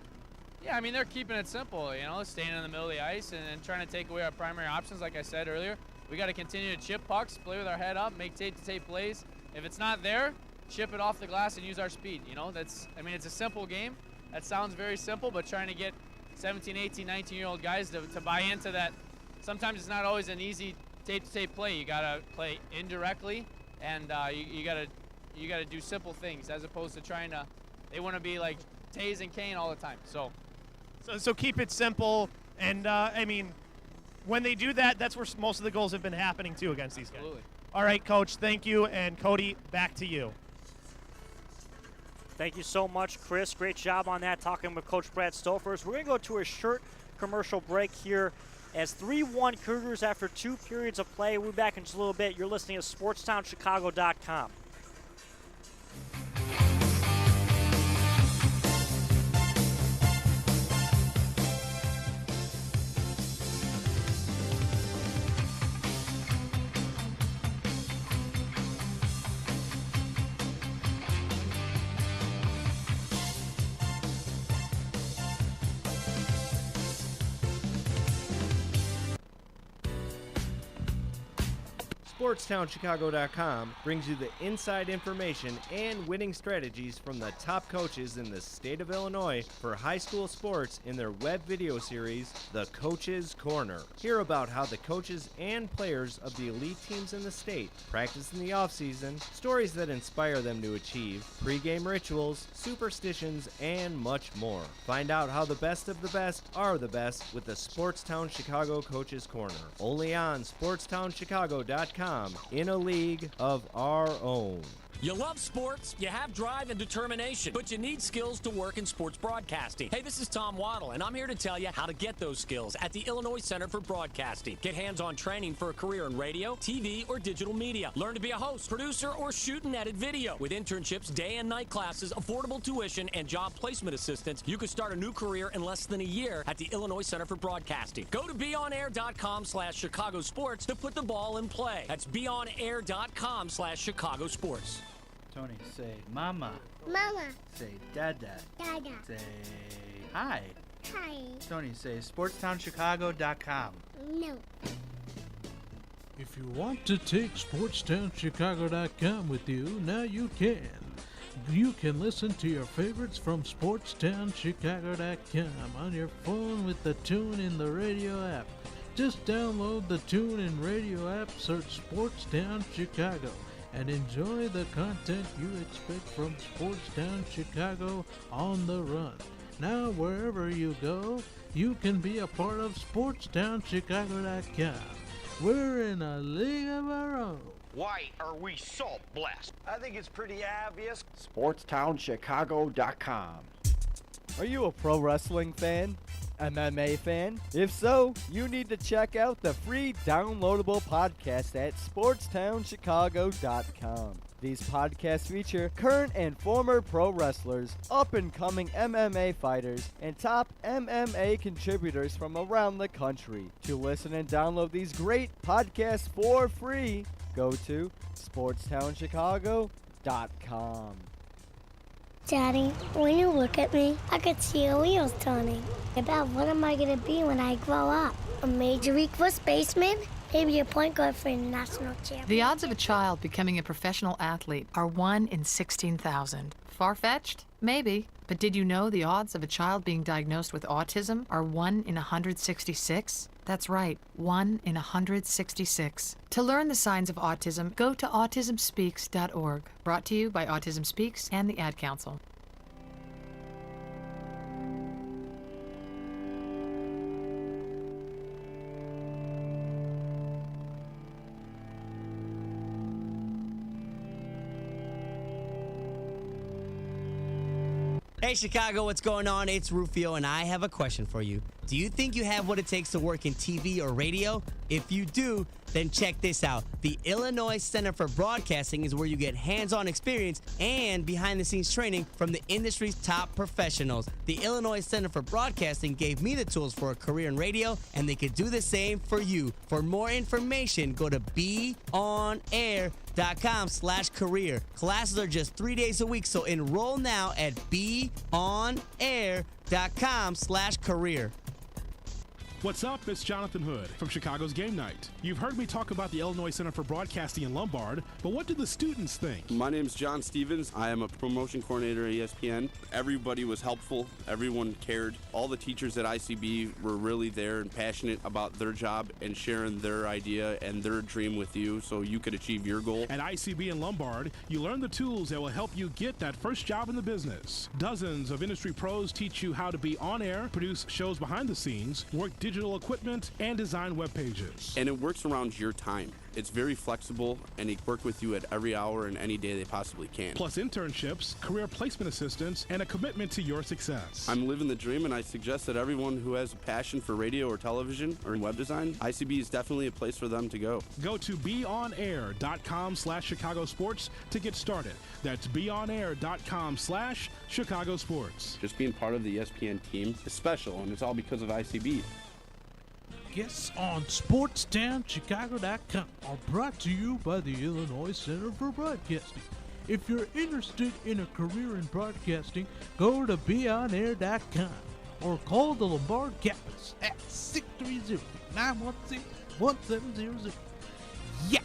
Yeah, I mean, they're keeping it simple, you know, staying in the middle of the ice and trying to take away our primary options, like I said earlier. We got to continue to chip pucks, play with our head up, make tape-to-tape plays. If it's not there, chip it off the glass and use our speed. You know, it's a simple game. That sounds very simple, but trying to get 17, 18, 19-year-old guys to buy into that, sometimes it's not always an easy tape-to-tape play. You got to play indirectly, and you got to do simple things as opposed to they want to be like Taze and Kane all the time. So keep it simple, and I mean, when they do that, that's where most of the goals have been happening too against these guys. Absolutely. All right, Coach, thank you. And Cody, back to you. Thank you so much, Chris. Great job on that, talking with Coach Brad Stofers. We're going to go to a short commercial break here as 3-1 Cougars after 2 periods of play. We'll be back in just a little bit. You're listening to SportsTownChicago.com. SportsTownChicago.com brings you the inside information and winning strategies from the top coaches in the state of Illinois for high school sports in their web video series, The Coach's Corner. Hear about how the coaches and players of the elite teams in the state practice in the offseason, stories that inspire them to achieve, pregame rituals, superstitions, and much more. Find out how the best of the best are the best with the Sportstown Chicago Coach's Corner. Only on SportsTownChicago.com. In a league of our own. You love sports, you have drive and determination, but you need skills to work in sports broadcasting. Hey, this is Tom Waddle, and I'm here to tell you how to get those skills at the Illinois Center for Broadcasting. Get hands-on training for a career in radio, TV, or digital media. Learn to be a host, producer, or shoot and edit video. With internships, day and night classes, affordable tuition, and job placement assistance, you can start a new career in less than a year at the Illinois Center for Broadcasting. Go to beonair.com/Chicago Sports to put the ball in play. That's beonair.com/Chicago Sports. Tony, say mama. Mama. Say dada. Dada. Say hi. Hi. Tony, say sportstownchicago.com. No. If you want to take SportsTownChicago.com with you, now you can. You can listen to your favorites from SportsTownChicago.com on your phone with the TuneIn the radio app. Just download the TuneIn radio app, search Sportstown Chicago, and enjoy the content you expect from Sportstown Chicago on the run. Now, wherever you go, you can be a part of SportsTownChicago.com. We're in a league of our own. Why are we so blessed? I think it's pretty obvious. SportsTownChicago.com. Are you a pro wrestling fan? MMA fan? If so, you need to check out the free downloadable podcast at SportsTownChicago.com. These podcasts feature current and former pro wrestlers, up-and-coming MMA fighters, and top MMA contributors from around the country. To listen and download these great podcasts for free, go to SportsTownChicago.com. Daddy, when you look at me, I could see your wheels turning. About what am I going to be when I grow up? A major league first baseman? Maybe a point guard for a national champion. The odds of a child becoming a professional athlete are 1 in 16,000. Far-fetched? Maybe. But did you know the odds of a child being diagnosed with autism are 1 in 166? That's right, 1 in 166. To learn the signs of autism, go to autismspeaks.org. Brought to you by Autism Speaks and the Ad Council. Hey Chicago, what's going on? It's Rufio, and I have a question for you. Do you think you have what it takes to work in TV or radio? If you do, then check this out. The Illinois Center for Broadcasting is where you get hands-on experience and behind-the-scenes training from the industry's top professionals. The Illinois Center for Broadcasting gave me the tools for a career in radio, and they could do the same for you. For more information, go to beonair.com/career. Classes are just 3 days a week, so enroll now at beonair.com/career. What's up? It's Jonathan Hood from Chicago's Game Night. You've heard me talk about the Illinois Center for Broadcasting in Lombard, but what do the students think? My name's John Stevens. I am a promotion coordinator at ESPN. Everybody was helpful. Everyone cared. All the teachers at ICB were really there and passionate about their job and sharing their idea and their dream with you so you could achieve your goal. At ICB in Lombard, you learn the tools that will help you get that first job in the business. Dozens of industry pros teach you how to be on air, produce shows behind the scenes, work digital equipment, and design web pages. And it works around your time. It's very flexible, and they work with you at every hour and any day they possibly can. Plus internships, career placement assistance, and a commitment to your success. I'm living the dream, and I suggest that everyone who has a passion for radio or television or web design, ICB is definitely a place for them to go. Go to beonair.com/Chicago Sports to get started. That's beonair.com/Chicago Sports. Just being part of the ESPN team is special, and it's all because of ICB. Guests on SportsTownChicago.com are brought to you by the Illinois Center for Broadcasting. If you're interested in a career in broadcasting, go to beonair.com or call the Lombard campus at 630-916-1700. Yeah!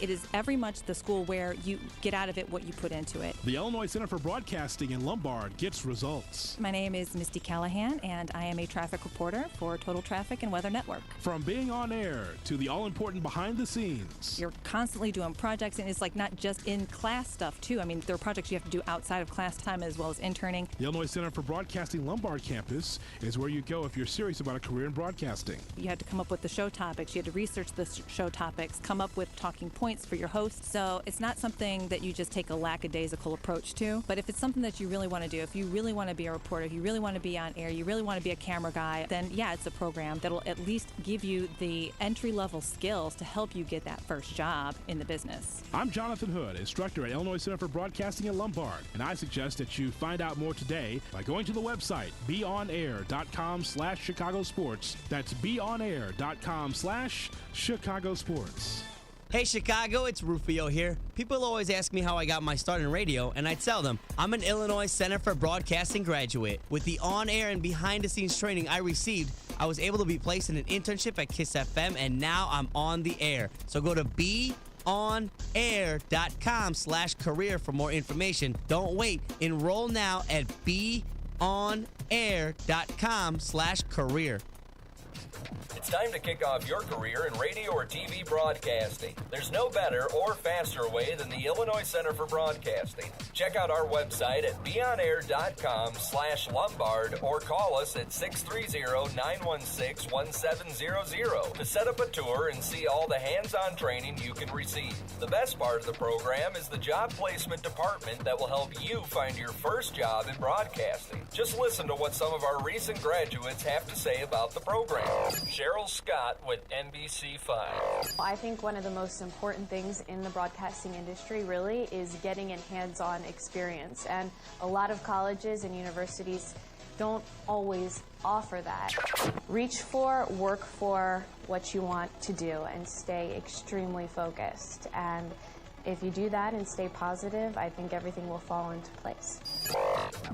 It is very much the school where you get out of it what you put into it. The Illinois Center for Broadcasting in Lombard gets results. My name is Misty Callahan, and I am a traffic reporter for Total Traffic and Weather Network. From being on air to the all-important behind the scenes. You're constantly doing projects, and it's like not just in class stuff, too. I mean, there are projects you have to do outside of class time as well as interning. The Illinois Center for Broadcasting Lombard campus is where you go if you're serious about a career in broadcasting. You had to come up with the show topics. You had to research the show topics, come up with talking points for your host. So it's not something that you just take a lackadaisical approach to. But if it's something that you really want to do, if you really want to be a reporter, if you really want to be on air, you really want to be a camera guy, then yeah, it's a program that'll at least give you the entry-level skills to help you get that first job in the business. I'm Jonathan Hood, instructor at Illinois Center for Broadcasting in Lombard, and I suggest that you find out more today by going to the website beonair.com/Chicago Sports. That's beonair.com/Chicago Sports. Hey Chicago, it's Rufio here. People always ask me how I got my start in radio, and I tell them I'm an Illinois Center for Broadcasting graduate. With the on-air and behind-the-scenes training I received, I was able to be placed in an internship at KISS FM, and now I'm on the air. So go to beonair.com/career for more information. Don't wait. Enroll now at beonair.com/career. It's time to kick off your career in radio or TV broadcasting. There's no better or faster way than the Illinois Center for Broadcasting. Check out our website at beonair.com/Lombard or call us at 630-916-1700 to set up a tour and see all the hands-on training you can receive. The best part of the program is the job placement department that will help you find your first job in broadcasting. Just listen to what some of our recent graduates have to say about the program. Cheryl Scott with NBC5. I think one of the most important things in the broadcasting industry really is getting a hands-on experience, and a lot of colleges and universities don't always offer that. Reach for, work for what you want to do, and stay extremely focused. And if you do that and stay positive, I think everything will fall into place.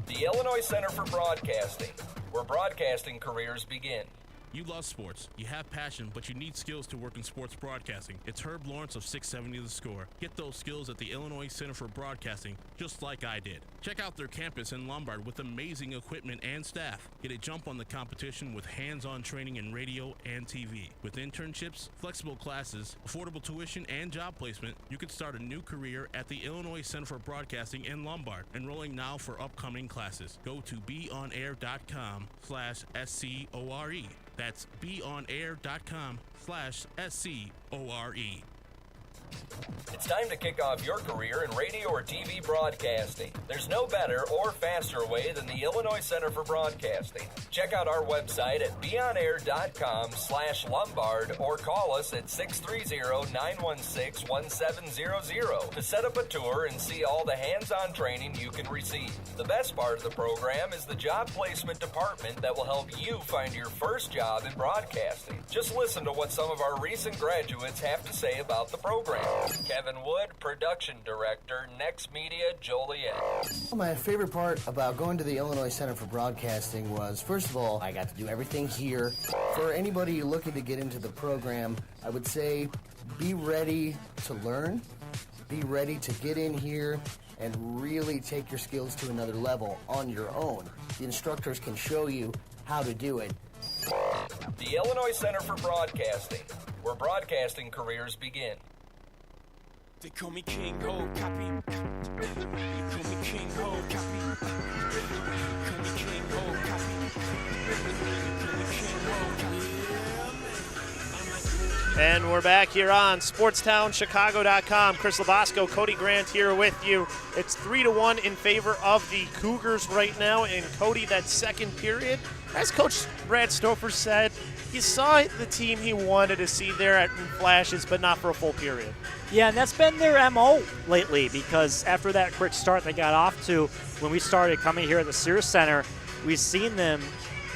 The Illinois Center for Broadcasting, where broadcasting careers begin. You love sports, you have passion, but you need skills to work in sports broadcasting. It's Herb Lawrence of 670 The Score. Get those skills at the Illinois Center for Broadcasting, just like I did. Check out their campus in Lombard with amazing equipment and staff. Get a jump on the competition with hands-on training in radio and TV. With internships, flexible classes, affordable tuition, and job placement, you can start a new career at the Illinois Center for Broadcasting in Lombard. Enrolling now for upcoming classes. Go to beonair.com/SCORE. That's beonair.com/SCORE. It's time to kick off your career in radio or TV broadcasting. There's no better or faster way than the Illinois Center for Broadcasting. Check out our website at beonair.com/Lombard or call us at 630-916-1700 to set up a tour and see all the hands-on training you can receive. The best part of the program is the job placement department that will help you find your first job in broadcasting. Just listen to what some of our recent graduates have to say about the program. Kevin Wood, Production Director, Next Media, Joliet. My favorite part about going to the Illinois Center for Broadcasting was, first of all, I got to do everything here. For anybody looking to get into the program, I would say be ready to learn, be ready to get in here and really take your skills to another level on your own. The instructors can show you how to do it. The Illinois Center for Broadcasting, where broadcasting careers begin. They call me King Ho, copy. They call me King Ho, copy. They call me King Ho, copy. They call me King Ho, copy. And we're back here on SportsTownChicago.com. Chris Labasco, Cody Grant here with you. It's 3-1 in favor of the Cougars right now. And Cody, that second period, as Coach Brad Stouffer said, he saw the team he wanted to see there in flashes, but not for a full period. Yeah, and that's been their MO lately, because after that quick start they got off to, when we started coming here at the Sears Center, we've seen them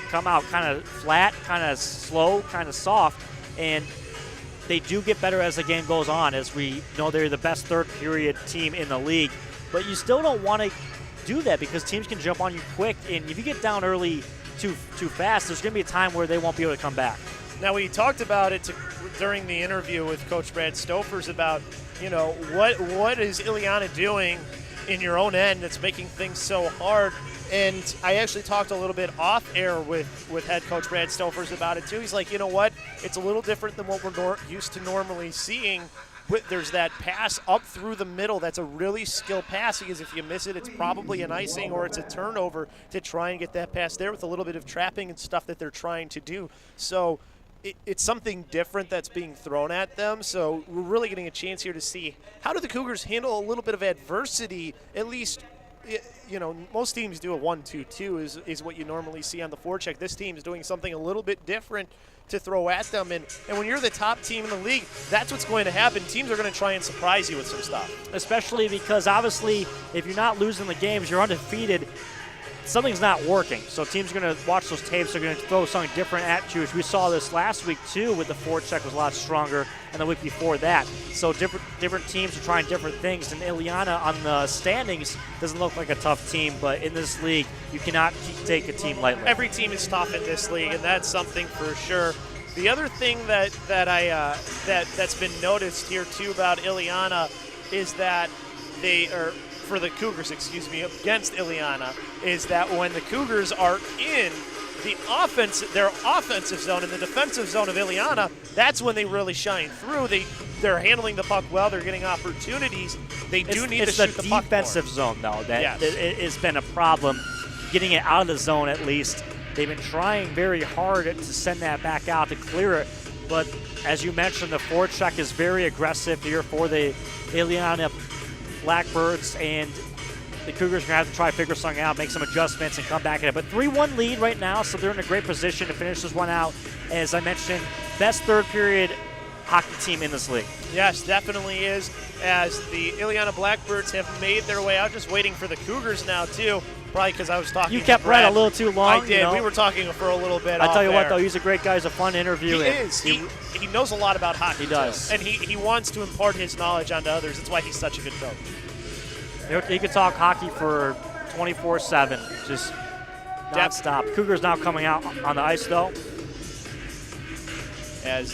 come out kind of flat, kind of slow, kind of soft, and they do get better as the game goes on. As we know, they're the best third period team in the league, but you still don't want to do that because teams can jump on you quick, and if you get down early too fast, there's going to be a time where they won't be able to come back. Now, we talked about it during the interview with Coach Brad Stouffer about what is Illiana doing in your own end that's making things so hard? And I actually talked a little bit off air with head coach Brad Stofers about it too. He's like, you know what? It's a little different than what we're used to normally seeing. There's that pass up through the middle. That's a really skilled pass because if you miss it, it's probably an icing or it's a turnover to try and get that pass there with a little bit of trapping and stuff that they're trying to do. So it's something different that's being thrown at them. So we're really getting a chance here to see how do the Cougars handle a little bit of adversity, at least. Most teams do a 1-2-2 is what you normally see on the forecheck. This team is doing something a little bit different to throw at them. And when you're the top team in the league, that's what's going to happen. Teams are going to try and surprise you with some stuff. Especially because, obviously, if you're not losing the games, you're undefeated, something's not working. So teams are going to watch those tapes. They're going to throw something different at you. We saw this last week, too, with the forecheck was a lot stronger, and the week before that. So different teams are trying different things. And Illiana on the standings doesn't look like a tough team, but in this league, you cannot take a team lightly. Every team is tough in this league, and that's something for sure. The other thing that's been noticed here, too, about Illiana is that for the Cougars, against Illiana, is that when the Cougars are in their offensive zone and the defensive zone of Illiana, that's when they really shine through. They're handling the puck well. They're getting opportunities. They do need to shoot the puck more. It's the defensive zone, though, that it has been a problem. Getting it out of the zone, at least. They've been trying very hard to send that back out to clear it. But as you mentioned, the forecheck is very aggressive here for the Illiana Blackbirds, and the Cougars are going to have to try to figure something out, make some adjustments, and come back at it. But 3-1 lead right now, so they're in a great position to finish this one out. As I mentioned, best third period hockey team in this league. Yes, definitely is, as the Illiana Blackbirds have made their way out, just waiting for the Cougars now, too. Probably because I was talking You kept Brad a little too long. I did. We were talking for a little bit. I tell you what, though, he's a great guy. He's a fun interview. He is. He knows a lot about hockey. He does. Too. And he wants to impart his knowledge onto others. That's why he's such a good coach. He could talk hockey for 24/7, just non-stop. Cougars now coming out on the ice, though. As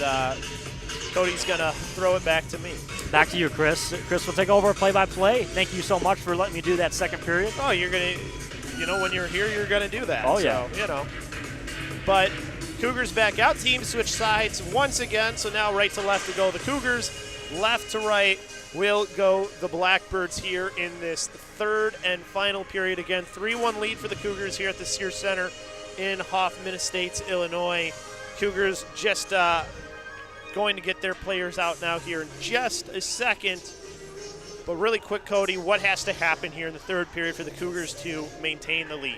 Cody's going to throw it back to me. Back to you, Chris. Chris will take over play-by-play. Thank you so much for letting me do that second period. Oh, you're going to, when you're here, you're going to do that. Oh, yeah. So, But Cougars back out. Team switch sides once again. So now right to left to go the Cougars. Left to right will go the Blackbirds here in this third and final period. Again, 3-1 lead for the Cougars here at the Sears Center in Hoffman Estates, Illinois. Cougars just going to get their players out now here in just a second. But really quick, Cody, what has to happen here in the third period for the Cougars to maintain the lead?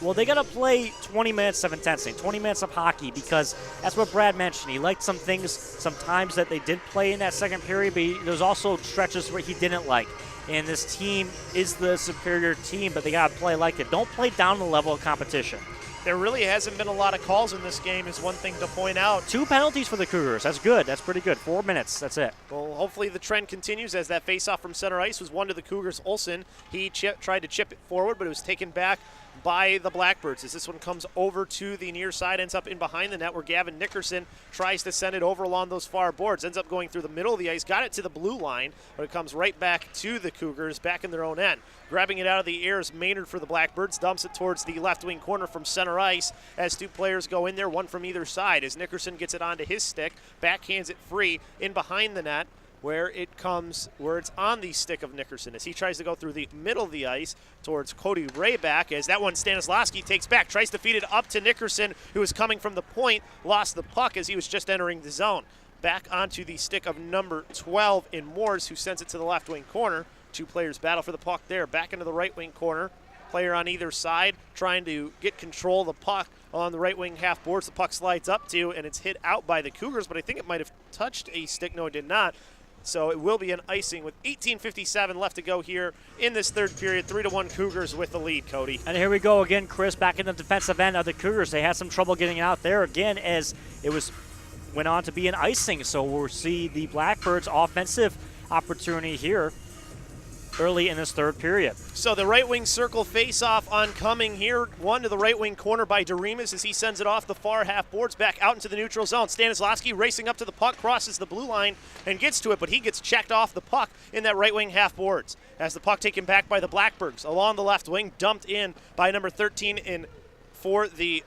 Well, they got to play 20 minutes of intensity, 20 minutes of hockey, because that's what Brad mentioned. He liked some things, some times that they did play in that second period, but there's also stretches where he didn't like. And this team is the superior team, but they got to play like it. Don't play down the level of competition. There really hasn't been a lot of calls in this game is one thing to point out. 2 penalties for the Cougars. That's good. That's pretty good. 4 minutes. That's it. Well, hopefully the trend continues as that faceoff from center ice was one to the Cougars. Olsen, he tried to chip it forward, but it was taken back by the Blackbirds as this one comes over to the near side, ends up in behind the net where Gavin Nickerson tries to send it over along those far boards, ends up going through the middle of the ice, got it to the blue line, but it comes right back to the Cougars back in their own end. Grabbing it out of the air is Maynard for the Blackbirds, dumps it towards the left wing corner from center ice as 2 players go in there, one from either side as Nickerson gets it onto his stick, backhands it free in behind the net where it's on the stick of Nickerson as he tries to go through the middle of the ice towards Cody Rayback as that one Stanislawski takes back, tries to feed it up to Nickerson who is coming from the point, lost the puck as he was just entering the zone. Back onto the stick of number 12 in Moores who sends it to the left wing corner. 2 players battle for the puck there. Back into the right wing corner. Player on either side trying to get control of the puck on the right wing half boards. The puck slides up to and it's hit out by the Cougars, but I think it might have touched a stick. No, it did not. So it will be an icing with 18:57 left to go here in this third period. 3-1 Cougars with the lead, Cody. And here we go again, Chris, back in the defensive end of the Cougars. They had some trouble getting out there again as it went on to be an icing. So we'll see the Blackbirds' offensive opportunity here. early in this third period. So the right wing circle face-off oncoming here. One to the right wing corner by Doremus as he sends it off the far half boards back out into the neutral zone. Stanislawski racing up to the puck, crosses the blue line and gets to it, but he gets checked off the puck in that right wing half boards. As the puck taken back by the Blackbirds along the left wing, dumped in by number 13 for the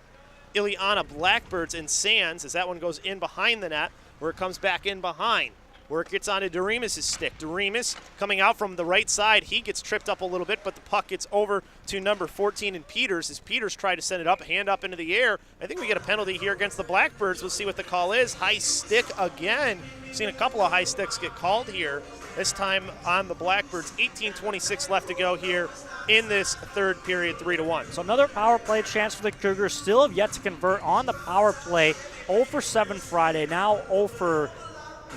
Illiana Blackbirds and Sands as that one goes in behind the net where it comes back in behind. Where it gets onto Doremus' stick. Doremus coming out from the right side. He gets tripped up a little bit, but the puck gets over to number 14 in Peters as Peters tried to send it up, hand up into the air. I think we get a penalty here against the Blackbirds. We'll see what the call is. High stick again. Seen a couple of high sticks get called here. This time on the Blackbirds. 18:26 left to go here in this third period, 3-1. So another power play chance for the Cougars. Still have yet to convert on the power play. 0 for 7 Friday. Now 0 for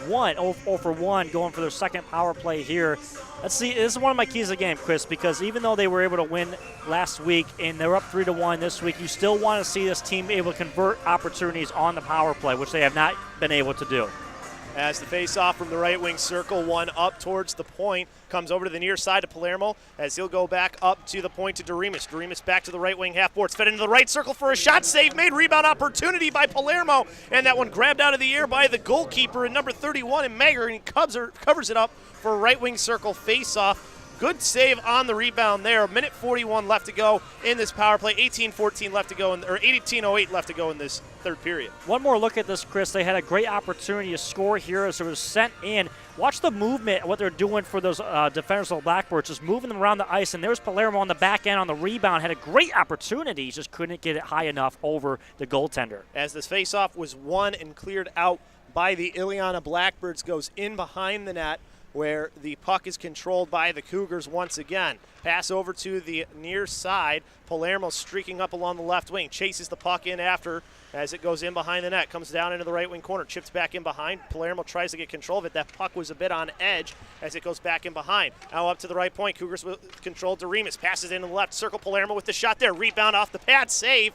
1 going for their second power play here. Let's see, this is one of my keys of the game, Chris, because even though they were able to win last week and they're up 3-1 this week, you still want to see this team able to convert opportunities on the power play, which they have not been able to do. As the face-off from the right wing circle, one up towards the point, comes over to the near side of Palermo as he'll go back up to the point to Doremus. Doremus back to the right wing half boards, fed into the right circle for a shot, save made, rebound opportunity by Palermo, and that one grabbed out of the air by the goalkeeper in number 31 in Mager, and he covers it up for a right wing circle face-off. Good save on the rebound there. A minute 41 left to go in this power play. 18:14 left to go, or 18:08 left to go in this third period. One more look at this, Chris. They had a great opportunity to score here as it was sent in. Watch the movement, what they're doing for those defenders of the Blackbirds, just moving them around the ice. And there's Palermo on the back end on the rebound. Had a great opportunity, just couldn't get it high enough over the goaltender. As this faceoff was won and cleared out by the Illiana Blackbirds, goes in behind the net, where the puck is controlled by the Cougars once again. Pass over to the near side. Palermo streaking up along the left wing. Chases the puck in after as it goes in behind the net. Comes down into the right wing corner. Chips back in behind. Palermo tries to get control of it. That puck was a bit on edge as it goes back in behind. Now up to the right point. Cougars with control. Doremus passes into the left circle. Palermo with the shot there. Rebound off the pad. Save.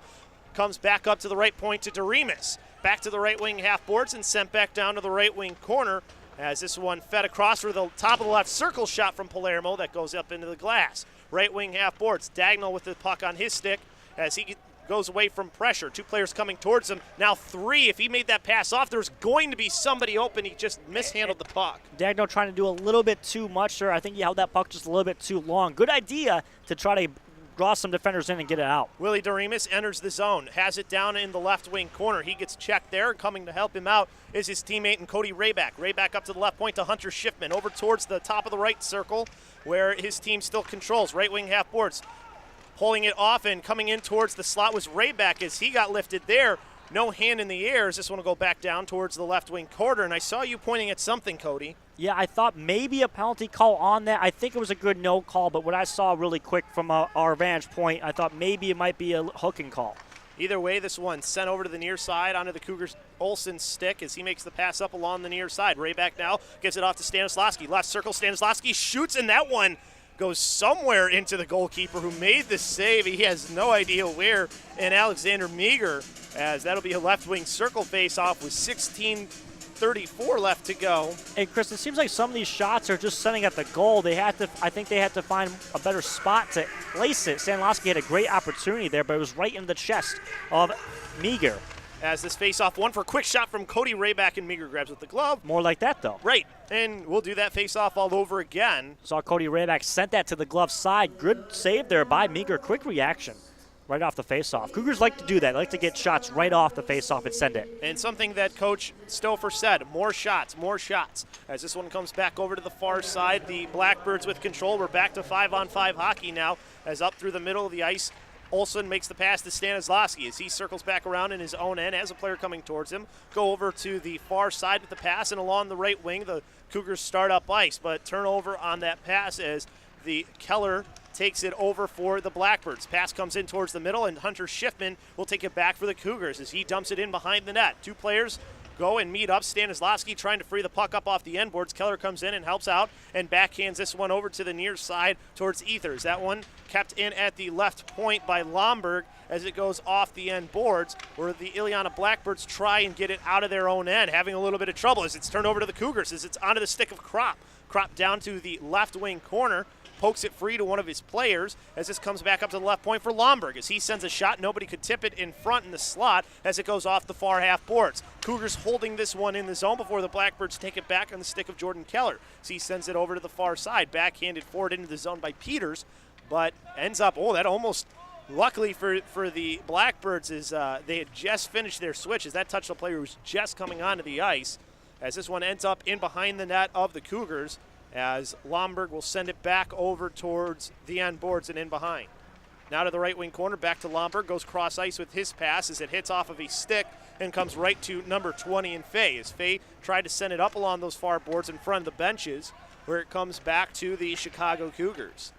Comes back up to the right point to Doremus. Back to the right wing half boards and sent back down to the right wing corner. As this one fed across for the top of the left circle shot from Palermo that goes up into the glass. Right wing half boards. Dagnall with the puck on his stick as he goes away from pressure. Two players coming towards him. Now three. If he made that pass off, there's going to be somebody open. He just mishandled the puck. Dagnall trying to do a little bit too much there. I think he held that puck just a little bit too long. Good idea to try to draw some defenders in and get it out. Willie Doremus enters the zone, has it down in the left wing corner. He gets checked there. Coming to help him out is his teammate and Cody Rayback. Rayback up to the left point to Hunter Schiffman, over towards the top of the right circle where his team still controls. Right wing half boards, pulling it off and coming in towards the slot was Rayback as he got lifted there. No hand in the air as this one will go back down towards the left wing corner. And I saw you pointing at something, Cody. Yeah, I thought maybe a penalty call on that. I think it was a good no call, but what I saw really quick from our vantage point, I thought maybe it might be a hooking call. Either way, this one sent over to the near side onto the Cougars' Olsen stick as he makes the pass up along the near side. Rayback now gives it off to Stanislawski. Left circle, Stanislawski shoots, and that one goes somewhere into the goalkeeper who made the save. He has no idea where. And Alexander Meager, as that'll be a left wing circle face off with 16:34 left to go. Hey, Chris, it seems like some of these shots are just setting at the goal. I think they had to find a better spot to place it. Stanislawski had a great opportunity there, but it was right in the chest of Meager. As this face-off, one for a quick shot from Cody Rayback, and Meager grabs with the glove. More like that, though. Right, and we'll do that face-off all over again. Saw Cody Rayback sent that to the glove side. Good save there by Meager. Quick reaction right off the face-off. Cougars like to do that. They like to get shots right off the face-off and send it. And something that Coach Stouffer said, more shots, more shots. As this one comes back over to the far side, the Blackbirds with control. We're back to 5-on-5 hockey now, as up through the middle of the ice, Olsen makes the pass to Stanislawski as he circles back around in his own end as a player coming towards him. Go over to the far side with the pass, and along the right wing, the Cougars start up ice, but turnover on that pass as the Keller takes it over for the Blackbirds. Pass comes in towards the middle, and Hunter Schiffman will take it back for the Cougars as he dumps it in behind the net. Two players go and meet up. Stanislawski trying to free the puck up off the end boards. Keller comes in and helps out and backhands this one over to the near side towards Ethers. That one kept in at the left point by Lomberg as it goes off the end boards, where the Illiana Blackbirds try and get it out of their own end, having a little bit of trouble as it's turned over to the Cougars as it's onto the stick of Kropp. Kropp down to the left wing corner. pokes it free to one of his players as this comes back up to the left point for Lomberg. As he sends a shot, nobody could tip it in front in the slot as it goes off the far half boards. Cougars holding this one in the zone before the Blackbirds take it back on the stick of Jordan Keller. As he sends it over to the far side, backhanded forward into the zone by Peters, but ends up, that almost, luckily for the Blackbirds, is they had just finished their switch as that touched the player who was just coming onto the ice, as this one ends up in behind the net of the Cougars, as Lomberg will send it back over towards the end boards and in behind. Now to the right wing corner, back to Lomberg, goes cross ice with his pass as it hits off of a stick and comes right to number 20 in Fay. As Fay tried to send it up along those far boards in front of the benches, where it comes back to the Chicago Cougars.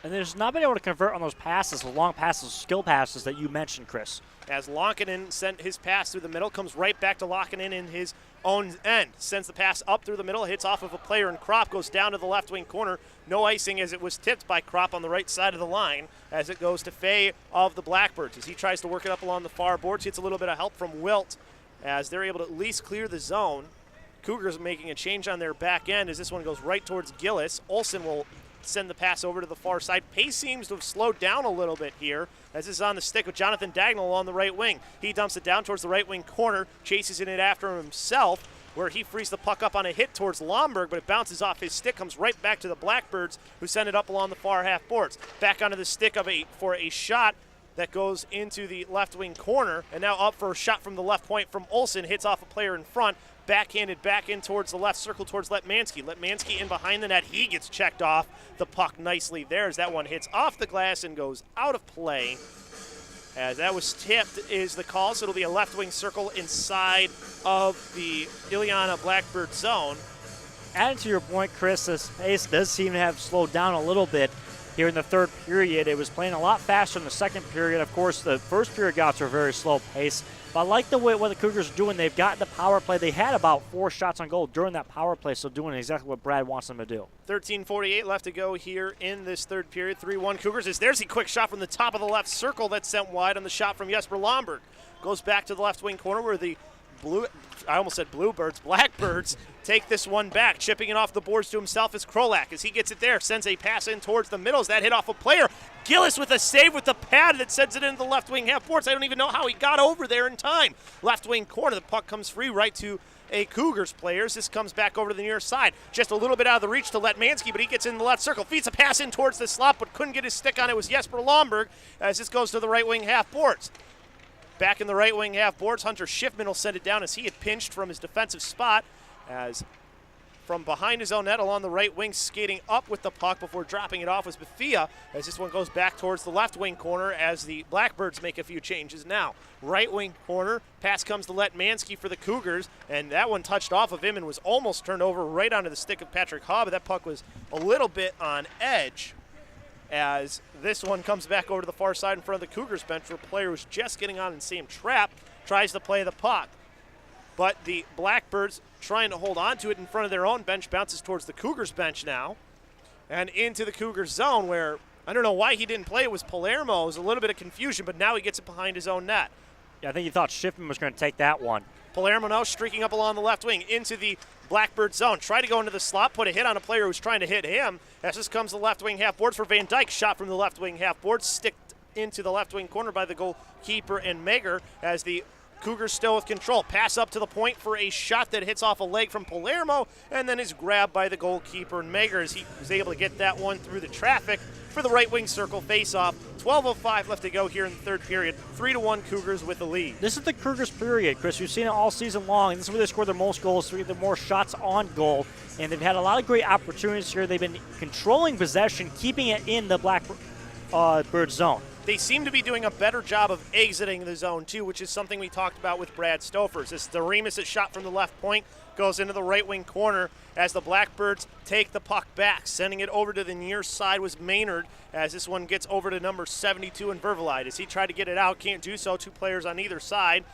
And there's not been able to convert on those passes, the long passes, skill passes that you mentioned, Chris. As Lonkinen sent his pass through the middle, comes right back to Lonkinen in his own end. Sends the pass up through the middle, hits off of a player, and Kropp goes down to the left wing corner. No icing as it was tipped by Kropp on the right side of the line as it goes to Fay of the Blackbirds. As he tries to work it up along the far boards, gets a little bit of help from Wilt as they're able to at least clear the zone. Cougars making a change on their back end as this one goes right towards Gillis. Olsen will send the pass over to the far side. Pace seems to have slowed down a little bit here as this is on the stick with Jonathan Dagnall on the right wing. He dumps it down towards the right wing corner, chases it after himself, where he frees the puck up on a hit towards Lomberg, but it bounces off his stick, comes right back to the Blackbirds, who send it up along the far half boards. Back onto the stick for a shot that goes into the left wing corner, and now up for a shot from the left point from Olsen, hits off a player in front, backhanded back in towards the left circle towards Letmansky. Letmansky in behind the net. He gets checked off the puck nicely there as that one hits off the glass and goes out of play. As that was tipped is the call, so it'll be a left wing circle inside of the Illiana Blackbird zone. Adding to your point, Chris, this pace does seem to have slowed down a little bit here in the third period. It was playing a lot faster in the second period. Of course, the first period got to a very slow pace. But I like the way what the Cougars are doing. They've got the power play. They had about 4 shots on goal during that power play, so doing exactly what Brad wants them to do. 13:48 left to go here in this third period. 3-1 Cougars. There's a quick shot from the top of the left circle that's sent wide on the shot from Jesper Lomberg. Goes back to the left wing corner where the Blackbirds take this one back. Chipping it off the boards to himself is Krolak. As he gets it there, sends a pass in towards the middles. That hit off a player. Gillis with a save with the pad that sends it into the left wing half boards. I don't even know how he got over there in time. Left wing corner, the puck comes free right to a Cougars player. This comes back over to the near side. Just a little bit out of the reach to Letmansky, but he gets in the left circle. Feeds a pass in towards the slot, but couldn't get his stick on it. It was Jesper Lomberg as this goes to the right wing half boards. Back in the right wing half boards, Hunter Schiffman will send it down as he had pinched from his defensive spot as from behind his own net along the right wing, skating up with the puck before dropping it off was Bethia as this one goes back towards the left wing corner as the Blackbirds make a few changes now. Right wing corner, pass comes to Letmansky for the Cougars, and that one touched off of him and was almost turned over right onto the stick of Patrick Haw, but that puck was a little bit on edge as this one comes back over to the far side in front of the Cougars bench where a player who's just getting on in the same trap tries to play the puck. But the Blackbirds trying to hold on to it in front of their own bench, bounces towards the Cougars bench now and into the Cougars zone where I don't know why he didn't play. It was Palermo. It was a little bit of confusion, but now he gets it behind his own net. Yeah, I think he thought Schiffman was going to take that one. Palermo now streaking up along the left wing into the Blackbird zone. Try to go into the slot, put a hit on a player who's trying to hit him. As this comes the left wing half boards for Van Dyke. Shot from the left wing half boards, sticked into the left wing corner by the goalkeeper and Mager as the Cougars still with control. Pass up to the point for a shot that hits off a leg from Palermo and then is grabbed by the goalkeeper and Mager as he was able to get that one through the traffic for the right wing circle face-off. 12:05 left to go here in the third period. 3-1 Cougars with the lead. This is the Cougars period, Chris. We've seen it all season long. And this is where they score their most goals, the more shots on goal. And they've had a lot of great opportunities here. They've been controlling possession, keeping it in the Blackbird zone. They seem to be doing a better job of exiting the zone, too, which is something we talked about with Brad Stofers. This is the Remus that shot from the left point, goes into the right wing corner as the Blackbirds take the puck back. Sending it over to the near side was Maynard as this one gets over to number 72 in Vervelide. As he tried to get it out, can't do so. 2 players on either side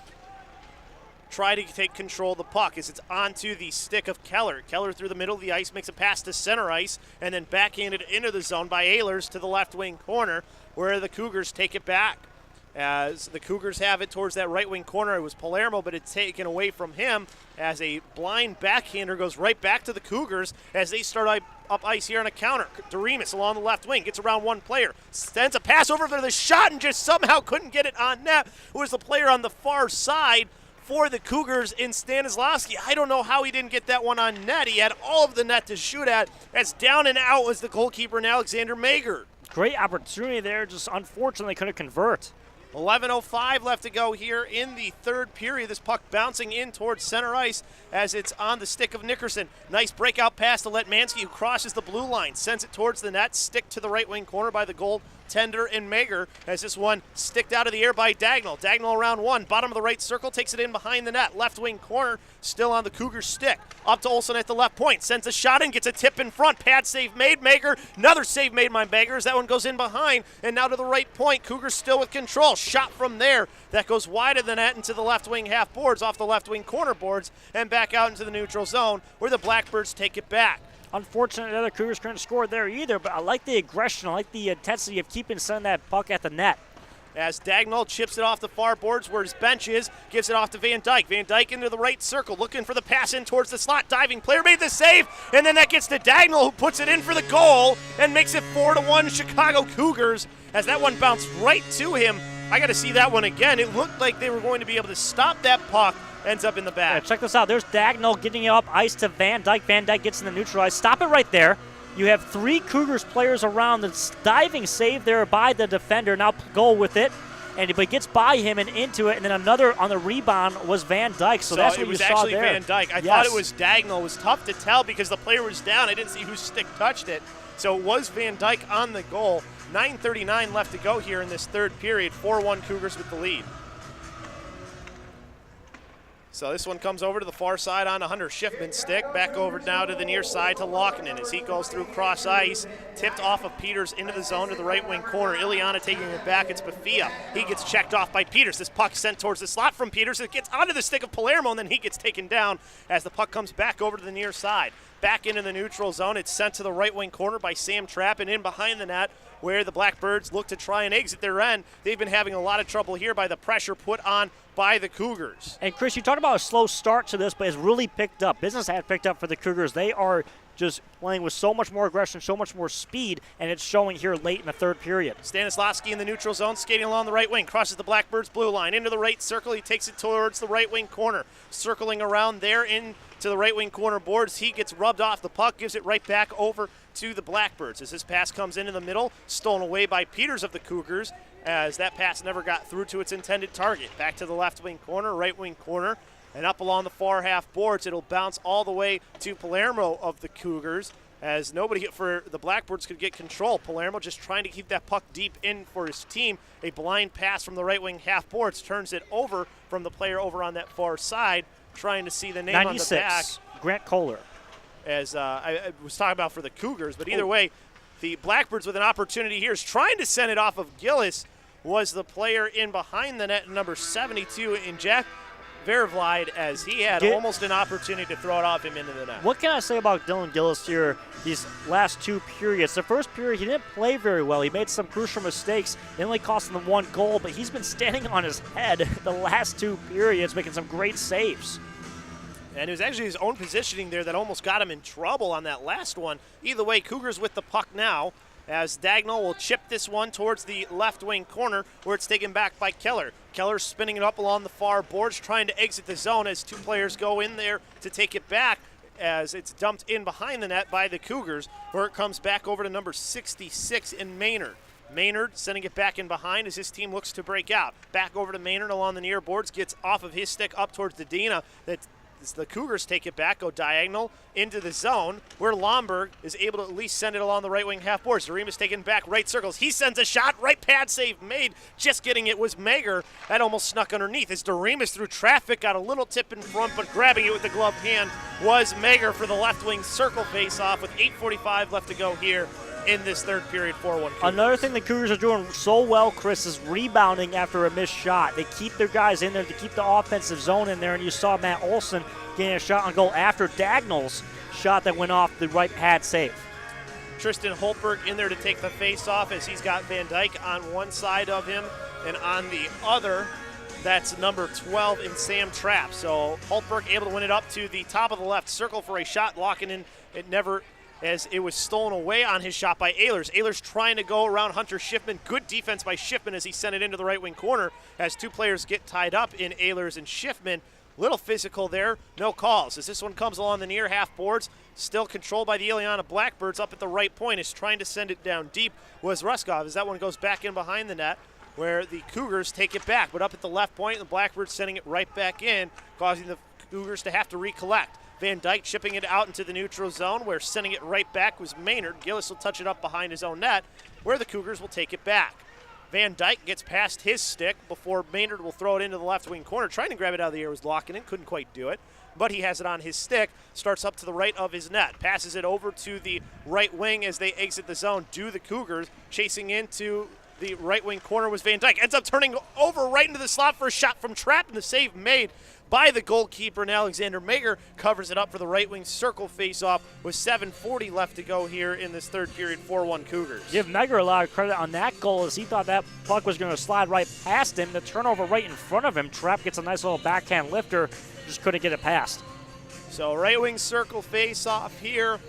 try to take control of the puck as it's onto the stick of Keller. Keller through the middle of the ice makes a pass to center ice and then backhanded into the zone by Ehlers to the left wing corner where the Cougars take it back. as the Cougars have it towards that right wing corner. It was Palermo, but it's taken away from him as a blind backhander goes right back to the Cougars as they start up ice here on a counter. Doremus along the left wing gets around one player, sends a pass over for the shot and just somehow couldn't get it on net. It was the player on the far side for the Cougars in Stanislawski. I don't know how he didn't get that one on net. He had all of the net to shoot at, as down and out was the goalkeeper and Alexander Mager. Great opportunity there, just unfortunately couldn't convert. 11:05 left to go here in the third period. This puck bouncing in towards center ice as it's on the stick of Nickerson. Nice breakout pass to Letmansky, who crosses the blue line, sends it towards the net, stick to the right wing corner by the goaltender and Mager, as this one sticked out of the air by Dagnall. Dagnall around one, bottom of the right circle, takes it in behind the net. Left wing corner, still on the Cougars stick. Up to Olsen at the left point, sends a shot in, gets a tip in front. Pad save made, Mager. Another save made by Mager as that one goes in behind. And now to the right point, Cougars still with control. Shot from there, that goes wide of the net into the left wing half boards, off the left wing corner boards, and back out into the neutral zone where the Blackbirds take it back. Unfortunately, the other Cougars couldn't score there either, but I like the aggression. I like the intensity of sending that puck at the net. As Dagnall chips it off the far boards where his bench is, gives it off to Van Dyke. Van Dyke into the right circle, looking for the pass in towards the slot. Diving player made the save, and then that gets to Dagnall, who puts it in for the goal and makes it 4-1 Chicago Cougars as that one bounced right to him. I got to see that one again. It looked like they were going to be able to stop that puck. Ends up in the back. Yeah, check this out. There's Dagnall getting it up ice to Van Dyke. Van Dyke gets in the neutral ice. Stop it right there. You have three Cougars players around. The diving save there by the defender. Now go with it. And he gets by him and into it, and then another on the rebound was Van Dyke. So that's what you saw there. It was actually Van Dyke. I thought it was Dagnall. It was tough to tell because the player was down. I didn't see whose stick touched it. So it was Van Dyke on the goal. 9:39 left to go here in this third period. 4-1 Cougars with the lead. So this one comes over to the far side on a Hunter Schiffman's stick. Back over now to the near side to Lockinen as he goes through cross ice. Tipped off of Peters into the zone to the right wing corner. Illiana taking it back. It's Bafia. He gets checked off by Peters. This puck sent towards the slot from Peters. It gets onto the stick of Palermo, and then he gets taken down as the puck comes back over to the near side. Back into the neutral zone. It's sent to the right wing corner by Sam Trapp and in behind the net where the Blackbirds look to try and exit their end. They've been having a lot of trouble here by the pressure put on by the Cougars. And Chris, you talked about a slow start to this, but it's really picked up. Business has picked up for the Cougars. They are just playing with so much more aggression, so much more speed, and it's showing here late in the third period. Stanislawski in the neutral zone, skating along the right wing, crosses the Blackbirds' blue line, into the right circle. He takes it towards the right wing corner, circling around there into the right wing corner boards. He gets rubbed off the puck, gives it right back over to the Blackbirds as this pass comes into the middle, stolen away by Peters of the Cougars, as that pass never got through to its intended target. Back to the left wing corner, right wing corner, and up along the far half boards. It'll bounce all the way to Palermo of the Cougars as nobody for the Blackbirds could get control. Palermo just trying to keep that puck deep in for his team. A blind pass from the right wing half boards turns it over from the player over on that far side, trying to see the name 96, on the back. Grant Kohler. As I was talking about for the Cougars, but either way, the Blackbirds with an opportunity here is trying to send it off of Gillis. Was the player in behind the net, number 72, in Jack Vervlide, as he had almost an opportunity to throw it off him into the net. What can I say about Dylan Gillis here these last two periods? The first period, he didn't play very well. He made some crucial mistakes. It only cost him one goal, but he's been standing on his head the last two periods, making some great saves. And it was actually his own positioning there that almost got him in trouble on that last one. Either way, Cougars with the puck now, as Dagnall will chip this one towards the left wing corner where it's taken back by Keller. Keller spinning it up along the far boards, trying to exit the zone as two players go in there to take it back as it's dumped in behind the net by the Cougars, where it comes back over to number 66 in Maynard. Maynard sending it back in behind as his team looks to break out. Back over to Maynard along the near boards, gets off of his stick up towards Dedina. The Cougars take it back, go diagonal into the zone, where Lomberg is able to at least send it along the right wing half boards. Doremus taken back right circles. He sends a shot, right pad save made. Just getting it was Mager. That almost snuck underneath as Doremus through traffic got a little tip in front, but grabbing it with the gloved hand was Mager for the left wing circle face-off with 8:45 left to go here in this third period. 4-1 Cougars. Another thing the Cougars are doing so well, Chris, is rebounding after a missed shot. They keep their guys in there to keep the offensive zone in there, and you saw Matt Olson getting a shot on goal after Dagnall's shot that went off the right pad save. Tristan Holtberg in there to take the face-off as he's got Van Dyke on one side of him. and on the other, that's number 12 in Sam Trapp. So Holtberg able to win it up to the top of the left circle for a shot, locking in. It never, as it was stolen away on his shot by Ehlers. Ehlers trying to go around Hunter Schiffman. Good defense by Schiffman as he sent it into the right wing corner as two players get tied up in Ehlers and Schiffman. Little physical there, no calls. As this one comes along the near half boards, still controlled by the Illiana Blackbirds up at the right point, is trying to send it down deep was Ruskov as that one goes back in behind the net where the Cougars take it back. But up at the left point, the Blackbirds sending it right back in, causing the Cougars to have to recollect. Van Dyke chipping it out into the neutral zone where sending it right back was Maynard. Gillis will touch it up behind his own net where the Cougars will take it back. Van Dyke gets past his stick before Maynard will throw it into the left wing corner. Trying to grab it out of the air was Lockinen, couldn't quite do it. But he has it on his stick, starts up to the right of his net, passes it over to the right wing as they exit the zone. Do the Cougars chasing into the right wing corner was Van Dyke. Ends up turning over right into the slot for a shot from Trapp, and the save made by the goalkeeper, and Alexander Mager covers it up for the right wing circle face-off with 7:40 left to go here in this third period. 4-1 Cougars. Give Mager a lot of credit on that goal as he thought that puck was going to slide right past him. The turnover right in front of him. Trapp gets a nice little backhand lifter, just couldn't get it past. So right wing circle face-off here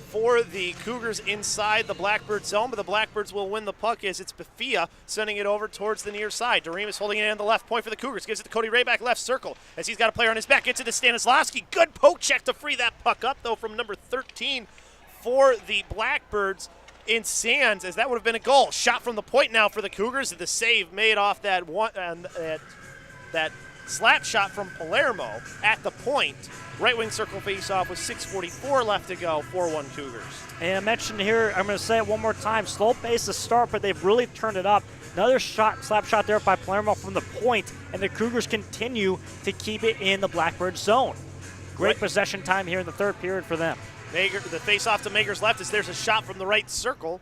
for the Cougars inside the Blackbird zone, but the Blackbirds will win the puck as it's Bafia sending it over towards the near side. Doremus holding it on the left point for the Cougars, gives it to Cody Rayback left circle as he's got a player on his back, gets it to Stanislavski. Good poke check to free that puck up though from number 13 for the Blackbirds in Sands, as that would have been a goal. Shot from the point now for the Cougars, the save made off that one that slap shot from Palermo at the point. Right wing circle face-off with 6:44 left to go. 4-1 Cougars. And I mentioned here, I'm going to say it one more time, slow pace to start, but they've really turned it up. Another shot, slap shot there by Palermo from the point, and the Cougars continue to keep it in the Blackbird zone. Great possession time here in the third period for them. Mager, the face-off to Mager's left as there's a shot from the right circle.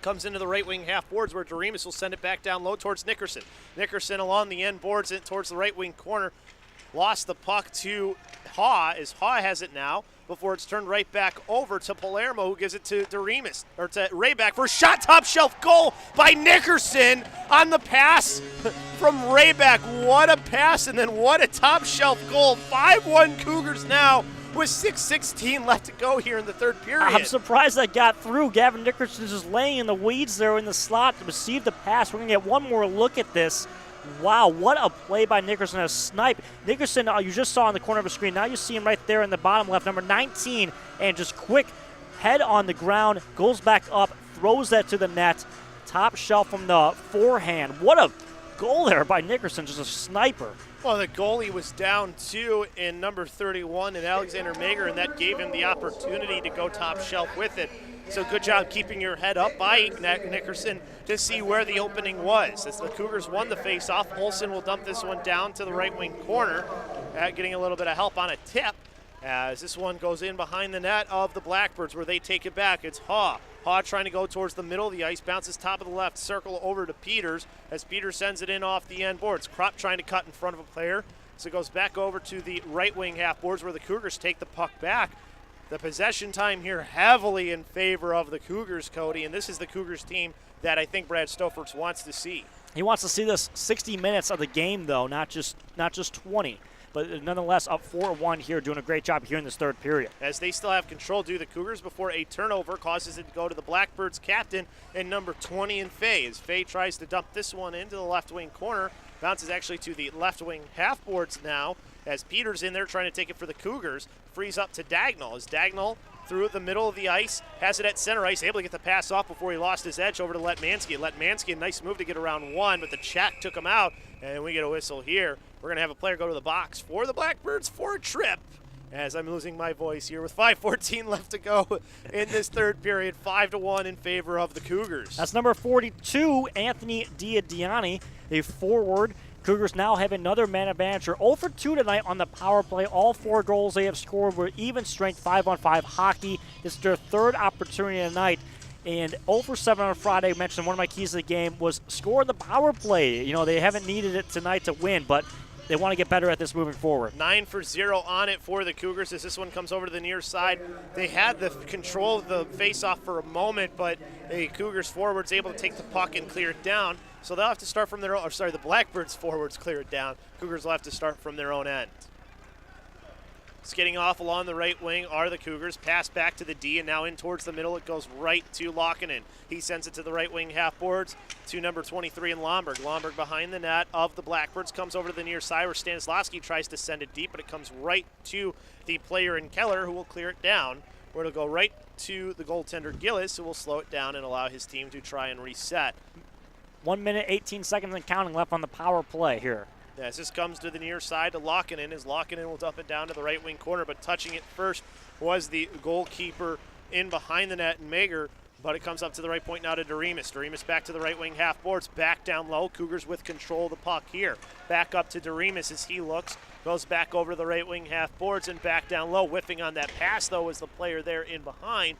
Comes into the right wing half boards where Doremus will send it back down low towards Nickerson. Nickerson along the end boards it towards the right wing corner. Lost the puck to Haw as Haw has it now before it's turned right back over to Palermo, who gives it to Doremus, or to Rayback for a shot, top shelf goal by Nickerson on the pass from Rayback. What a pass, and then what a top shelf goal. 5-1 Cougars now with 6:16 left to go here in the third period. I'm surprised that got through. Gavin Nickerson just laying in the weeds there in the slot to receive the pass. We're going to get one more look at this. Wow, what a play by Nickerson, a snipe. Nickerson, you just saw on the corner of the screen. Now you see him right there in the bottom left, number 19, and just quick head on the ground, goes back up, throws that to the net. Top shelf from the forehand. What a goal there by Nickerson, just a sniper. Well, the goalie was down two in number 31 in Alexander Mager, and that gave him the opportunity to go top shelf with it. So good job keeping your head up by Nickerson to see where the opening was. As the Cougars won the face-off, Olsen will dump this one down to the right wing corner, getting a little bit of help on a tip. As this one goes in behind the net of the Blackbirds where they take it back. It's Haw. Haw trying to go towards the middle of the ice, bounces top of the left circle over to Peters as Peters sends it in off the end boards. Kropp trying to cut in front of a player. So it goes back over to the right wing half boards where the Cougars take the puck back. The possession time here heavily in favor of the Cougars, Cody, and this is the Cougars team that I think Brad Stofferts wants to see. He wants to see this 60 minutes of the game, though, not just 20. But nonetheless, up 4-1 here, doing a great job here in this third period. As they still have control, do the Cougars before a turnover causes it to go to the Blackbirds captain and number 20 in Fay. As Fay tries to dump this one into the left wing corner, bounces actually to the left wing half boards now. As Peters in there trying to take it for the Cougars, frees up to Dagnall. As Dagnall through the middle of the ice, has it at center ice, able to get the pass off before he lost his edge over to Letmansky. Letmansky, a nice move to get around one, but the check took him out, and we get a whistle here. We're going to have a player go to the box for the Blackbirds for a trip. As I'm losing my voice here with 5:14 left to go in this third period, 5-1 in favor of the Cougars. That's number 42, Anthony Diadiani, a forward. Cougars now have another man advantage. 0 for 2 tonight on the power play. All 4 goals they have scored were even strength 5-on-5 hockey. It's their third opportunity tonight. And 0 for 7 on Friday, I mentioned one of my keys to the game was score the power play. You know, they haven't needed it tonight to win, but they want to get better at this moving forward. 9 for 0 on it for the Cougars as this one comes over to the near side. They had the control of the faceoff for a moment, but the Cougars forwards able to take the puck and clear it down. So they'll have to start from their own, the Blackbirds forwards clear it down. Cougars will have to start from their own end. Skating off along the right wing are the Cougars. Pass back to the D, and now in towards the middle. It goes right to Lockinen. He sends it to the right wing half boards to number 23 in Lomberg. Lomberg behind the net of the Blackbirds comes over to the near side where Stanislawski tries to send it deep, but it comes right to the player in Keller who will clear it down, where it'll go right to the goaltender Gillis, who will slow it down and allow his team to try and reset. 1 minute, 18 seconds and counting left on the power play here. As this comes to the near side to Lockinen, as Lockinen will dump it down to the right wing corner, but touching it first was the goalkeeper in behind the net, Mager, but it comes up to the right point now to Doremus. Doremus back to the right wing half boards, back down low. Cougars with control of the puck here. Back up to Doremus as he looks, goes back over to the right wing half boards and back down low. Whiffing on that pass, though, is the player there in behind,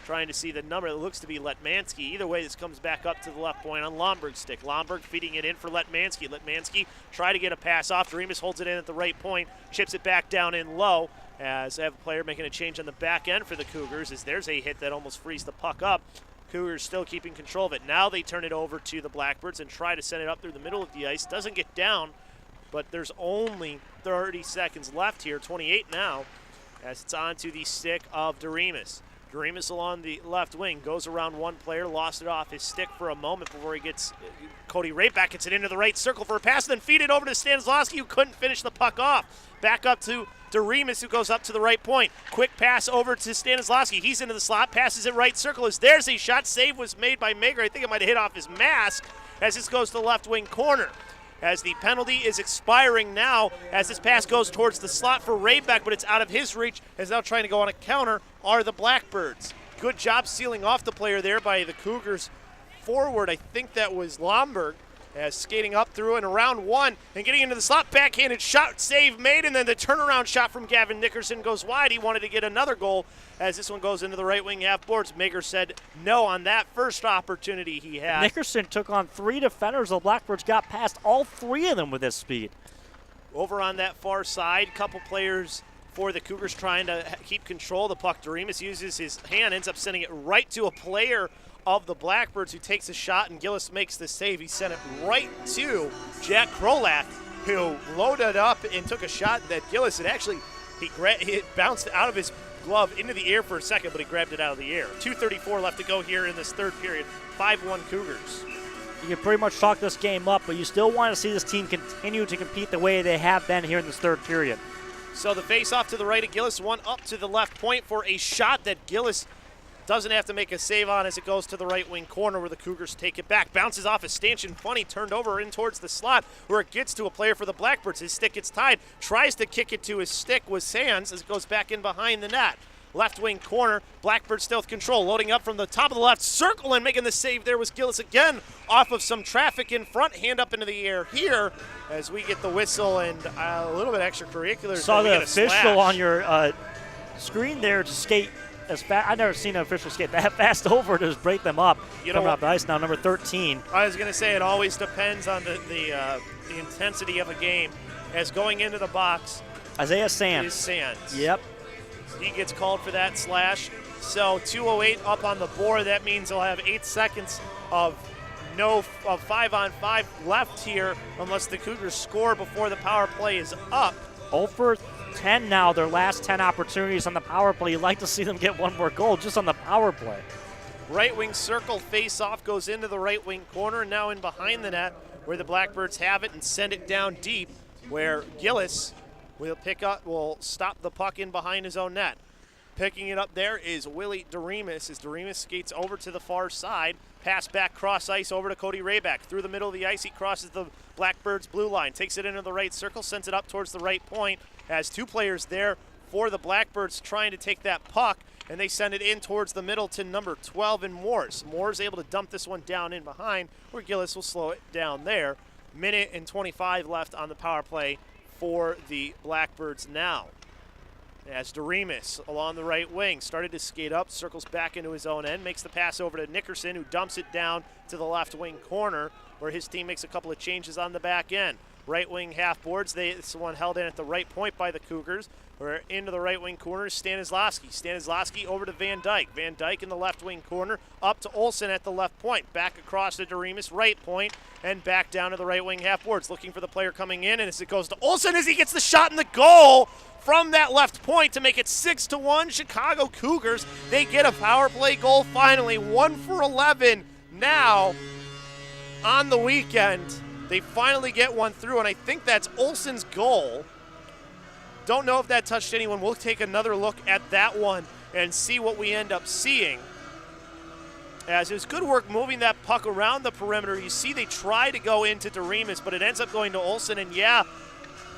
trying to see the number that looks to be Letmansky. Either way, this comes back up to the left point on Lomberg's stick. Lomberg feeding it in for Letmansky. Letmansky try to get a pass off. Doremus holds it in at the right point, chips it back down in low, as I have a player making a change on the back end for the Cougars, as there's a hit that almost frees the puck up. Cougars still keeping control of it. Now they turn it over to the Blackbirds and try to send it up through the middle of the ice. Doesn't get down, but there's only 30 seconds left here, 28 now, as it's on to the stick of Doremus. Doremus along the left wing goes around one player, lost it off his stick for a moment before he gets Cody Rapeback, gets it into the right circle for a pass, then feed it over to Stanislawski, who couldn't finish the puck off. Back up to Doremus, who goes up to the right point. Quick pass over to Stanislawski. He's into the slot, passes it right circle. As there's a shot, save was made by Mager. I think it might have hit off his mask as this goes to the left wing corner. As the penalty is expiring now, as this pass goes towards the slot for Rabeck, but it's out of his reach, as now trying to go on a counter are the Blackbirds. Good job sealing off the player there by the Cougars forward. I think that was Lomberg, as skating up through and around one and getting into the slot, backhanded shot, save made, and then the turnaround shot from Gavin Nickerson goes wide. He wanted to get another goal as this one goes into the right wing half boards. Mager said no on that first opportunity he had. Nickerson took on 3 defenders. The Blackbirds got past all 3 of them with his speed. Over on that far side, couple players for the Cougars trying to keep control of the puck. Doremus uses his hand, ends up sending it right to a player of the Blackbirds, who takes a shot, and Gillis makes the save. He sent it right to Jack Krolak, who loaded up and took a shot that Gillis had actually, it bounced out of his glove into the air for a second, but he grabbed it out of the air. 2:34 left to go here in this third period. 5-1 Cougars. You can pretty much chalk this game up, but you still want to see this team continue to compete the way they have been here in this third period. So the face-off to the right of Gillis, one up to the left point for a shot that Gillis doesn't have to make a save on as it goes to the right wing corner where the Cougars take it back. Bounces off a stanchion, funny, turned over in towards the slot where it gets to a player for the Blackbirds. His stick gets tied, tries to kick it to his stick with Sands as it goes back in behind the net. Left wing corner, Blackbird still with control, loading up from the top of the left circle, and making the save there was Gillis again off of some traffic in front. Hand up into the air here as we get the whistle and a little bit extracurriculars. Saw the official on your screen there to skate as fast. I've never seen an official skate that fast over to just break them up. Coming up the ice now, number 13. I was going to say it always depends on the intensity of a game. As going into the box, Isaiah Sands. Is Sands. Yep. He gets called for that slash. So 2:08 up on the board. That means he'll have 8 seconds of 5-on-5 left here unless the Cougars score before the power play is up. 0 for 10 now, their last 10 opportunities on the power play. You'd like to see them get one more goal just on the power play. Right wing circle face-off goes into the right wing corner, now in behind the net where the Blackbirds have it and send it down deep where Gillis will stop the puck in behind his own net. Picking it up there is Willie Doremus as Doremus skates over to the far side. Pass back cross ice over to Cody Rabeck. Through the middle of the ice, he crosses the Blackbirds' blue line, takes it into the right circle, sends it up towards the right point. Has 2 players there for the Blackbirds trying to take that puck, and they send it in towards the middle to number 12 in Moores. Moores able to dump this one down in behind, where Gillis will slow it down there. Minute and 25 left on the power play for the Blackbirds now. As Doremus along the right wing started to skate up, circles back into his own end, makes the pass over to Nickerson, who dumps it down to the left wing corner where his team makes a couple of changes on the back end. right wing half boards. This one held in at the right point by the Cougars. We're into the right wing corner, Stanislawski. Stanislawski over to Van Dyke. Van Dyke in the left wing corner, up to Olsen at the left point. Back across to Doremus, right point, and back down to the right wing half boards. Looking for the player coming in, and as it goes to Olsen as he gets the shot in the goal from that left point to make it 6-1 Chicago Cougars. They get a power play goal finally, 1 for 11 now on the weekend. They finally get one through, and I think that's Olsen's goal. Don't know if that touched anyone. We'll take another look at that one and see what we end up seeing. As it was good work moving that puck around the perimeter. You see they try to go into Doremus, but it ends up going to Olsen, and yeah,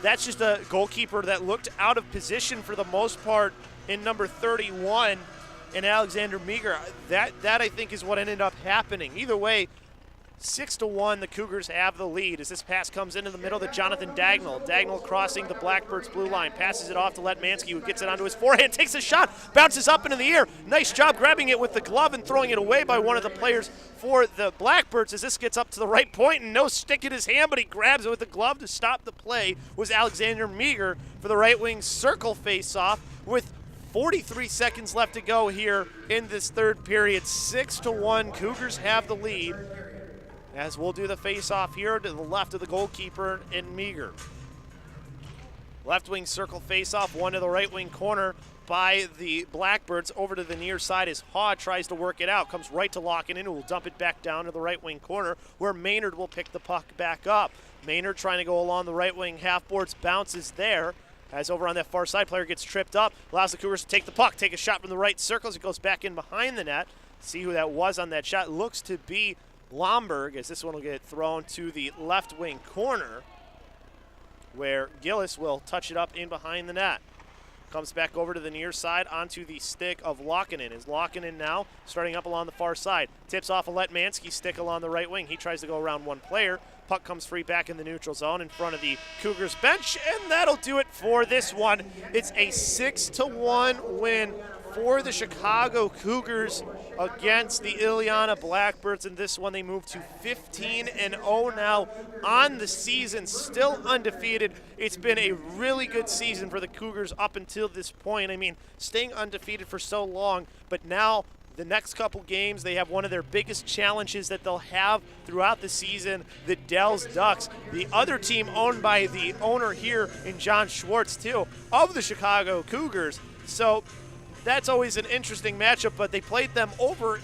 that's just a goalkeeper that looked out of position for the most part in number 31 in Alexander Meager. That I think is what ended up happening. Either way, 6-1, the Cougars have the lead as this pass comes into the middle to Jonathan Dagnall. Dagnall crossing the Blackbirds' blue line, passes it off to Letmansky, who gets it onto his forehand, takes a shot, bounces up into the air. Nice job grabbing it with the glove and throwing it away by one of the players for the Blackbirds as this gets up to the right point, and no stick in his hand, but he grabs it with the glove to stop the play. Was Alexander Meager for the right wing circle face-off with 43 seconds left to go here in this third period. 6-1, Cougars have the lead. As we'll do the face-off here to the left of the goalkeeper in Meager. Left wing circle face-off, one to the right wing corner by the Blackbirds. Over to the near side as Haw tries to work it out. Comes right to Lockinen, who will dump it back down to the right wing corner where Maynard will pick the puck back up. Maynard trying to go along the right wing half boards, bounces there. As over on that far side, player gets tripped up, allows the Cougars to take the puck, take a shot from the right circle as it goes back in behind the net. See who that was on that shot. Looks to be Lomberg, as this one will get thrown to the left wing corner where Gillis will touch it up in behind the net. Comes back over to the near side onto the stick of Lockinen. Is Lockinen now starting up along the far side. Tips off a Letmansky stick along the right wing. He tries to go around one player. Puck comes free back in the neutral zone in front of the Cougars bench, and that'll do it for this one. It's a 6-1 win for the Chicago Cougars against the Illiana Blackbirds. In this one, they move to 15-0 now on the season, still undefeated. It's been a really good season for the Cougars up until this point. I mean, staying undefeated for so long, but now the next couple games, they have one of their biggest challenges that they'll have throughout the season, the Dells Ducks. The other team owned by the owner here in John Schwartz, too, of the Chicago Cougars. So that's always an interesting matchup, but they played them over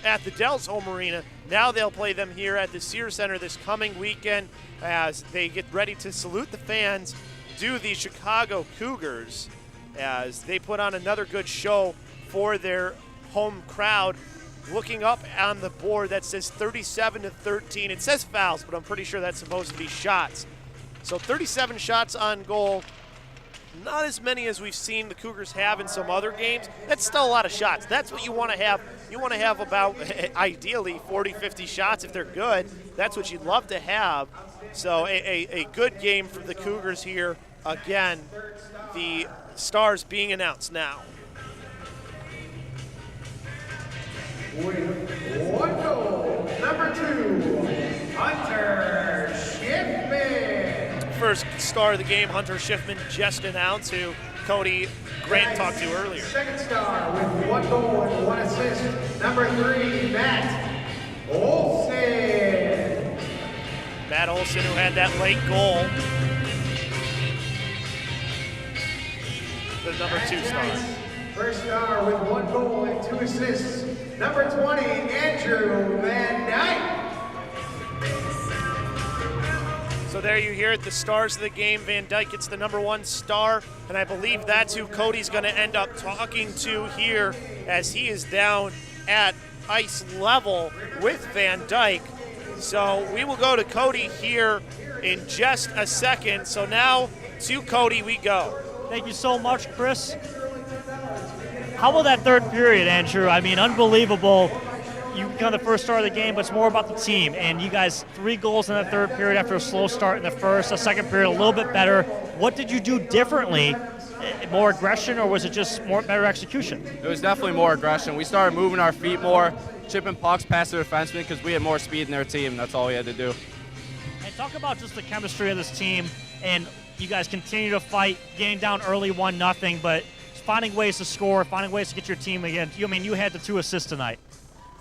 at the Dells home arena. Now they'll play them here at the Sears Center this coming weekend as they get ready to salute the fans, do the Chicago Cougars, as they put on another good show for their home crowd. Looking up on the board, that says 37-13. It says fouls, but I'm pretty sure that's supposed to be shots. So 37 shots on goal. Not as many as we've seen the Cougars have in some other games. That's still a lot of shots. That's what you want to have. You want to have about, ideally, 40, 50 shots if they're good. That's what you'd love to have. So a good game for the Cougars here. Again, the stars being announced now. One goal, number 2, Hunter Schiffman. First star of the game, Hunter Schiffman, just announced, who Cody Grant talked to earlier. Second star with 1 goal and 1 assist, number 3, Matt Olsen. Matt Olsen, who had that late goal. The number 2 star. First star with 1 goal and 2 assists, number 20, Andrew Van Dyke. So there you hear it, the stars of the game. Van Dyke gets the number 1 star, and I believe that's who Cody's going to end up talking to here as he is down at ice level with Van Dyke. So we will go to Cody here in just a second. So now to Cody we go. Thank you so much, Chris. How about that third period, Andrew? I mean, unbelievable. You got the first start of the game, but it's more about the team. And you guys, 3 goals in the third period after a slow start in the first. The second period, a little bit better. What did you do differently? More aggression, or was it just better execution? It was definitely more aggression. We started moving our feet more, chipping pucks past the defensemen because we had more speed in their team. That's all we had to do. And talk about just the chemistry of this team, and you guys continue to fight, getting down early 1-0, but finding ways to score, finding ways to get your team again. You had the 2 assists tonight.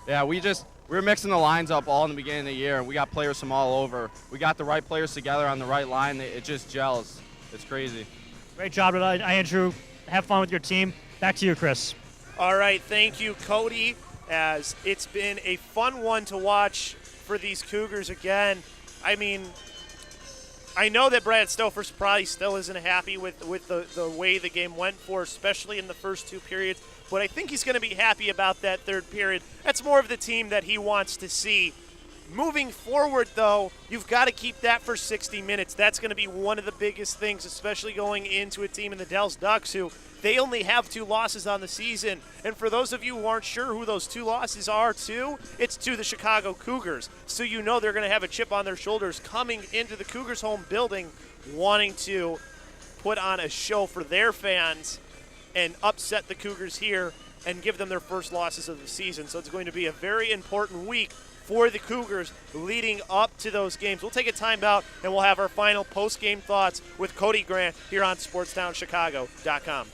Yeah, we were mixing the lines up all in the beginning of the year, and we got players from all over. We got the right players together on the right line. It just gels. It's crazy. Great job tonight, Andrew. Have fun with your team. Back to you, Chris. All right, thank you, Cody, as it's been a fun one to watch for these Cougars again. I mean, I know that Brad Stofers probably still isn't happy with the way the game went for, especially in the first 2 periods, but I think he's going to be happy about that 3rd period. That's more of the team that he wants to see. Moving forward, though, you've got to keep that for 60 minutes. That's going to be one of the biggest things, especially going into a team in the Dells Ducks who they only have 2 losses on the season. And for those of you who aren't sure who those 2 losses are to, it's to the Chicago Cougars. So you know they're going to have a chip on their shoulders coming into the Cougars home building, wanting to put on a show for their fans and upset the Cougars here and give them their first losses of the season. So it's going to be a very important week for the Cougars leading up to those games. We'll take a timeout, and we'll have our final post-game thoughts with Cody Grant here on SportsTownChicago.com.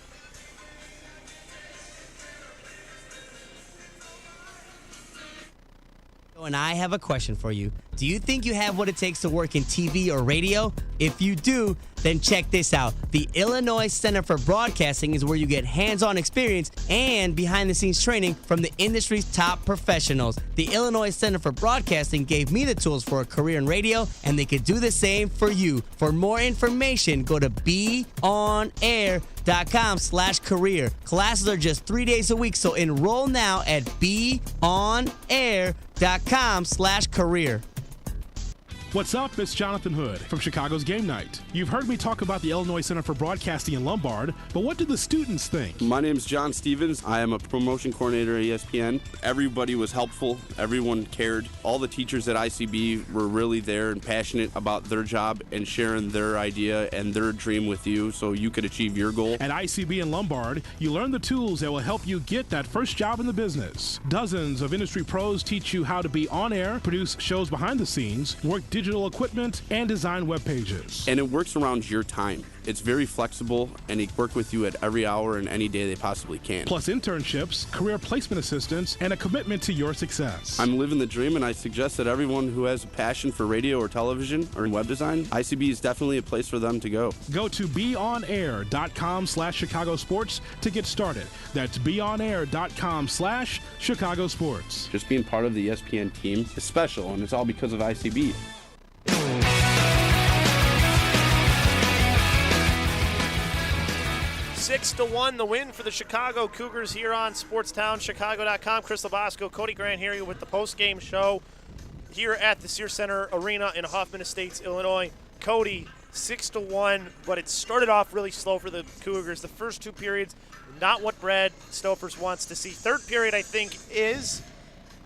And I have a question for you. Do you think you have what it takes to work in TV or radio? If you do, then check this out. The Illinois Center for Broadcasting is where you get hands-on experience and behind-the-scenes training from the industry's top professionals. The Illinois Center for Broadcasting gave me the tools for a career in radio, and they could do the same for you. For more information, go to beonair.com/career. Classes are just 3 days a week, so enroll now at beonair.com/career. What's up? It's Jonathan Hood from Chicago's Game Night. You've heard me talk about the Illinois Center for Broadcasting in Lombard, but what do the students think? My name's John Stevens. I am a promotion coordinator at ESPN. Everybody was helpful. Everyone cared. All the teachers at ICB were really there and passionate about their job and sharing their idea and their dream with you so you could achieve your goal. At ICB in Lombard, you learn the tools that will help you get that first job in the business. Dozens of industry pros teach you how to be on air, produce shows behind the scenes, work digital equipment, and design web pages. And it works around your time. It's very flexible, and they work with you at every hour and any day they possibly can. Plus internships, career placement assistance, and a commitment to your success. I'm living the dream, and I suggest that everyone who has a passion for radio or television or web design, ICB is definitely a place for them to go. Go to beonair.com/Chicago Sports to get started. That's beonair.com/Chicago Sports. Just being part of the ESPN team is special, and it's all because of ICB. 6-1 the win for the Chicago Cougars here on SportsTownChicago.com. Chris Labasco, Cody Grant here with the post-game show here at the Sears Center Arena in Hoffman Estates, Illinois. Cody, 6-1, but it started off really slow for the Cougars. The first 2 periods, not what Brad Stofers wants to see. 3rd period, I think, is,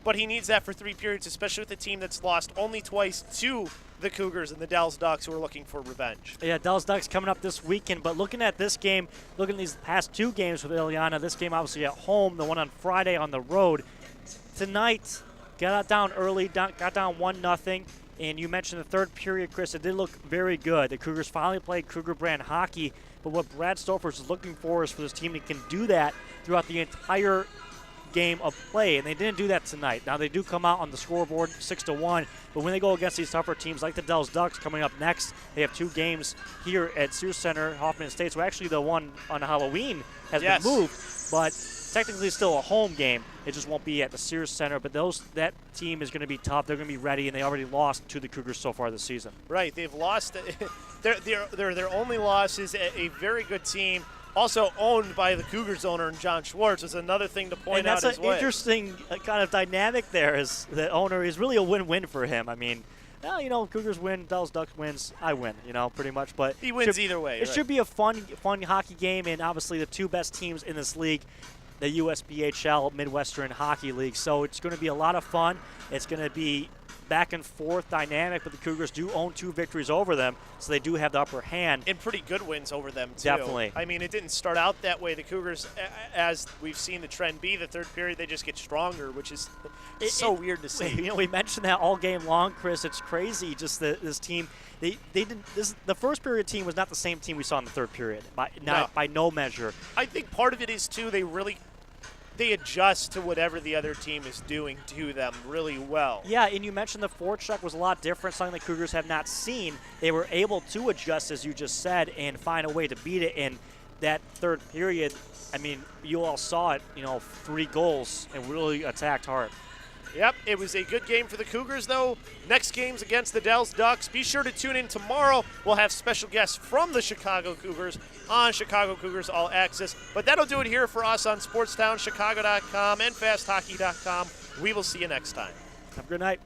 but he needs that for 3 periods, especially with a team that's lost only twice to the Cougars and the Dells Ducks, who are looking for revenge. Yeah, Dells Ducks coming up this weekend, but looking at this game, looking at these past 2 games with Illiana, this game obviously at home, the one on Friday on the road. Tonight, got down early, got down 1-0, and you mentioned the 3rd period, Chris, it did look very good. The Cougars finally played Cougar brand hockey, but what Brad Stofers is looking for is for this team to can do that throughout the entire game of play, and they didn't do that tonight. Now they do come out on the scoreboard 6-1, but when they go against these tougher teams like the Dells Ducks coming up next, they have 2 games here at Sears Center, Hoffman Estates. So actually the one on Halloween has been moved, but technically still a home game. It just won't be at the Sears Center, but that team is going to be tough. They're going to be ready, and they already lost to the Cougars so far this season. Right, they've lost. Their only loss is a very good team, also owned by the Cougars owner, John Schwartz, is another thing to point out as well. And that's an interesting kind of dynamic there. Is the owner is really a win-win for him. I mean, Cougars win, Dells Ducks wins, I win, pretty much. But he wins either way. It should be a fun hockey game, and obviously the 2 best teams in this league, the USPHL Midwestern Hockey League. So it's going to be a lot of fun. It's going to be back and forth dynamic, but the Cougars do own 2 victories over them, so they do have the upper hand. And pretty good wins over them, too. Definitely. I mean, it didn't start out that way. The Cougars, as we've seen the trend be, the third period, they just get stronger, which is so weird to see. You know, we mentioned that all game long, Chris. It's crazy. Just this team, they didn't. The first period team was not the same team we saw in the third period, by no measure. I think part of it is, too, they adjust to whatever the other team is doing to them really well. Yeah, and you mentioned the forecheck was a lot different, something the Cougars have not seen. They were able to adjust, as you just said, and find a way to beat it. And that third period, I mean, you all saw it, 3 goals, and really attacked hard. Yep, it was a good game for the Cougars, though. Next game's against the Dells Ducks. Be sure to tune in tomorrow. We'll have special guests from the Chicago Cougars on Chicago Cougars All Access. But that'll do it here for us on SportsTownChicago.com and FastHockey.com. We will see you next time. Have a good night.